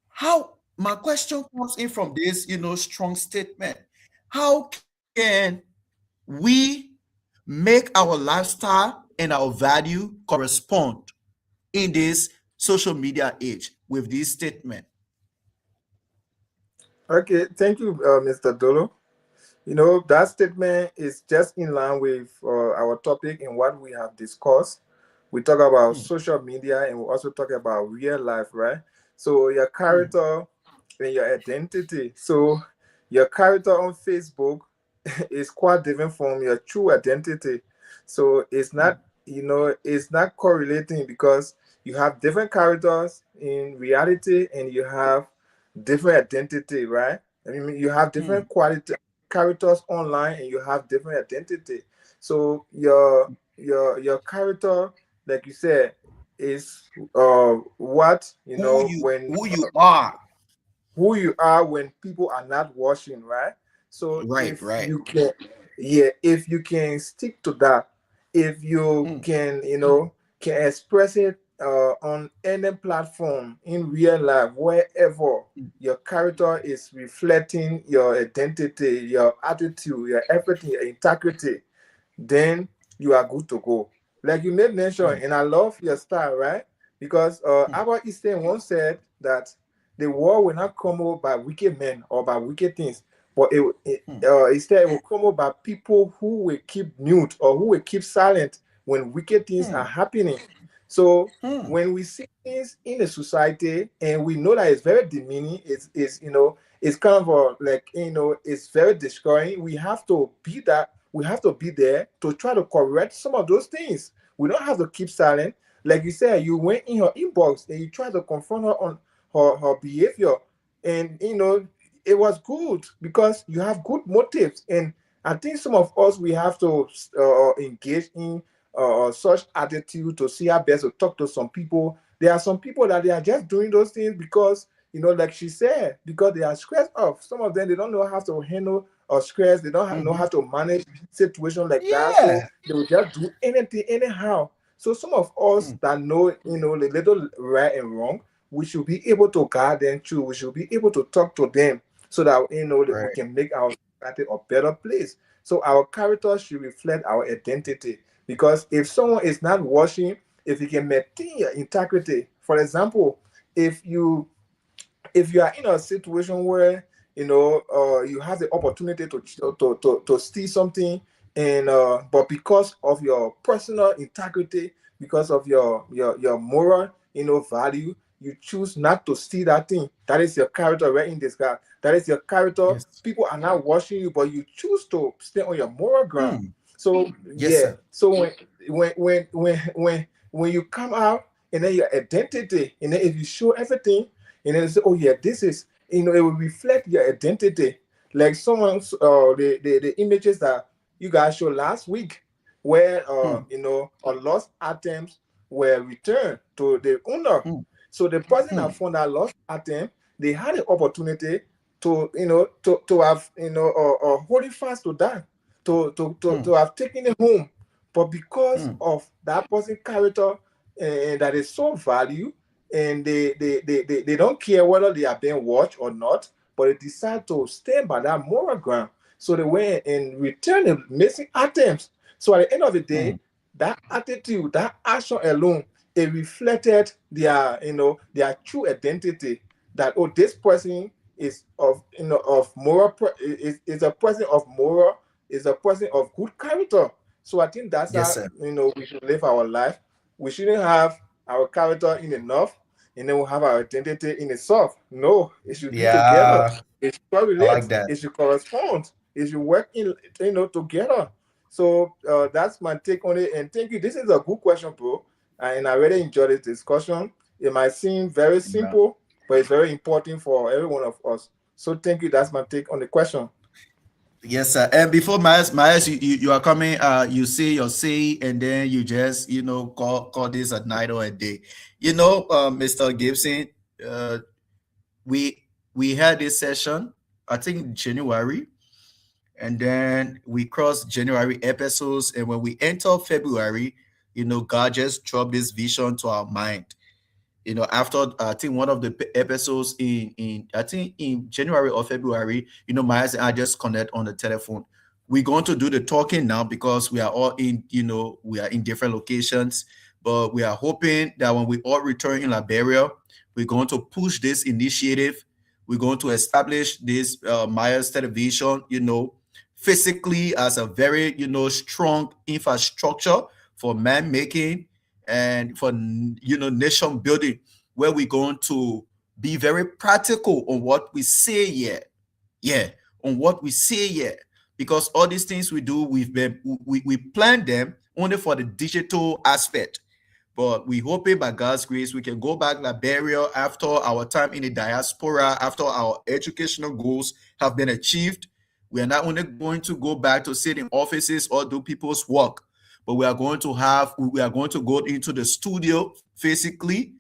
[SPEAKER 3] how my question comes in from this, strong statement. How can we make our lifestyle and our value correspond in this social media age with this statement?
[SPEAKER 4] Okay, thank you, Mr. Dolo. That statement is just in line with our topic and what we have discussed. We talk about
[SPEAKER 3] Hmm,
[SPEAKER 4] social media and we also talk about real life, right? So your
[SPEAKER 3] hmm,
[SPEAKER 4] character and your identity. So your character on Facebook is quite different from your true identity. So
[SPEAKER 3] hmm,
[SPEAKER 4] it's not correlating because you have different characters in reality and you have different identity, right? I mean, you have
[SPEAKER 3] hmm,
[SPEAKER 4] different quality characters online and you have different identity. So your character, like you said, is what when
[SPEAKER 3] who you are.
[SPEAKER 4] who you are when people are not watching, right? So
[SPEAKER 3] Right,
[SPEAKER 4] if
[SPEAKER 3] right.
[SPEAKER 4] you can, yeah, if you can stick to that, if you
[SPEAKER 3] Hmm,
[SPEAKER 4] can, can express it on any platform in real life, wherever
[SPEAKER 3] hmm,
[SPEAKER 4] your character is reflecting your identity, your attitude, your everything, your integrity, then you are good to go. Like you made mention,
[SPEAKER 3] hmm,
[SPEAKER 4] and I love your style, right? Because
[SPEAKER 3] hmm,
[SPEAKER 4] Albert Einstein once said that the world will not come over by wicked men or by wicked things, but
[SPEAKER 3] hmm,
[SPEAKER 4] instead it will come over by people who will keep mute or who will keep silent when wicked things are
[SPEAKER 3] hmm,
[SPEAKER 4] happening. So
[SPEAKER 3] hmm,
[SPEAKER 4] when we see things in a society and we know that it's very demeaning, it's kind of like it's very discouraging. We have to be that. We have to be there to try to correct some of those things. We don't have to keep silent. Like you said, you went in her inbox and you tried to confront her on her behavior, and it was good because you have good motives. And I think some of us we have to engage in such attitude to see how best to talk to some people. There are some people that they are just doing those things because like she said, because they are stressed off. Some of them they don't know how to handle or stress. They don't know
[SPEAKER 3] hmm.
[SPEAKER 4] how to manage situations like that. So
[SPEAKER 3] Yeah.
[SPEAKER 4] they will just do anything anyhow. So some of us
[SPEAKER 3] Hmm,
[SPEAKER 4] that know the little right and wrong, we should be able to guide them through. We should be able to talk to them so that that we
[SPEAKER 3] right.
[SPEAKER 4] can make our society a better place. So our character should reflect our identity. Because if someone is not watching, if you can maintain your integrity, for example, if you if you are in a situation where you have the opportunity to steal something, and but because of your personal integrity, because of your moral value, you choose not to steal that thing. That is your character right in this guy. That is your character.
[SPEAKER 3] Yes.
[SPEAKER 4] People are not watching you, but you choose to stay on your moral ground.
[SPEAKER 3] Hmm.
[SPEAKER 4] So
[SPEAKER 3] Yes,
[SPEAKER 4] yeah,
[SPEAKER 3] sir.
[SPEAKER 4] so when you come out, and then your identity, and then if you show everything, and then they say, oh yeah, this is, it will reflect your identity. Like someone's the images that you guys showed last week, where
[SPEAKER 3] Hmm,
[SPEAKER 4] a lost items were returned to the owner.
[SPEAKER 3] hmm,
[SPEAKER 4] So the person
[SPEAKER 3] hmm,
[SPEAKER 4] that found that lost item, they had the opportunity to have holding fast to that,
[SPEAKER 3] hmm,
[SPEAKER 4] to have taken it home, but because
[SPEAKER 3] hmm,
[SPEAKER 4] of that person's character, that is so value, and they don't care whether they are being watched or not, but they decide to stand by that moral ground. So they went and returned the missing items. So at the end of the day, that attitude, that action alone, it reflected their, their true identity. That, oh, this person is of, of moral, is a person of moral, is a person of good character. So I think that's
[SPEAKER 3] Yes,
[SPEAKER 4] how,
[SPEAKER 3] sir.
[SPEAKER 4] we should live our life. We shouldn't have our character in enough, and then we have our identity in itself. No, it should be together.
[SPEAKER 3] Yeah,
[SPEAKER 4] It should
[SPEAKER 3] I like
[SPEAKER 4] correlate.
[SPEAKER 3] that.
[SPEAKER 4] It should correspond. It should work in, together. So that's my take on it. And thank you. This is a good question, bro. And I really enjoyed this discussion. It might seem very
[SPEAKER 3] Yeah.
[SPEAKER 4] simple, but it's very important for every one of us. So thank you. That's my take on the question.
[SPEAKER 3] Yes, sir. And before Myers, you are coming. You say your say, and then you just call this a night or a day. Mr. Gibson. Uh, we we had this session, I think January, and then we crossed January episodes, and when we enter February, God just dropped this vision to our mind. After I think one of the episodes in I think in January or February, Myers and I just connect on the telephone. We're going to do the talking now because we are all in, we are in different locations, but we are hoping that when we all return in Liberia, we're going to push this initiative. We're going to establish this Myers television, physically as a very, strong infrastructure for man making and for nation building, where we're going to be very practical on what we say here. Yeah, on what we say here. Because all these things we do, we plan them only for the digital aspect. But we hoping by God's grace we can go back Liberia after our time in the diaspora, after our educational goals have been achieved. We are not only going to go back to sit in offices or do people's work, but we are going to go into the studio physically,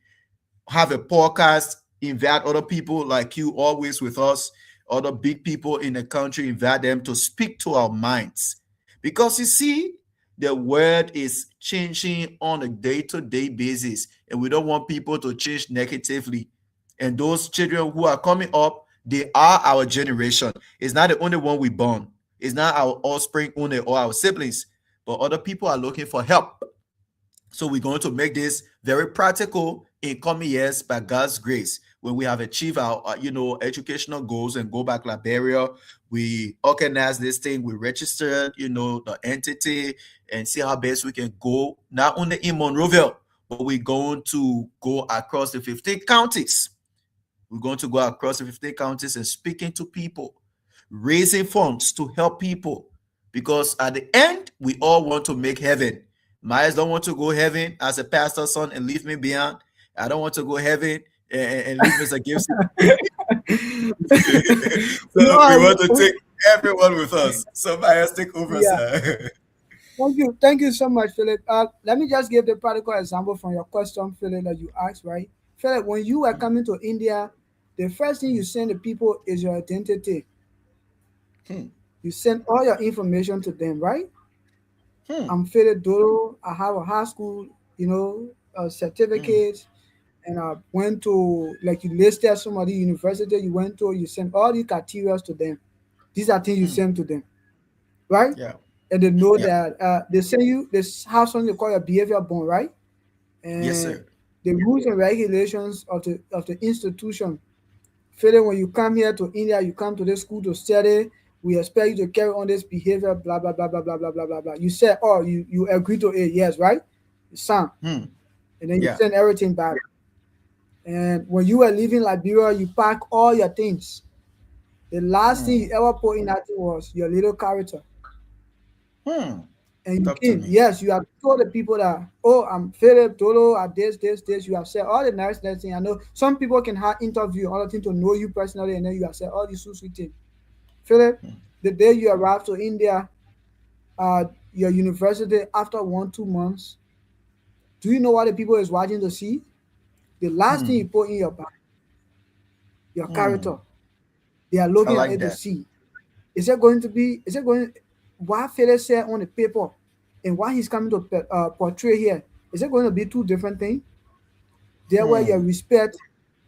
[SPEAKER 3] have a podcast, invite other people like you always with us, other big people in the country, invite them to speak to our minds. Because you see, the world is changing on a day-to-day basis, and we don't want people to change negatively. And those children who are coming up, they are our generation. It's not the only one we born. It's not our offspring only or our siblings, but other people are looking for help. So we're going to make this very practical in coming years by God's grace. When we have achieved our, educational goals and go back Liberia, we organize this thing. We register, the entity and see how best we can go not only in Monrovia, but we're going to go across the 15 counties. We're going to go across the 15 counties and speaking to people, raising funds to help people. Because at the end, we all want to make heaven. Myers don't want to go heaven as a pastor's son and leave me behind. I don't want to go heaven and leave Mr. Gibson. So we
[SPEAKER 1] No,
[SPEAKER 3] want to take everyone with us. So Myers, take over,
[SPEAKER 1] yeah.
[SPEAKER 3] sir.
[SPEAKER 1] Thank you so much, Philip. Let me just give the practical example from your question, Philip, that you asked, right? Philip, when you were coming to India, the first thing you send the people is your identity.
[SPEAKER 3] Hmm,
[SPEAKER 1] You send all your information to them, right?
[SPEAKER 3] hmm,
[SPEAKER 1] I'm Philip Doro. I have a high school,
[SPEAKER 3] hmm,
[SPEAKER 1] certificate, and I went to, like, you listed somebody university you went to. You send all these criteria to them. These are things you
[SPEAKER 3] hmm.
[SPEAKER 1] send to them, right?
[SPEAKER 3] Yeah,
[SPEAKER 1] And they know
[SPEAKER 3] yeah.
[SPEAKER 1] that they send you. They have something they call your behavior bond, right?
[SPEAKER 3] Yes,
[SPEAKER 1] And
[SPEAKER 3] sir.
[SPEAKER 1] the rules and regulations of the institution. Feeling when you come here to India, you come to this school to study. We expect you to carry on this behavior, blah blah blah blah blah blah blah blah blah. You said, oh, you agree to it, yes, right? You sign,
[SPEAKER 3] Hmm,
[SPEAKER 1] and then you
[SPEAKER 3] yeah.
[SPEAKER 1] send everything back. And when you were leaving Liberia, you pack all your things. The last thing
[SPEAKER 3] Hmm,
[SPEAKER 1] you ever put in that thing was your little character.
[SPEAKER 3] hmm.
[SPEAKER 1] And you
[SPEAKER 3] Talk to
[SPEAKER 1] came,
[SPEAKER 3] me.
[SPEAKER 1] yes, you have told the people that, oh, I'm Philip, Tolo, at this. You have said all the nice things. I know some people can have interview, other thing to know you personally, and then you have said all these sweet things. Philip,
[SPEAKER 3] Hmm,
[SPEAKER 1] the day you arrived to India, your university, after 1, 2 months, do you know what the people is watching to see? The last thing
[SPEAKER 3] hmm,
[SPEAKER 1] you put in your bag, your character.
[SPEAKER 3] hmm.
[SPEAKER 1] They are
[SPEAKER 3] I
[SPEAKER 1] looking at
[SPEAKER 3] like
[SPEAKER 1] it to
[SPEAKER 3] that.
[SPEAKER 1] see. Is it going to be? Is it going? What Philip said on the paper, and what he's coming to portray here? Is it going to be two different things? There where your
[SPEAKER 5] Hmm.
[SPEAKER 1] respect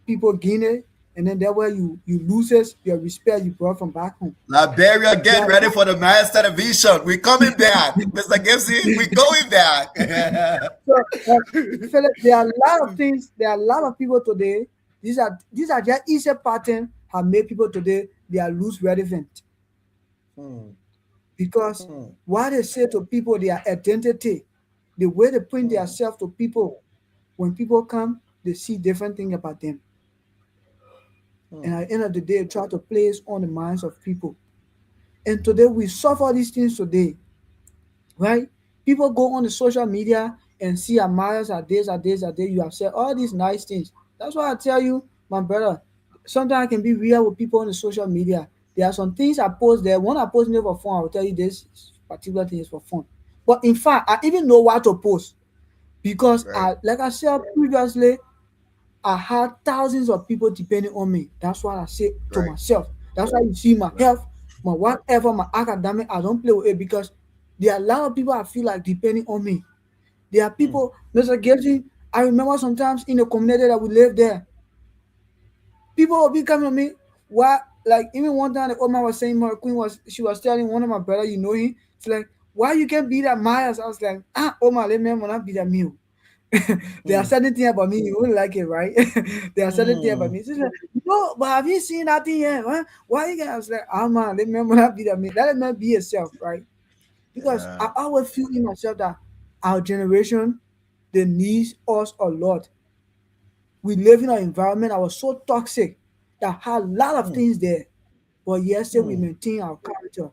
[SPEAKER 1] people gain it, and then there where you loses your respect you brought from back home.
[SPEAKER 3] Liberia,
[SPEAKER 1] There
[SPEAKER 3] get
[SPEAKER 1] are
[SPEAKER 3] ready for the Mass television. We're coming back. Mr. Gibson, we're going back.
[SPEAKER 1] so, Philip, there are a lot of things. There are a lot of people today. These are just easy pattern have made people today they are lose relevant
[SPEAKER 5] Hmm.
[SPEAKER 1] because
[SPEAKER 5] Hmm.
[SPEAKER 1] what they say to people their identity, the way they bring
[SPEAKER 5] Hmm.
[SPEAKER 1] themselves to people. When people come, they see different thing about them, and
[SPEAKER 5] Hmm.
[SPEAKER 1] at the end of the day, try to place on the minds of people. And today we suffer these things today, right? People go on the social media and see admirers at this, at this, at this. You have said all these nice things. That's why I tell you, my brother, sometimes I can be real with people on the social media. There are some things I post there. When I post it for fun, I will tell you this particular thing is for fun. But in fact, I even know what to post because
[SPEAKER 3] Right,
[SPEAKER 1] like I said previously, I had thousands of people depending on me. That's what I say to
[SPEAKER 3] right,
[SPEAKER 1] myself. That's why you see my
[SPEAKER 3] right.
[SPEAKER 1] health, my whatever, my academic, I don't play with it because there are a lot of people I feel like depending on me. There are
[SPEAKER 5] Hmm.
[SPEAKER 1] people, Mr. Gibson, I remember sometimes in the community that we live there, people will be coming to me. Why? Like even one time, the old man was saying, my queen was, she was telling one of my brother, you know him, it's like, why you can't be that Myers? I was like, oh my, let me not be that meal. There are
[SPEAKER 5] Hmm.
[SPEAKER 1] certain things about me you wouldn't like it, right? There are certain things about
[SPEAKER 5] Hmm.
[SPEAKER 1] me. She's like, no, but have you seen that thing yet? Huh? Why you guys? I was like, man, let me not be that me. Let me be yourself, right? Because I
[SPEAKER 3] Yeah.
[SPEAKER 1] always feel in myself that our generation, they need us a lot. We live in an environment that was so toxic that had a lot of
[SPEAKER 5] Hmm.
[SPEAKER 1] things there, but yet still we
[SPEAKER 5] Hmm.
[SPEAKER 1] maintain our character,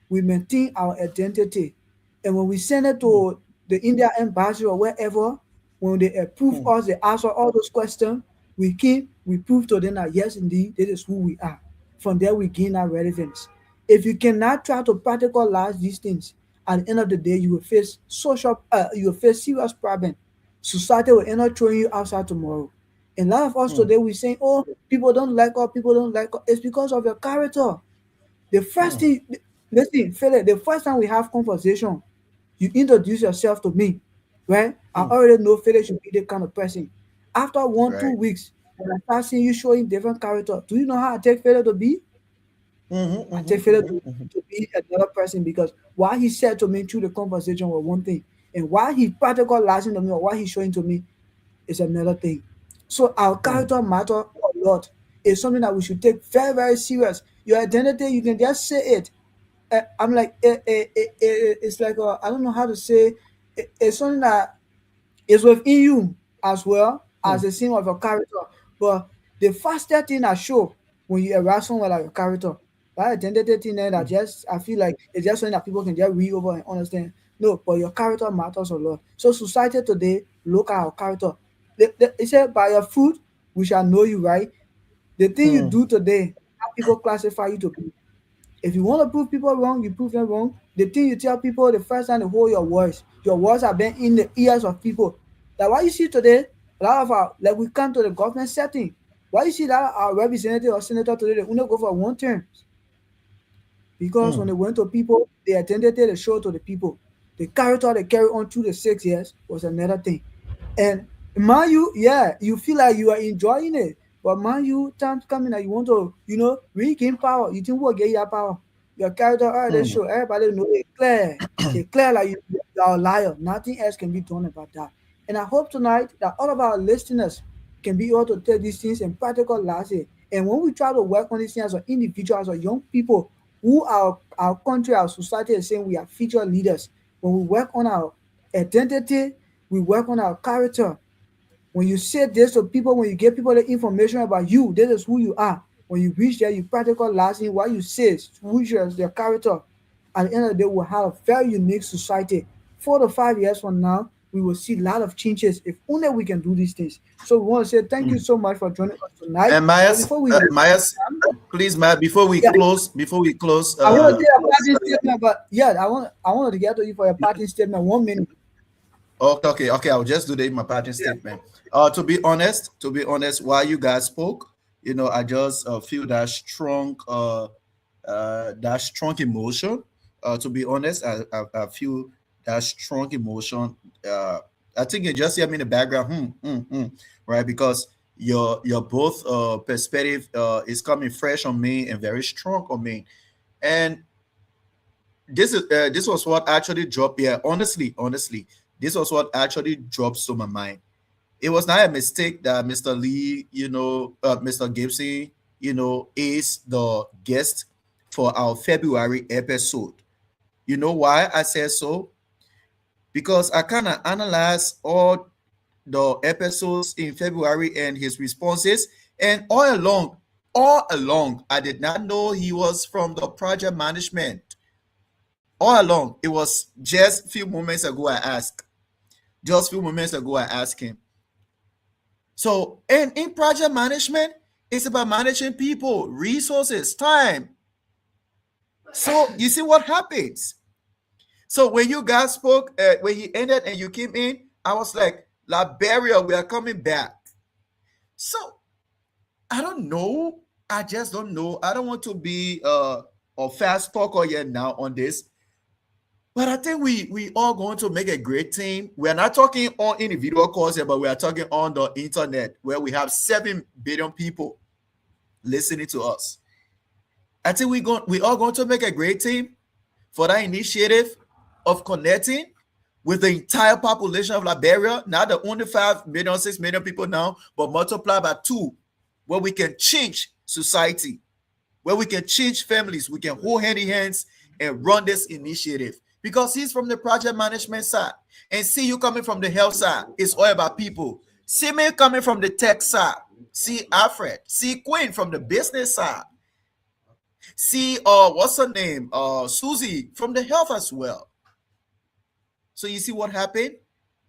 [SPEAKER 1] we maintain our identity. And when we send it
[SPEAKER 5] Hmm.
[SPEAKER 1] to the India embassy or wherever, when they approve
[SPEAKER 5] Hmm.
[SPEAKER 1] us, they answer all those questions, we prove to them that yes, indeed, this is who we are. From there, we gain our relevance. If you cannot try to practicalize these things, at the end of the day, you will face serious problem. Society will end up throwing you outside tomorrow. And a lot of us
[SPEAKER 5] Hmm.
[SPEAKER 1] today, we saying, oh, people don't like us, people don't like us. It's because of your character. The first
[SPEAKER 5] Hmm.
[SPEAKER 1] thing, listen, Philip, the first time we have conversation, you introduce yourself to me, right? I
[SPEAKER 5] Hmm.
[SPEAKER 1] already know Philip should be the kind of person. After one,
[SPEAKER 3] Right.
[SPEAKER 1] 2 weeks, when I start seeing you showing different character, do you know how I take Philip to be?
[SPEAKER 5] Mhm,
[SPEAKER 1] I take
[SPEAKER 5] mhm,
[SPEAKER 1] Philip
[SPEAKER 5] mhm, mhm,
[SPEAKER 1] to be another person because what he said to me through the conversation was one thing, and what he practical listening to me or what he's showing to me is another thing. So our
[SPEAKER 5] mhm,
[SPEAKER 1] character matter a lot. It's something that we should take very, very serious. Your identity, you can just say it. I'm like, it's like I don't know how to say. It's something that is within you as well as
[SPEAKER 5] mhm,
[SPEAKER 1] the same of your character. But the fastest thing I show when you arrive somewhere like your character, that identity thing there that just I feel like it's just something that people can just read over and understand. No, but your character matters a lot. So society today look at our character. They say by your fruit we shall know you, right? The thing you
[SPEAKER 5] mhm,
[SPEAKER 1] do today, how people classify you to be. If you want to prove people wrong, you prove them wrong. The thing you tell people the first time they hold your words have been in the ears of people. That why you see today, a lot of our like we come to the government setting. Why you see that our representative or senator today they only go for one term? Because when
[SPEAKER 5] mhm,
[SPEAKER 1] they went to people, they attended the show to the people. The character they carry on through the 6 years was another thing. And man, yeah, you feel like you are enjoying it. But man, times coming that you want to, regain power. You think we'll get your power. Your character already
[SPEAKER 5] mhm,
[SPEAKER 1] show. Everybody know it clear. It clear like you are a liar. Nothing else can be done about that. And I hope tonight that all of our listeners can be able to take these things in practical life. And when we try to work on these things as an individual, as a young people, who our country, our society is saying we are future leaders. When we work on our identity, we work on our character. When you say this to people, when you give people the information about you, this is who you are. When you reach there, you practical lasting what you say, which is their character. At the end of the day, we'll have a very unique society. 4 to 5 years from now, we will see a lot of changes if only we can do these things. So we want to say thank you
[SPEAKER 5] mhm.
[SPEAKER 1] so much for joining us tonight.
[SPEAKER 3] And
[SPEAKER 1] But
[SPEAKER 3] Myers,
[SPEAKER 1] before we leave,
[SPEAKER 3] Myers, please, Maya,
[SPEAKER 1] yeah,
[SPEAKER 3] before we close,
[SPEAKER 1] I want to say a parting statement, but yeah, I wanted to get to you for your parting statement. 1 minute.
[SPEAKER 3] okay, okay, okay. I'll just do the my parting statement. To be honest, while you guys spoke, I just feel that strong emotion. To be honest, I feel that strong emotion. Uh, I think you just hear me in the background, right? Because your both perspective is coming fresh on me and very strong on me. And this was what actually dropped. Yeah, honestly, this was what actually drops to my mind. It was not a mistake that Mr. Lee, Mr. Gibson, is the guest for our February episode. You know why I said so? Because I kind of analyzed all the episodes in February and his responses, and all along, I did not know he was from the project management. All along, it was just a few moments ago I asked. Just a few moments ago I asked him. So, and in project management, it's about managing people, resources, time. So you see what happens. So when you guys spoke, when he ended and you came in, I was like, Liberia, we are coming back. So I don't know. I just don't know. I don't want to be a fast talker yet now on this. But I think we are going to make a great team. We are not talking on individual calls here, but we are talking on the internet where we have 7 billion people listening to us. I think we are going to make a great team for that initiative of connecting with the entire population of Liberia, not the only 5 million, 6 million people now, but multiply by 2, where we can change society, where we can change families, we can hold hand in hands and run this initiative. Because he's from the project management side, and see you coming from the health side, it's all about people. See me coming from the tech side, see Alfred, see Queen from the business side, see what's her name, Susie from the health as well. So you see what happened?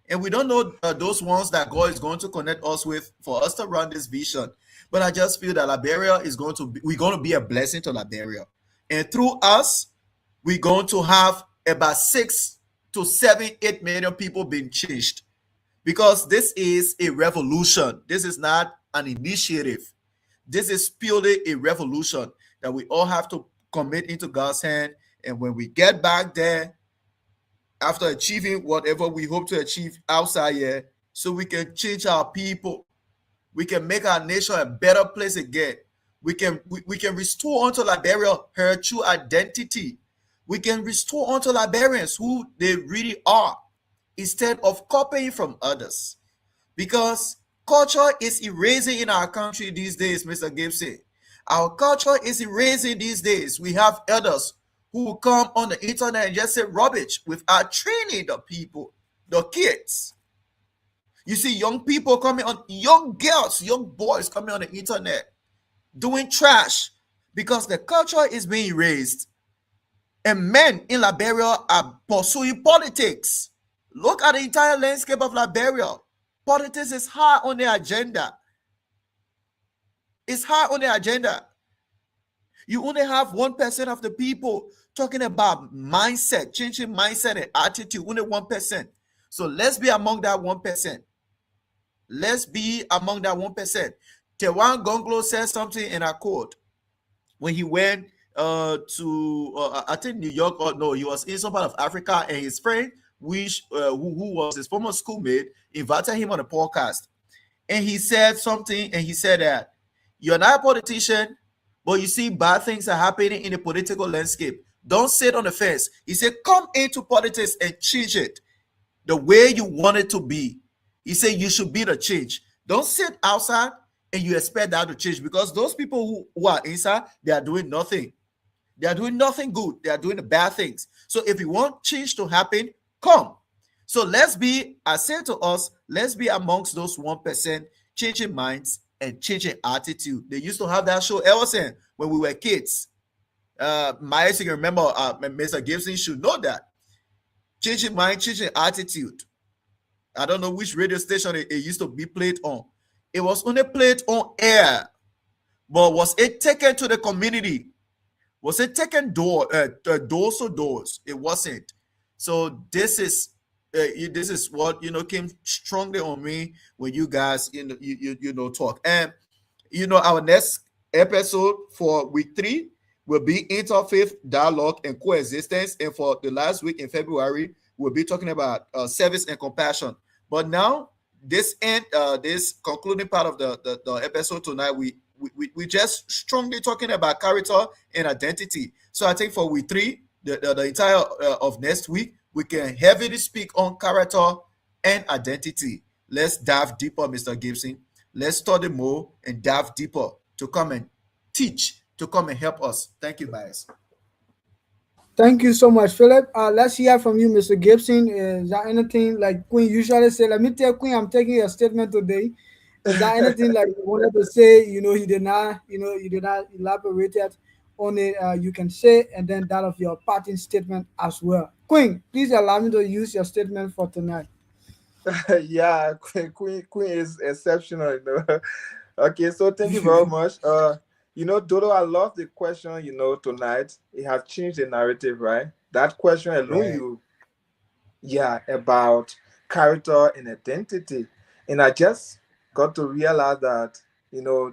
[SPEAKER 3] And we don't know those ones that God is going to connect us with for us to run this vision. But I just feel that Liberia we're going to be a blessing to Liberia. And through us, we're going to have about 6 to 7, 8 million people being changed. Because this is a revolution. This is not an initiative. This is purely a revolution that we all have to commit into God's hand. And when we get back there, after achieving whatever we hope to achieve outside here, so we can change our people. We can make our nation a better place again. We can restore unto Liberia her true identity. We can restore unto Liberians who they really are, instead of copying from others. Because culture is erasing in our country these days, Mr. Gibson. Our culture is erasing these days. We have elders who will come on the internet and just say rubbish without training the people, the kids. You see young people coming on, young girls, young boys coming on the internet doing trash because the culture is being erased. And men in Liberia are pursuing politics. Look at the entire landscape of Liberia. Politics is high on the agenda. It's high on the agenda. You only have 1% of the people talking about mindset, changing mindset and attitude, only 1%. So let's be among that 1%. Let's be among that 1%. Tewan Gonglo said something in our quote when he went to, I think New York, or no, he was in some part of Africa, and his friend, who was his former schoolmate, invited him on a podcast. And he said something, and he said that you're not a politician, but you see bad things are happening in the political landscape. Don't sit on the fence. He said, come into politics and change it the way you want it to be. He said, you should be the change. Don't sit outside and you expect that to change, because those people who are inside, they are doing nothing. They are doing nothing good. They are doing the bad things. So if you want change to happen, come. So let's be, I said to us, let's be amongst those 1% changing minds and changing attitude. They used to have that show, Ellison, when we were kids. Myers, you can remember, Mr. Gibson should know that. Changing mind, changing attitude. I don't know which radio station it used to be played on. It was only played on air. But was it taken to the community? Was it taken doors to doors? It wasn't. So this is what came strongly on me when you guys talk. And our next episode for week 3 will be interfaith dialogue and coexistence. And for the last week in February, we'll be talking about service and compassion. But now, this concluding part of the episode tonight, we just strongly talking about character and identity. So I think for we three, the entire of next week, we can heavily speak on character and identity. Let's dive deeper, Mr. Gibson. Let's study more and dive deeper to come and teach, to come and help us. Thank you, guys.
[SPEAKER 1] Thank you so much, Philip. Let's hear from you, Mr. Gibson. Is there anything like Queen usually say? Let me tell Queen, I'm taking your statement today. Is there anything like you wanted to say? He did not, you did not elaborate it on it. You can say, and then that of your parting statement as well. Queen, please allow me to use your statement for tonight.
[SPEAKER 4] Yeah, Queen is exceptional, Okay, so thank you very much. Dodo, I love the question, tonight. It has changed the narrative, right? That question alone,
[SPEAKER 5] Right.
[SPEAKER 4] yeah, about character and identity. And I just got to realize that,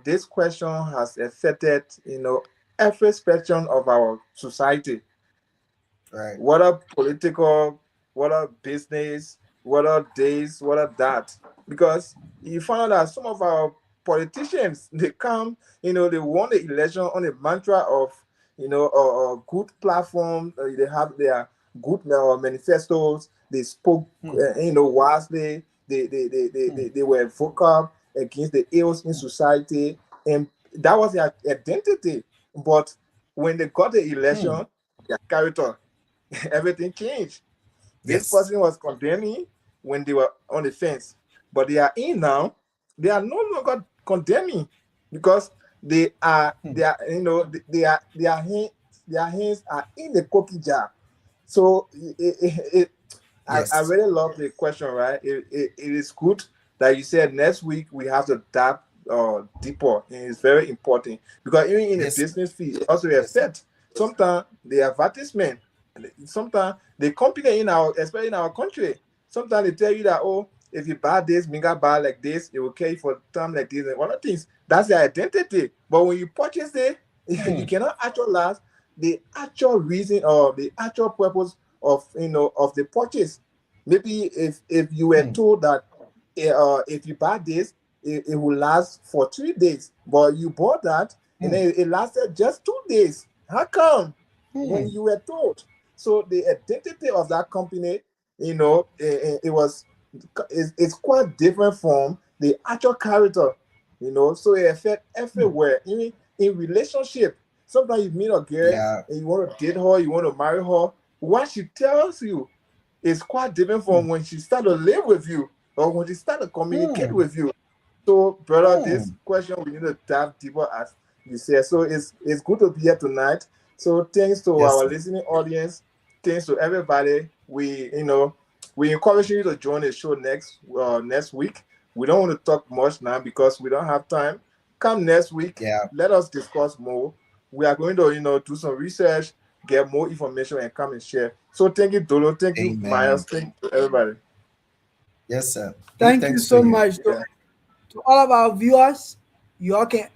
[SPEAKER 4] this question has affected, every spectrum of our society,
[SPEAKER 5] Right.
[SPEAKER 4] whether political, whether business, whether this, whether that. Because you find out that some of our politicians, they come, they won the election on a mantra of, a good platform. They have their good manifestos. They spoke,
[SPEAKER 5] Hmm.
[SPEAKER 4] wisely. They were vocal against the ills in society. And that was their identity. But when they got the
[SPEAKER 5] Hmm.
[SPEAKER 4] election, their character everything changed. This
[SPEAKER 5] Yes.
[SPEAKER 4] person was condemning when they were on the fence, but they are in now. They are no longer condemning because
[SPEAKER 5] Hmm.
[SPEAKER 4] they are they are their hands are in the cookie jar. So I
[SPEAKER 5] Yes.
[SPEAKER 4] really love the question, right? It is good that you said next week we have to dive deeper, and it's very important because even in the
[SPEAKER 5] Yes.
[SPEAKER 4] business field, it also
[SPEAKER 5] Yes.
[SPEAKER 4] affect sometimes the advertisement. Sometimes the company in especially in our country, sometimes they tell you that, oh, if you buy this mega buy like this, it will carry for time like this and other things. That's their identity. But when you purchase it, you
[SPEAKER 5] Hmm.
[SPEAKER 4] cannot actualize the actual reason or the actual purpose of of the purchase. Maybe if you were
[SPEAKER 5] Hmm.
[SPEAKER 4] told that if you buy this, it will last for 3 days, but you bought that and
[SPEAKER 5] Hmm.
[SPEAKER 4] then it lasted just 2 days. How come? When
[SPEAKER 5] Hmm.
[SPEAKER 4] you were told? So the identity of that company, it was it's quite different from the actual character. So it affect
[SPEAKER 5] Hmm.
[SPEAKER 4] everywhere, even in relationship. Sometimes you meet a girl
[SPEAKER 5] Yeah.
[SPEAKER 4] and you want to date her, you want to marry her. What she tells you is quite different
[SPEAKER 5] Hmm.
[SPEAKER 4] from when she start to live with you or when she start to communicate
[SPEAKER 5] Hmm.
[SPEAKER 4] with you. So, brother, this
[SPEAKER 5] Hmm.
[SPEAKER 4] question we need to dive deeper as you said. So it's good to be here tonight. So thanks to
[SPEAKER 5] Yes,
[SPEAKER 4] our
[SPEAKER 5] sir.
[SPEAKER 4] listening audience, thanks to everybody. We encourage you to join the show next week. We don't want to talk much now because we don't have time. Come next week,
[SPEAKER 5] Yeah.
[SPEAKER 4] let us discuss more. We are going to do some research, get more information, and come and share. So thank you, Dolo. Thank you, Miles.
[SPEAKER 5] Amen.
[SPEAKER 4] Thank you, everybody.
[SPEAKER 5] Yes, sir. Big
[SPEAKER 1] Thank you
[SPEAKER 5] thanks to
[SPEAKER 1] so
[SPEAKER 5] you.
[SPEAKER 1] much to all of our viewers. You all can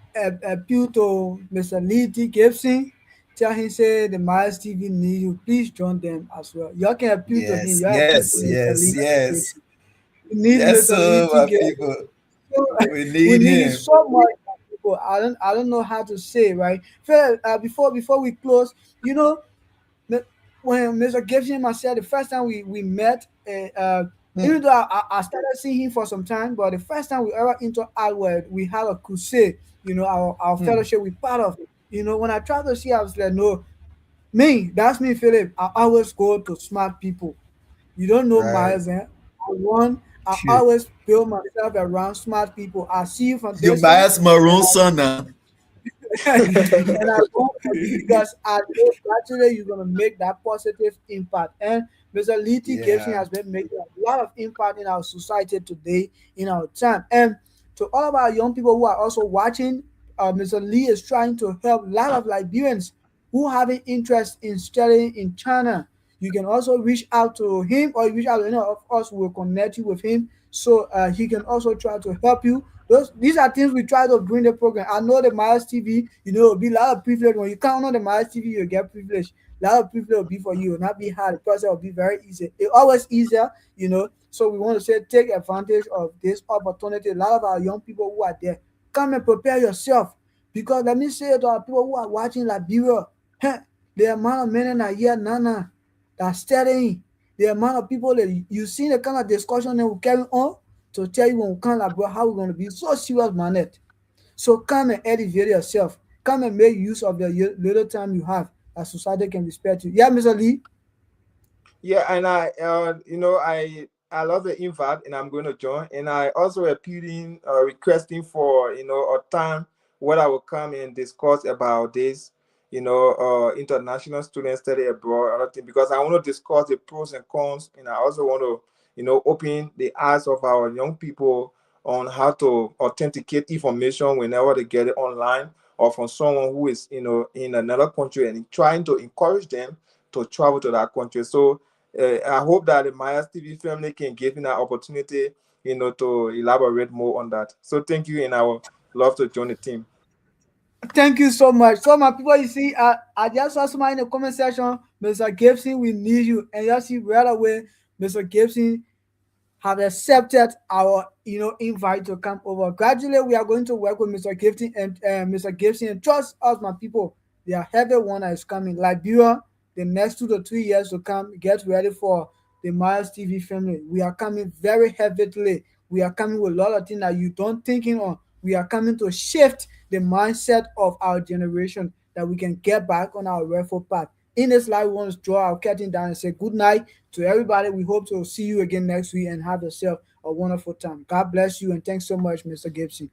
[SPEAKER 1] appeal to Mr. Lee T. Gibson. Tell him say the Miles TV need you. Please join them as well. You all can appeal to him.
[SPEAKER 5] Yes.
[SPEAKER 1] You all appeal to
[SPEAKER 5] Yes.
[SPEAKER 1] Mr.
[SPEAKER 5] Yes.
[SPEAKER 1] Lee T.
[SPEAKER 5] Yes.
[SPEAKER 1] Gibson. We need
[SPEAKER 5] Yes,
[SPEAKER 1] Mr. Lee
[SPEAKER 5] sir,
[SPEAKER 1] T.
[SPEAKER 5] my
[SPEAKER 1] Gibson.
[SPEAKER 5] people.
[SPEAKER 1] So,
[SPEAKER 5] We
[SPEAKER 1] we
[SPEAKER 5] need
[SPEAKER 1] need it
[SPEAKER 5] him.
[SPEAKER 1] so much, people. I don't know how to say, right. Phil, before we close, you know, the- when Mr. Gibson and myself, the first time we met,
[SPEAKER 5] Hmm.
[SPEAKER 1] even though I started seeing him for some time, but the first time we ever interact with, we had a crusade. Our
[SPEAKER 5] Hmm.
[SPEAKER 1] fellowship we part of it. When I tried to see, I was like, no, that's me, Philip. I always go to smart people. You don't know
[SPEAKER 5] Right.
[SPEAKER 1] Miles, eh? I
[SPEAKER 5] Phew.
[SPEAKER 1] always build myself around smart people. I see you from
[SPEAKER 3] You
[SPEAKER 1] distance,
[SPEAKER 3] bias maroon son now.
[SPEAKER 1] and I vote for you because I know gradually you're gonna make that positive impact. And Mr. Liti Gibson
[SPEAKER 5] Yeah.
[SPEAKER 1] has been making a lot of impact in our society today, in our time. And to all of our young people who are also watching, Mr. Lee is trying to help a lot of Liberians who have an interest in studying in China. You can also reach out to him or reach out to any of us who will connect you with him so he can also try to help you. These are things we try to bring the program. I know the Miles TV, it'll be a lot of privilege. When you count on the Miles TV, you'll get privilege. A lot of privilege will be for you, not be hard. The process will be very easy. It's always easier, So we want to say take advantage of this opportunity. A lot of our young people who are there, come and prepare yourself. Because let me say it to our people who are watching Liberia, huh, the amount of men in a year, Nana, that's studying, the amount of people that you see the kind of discussion that we carry on to tell you when we come Liberia how we're going to be so serious man it. So come and elevate yourself. Come and make use of the little time you have as society can respect you. Yeah, Mr. Lee?
[SPEAKER 4] Yeah, and I love the invite, and I'm going to join. And I also appealing, requesting for a time where I will come and discuss about this, international student study abroad, other thing, because I want to discuss the pros and cons, and I also want to, open the eyes of our young people on how to authenticate information whenever they get it online or from someone who is, in another country and trying to encourage them to travel to that country. So I hope that the Myers TV family can give me that opportunity, to elaborate more on that. So thank you, and I would love to join the team.
[SPEAKER 1] Thank you so much. So my people, you see, I just saw somebody in the comment section, Mr. Gibson, we need you. And you see right away, Mr. Gibson have accepted our invite to come over. Gradually, we are going to work with Mr. Gibson and Mr. Gibson. And trust us, my people, they are heavy one that is coming. Liberia, the next 2 to 3 years to come, get ready for the Miles TV family. We are coming very heavily. We are coming with a lot of things that you don't thinking on. We are coming to shift the mindset of our generation that we can get back on our rightful path. In this life, we want to draw our curtain down and say good night to everybody. We hope to see you again next week and have yourself a wonderful time. God bless you and thanks so much, Mr. Gibson.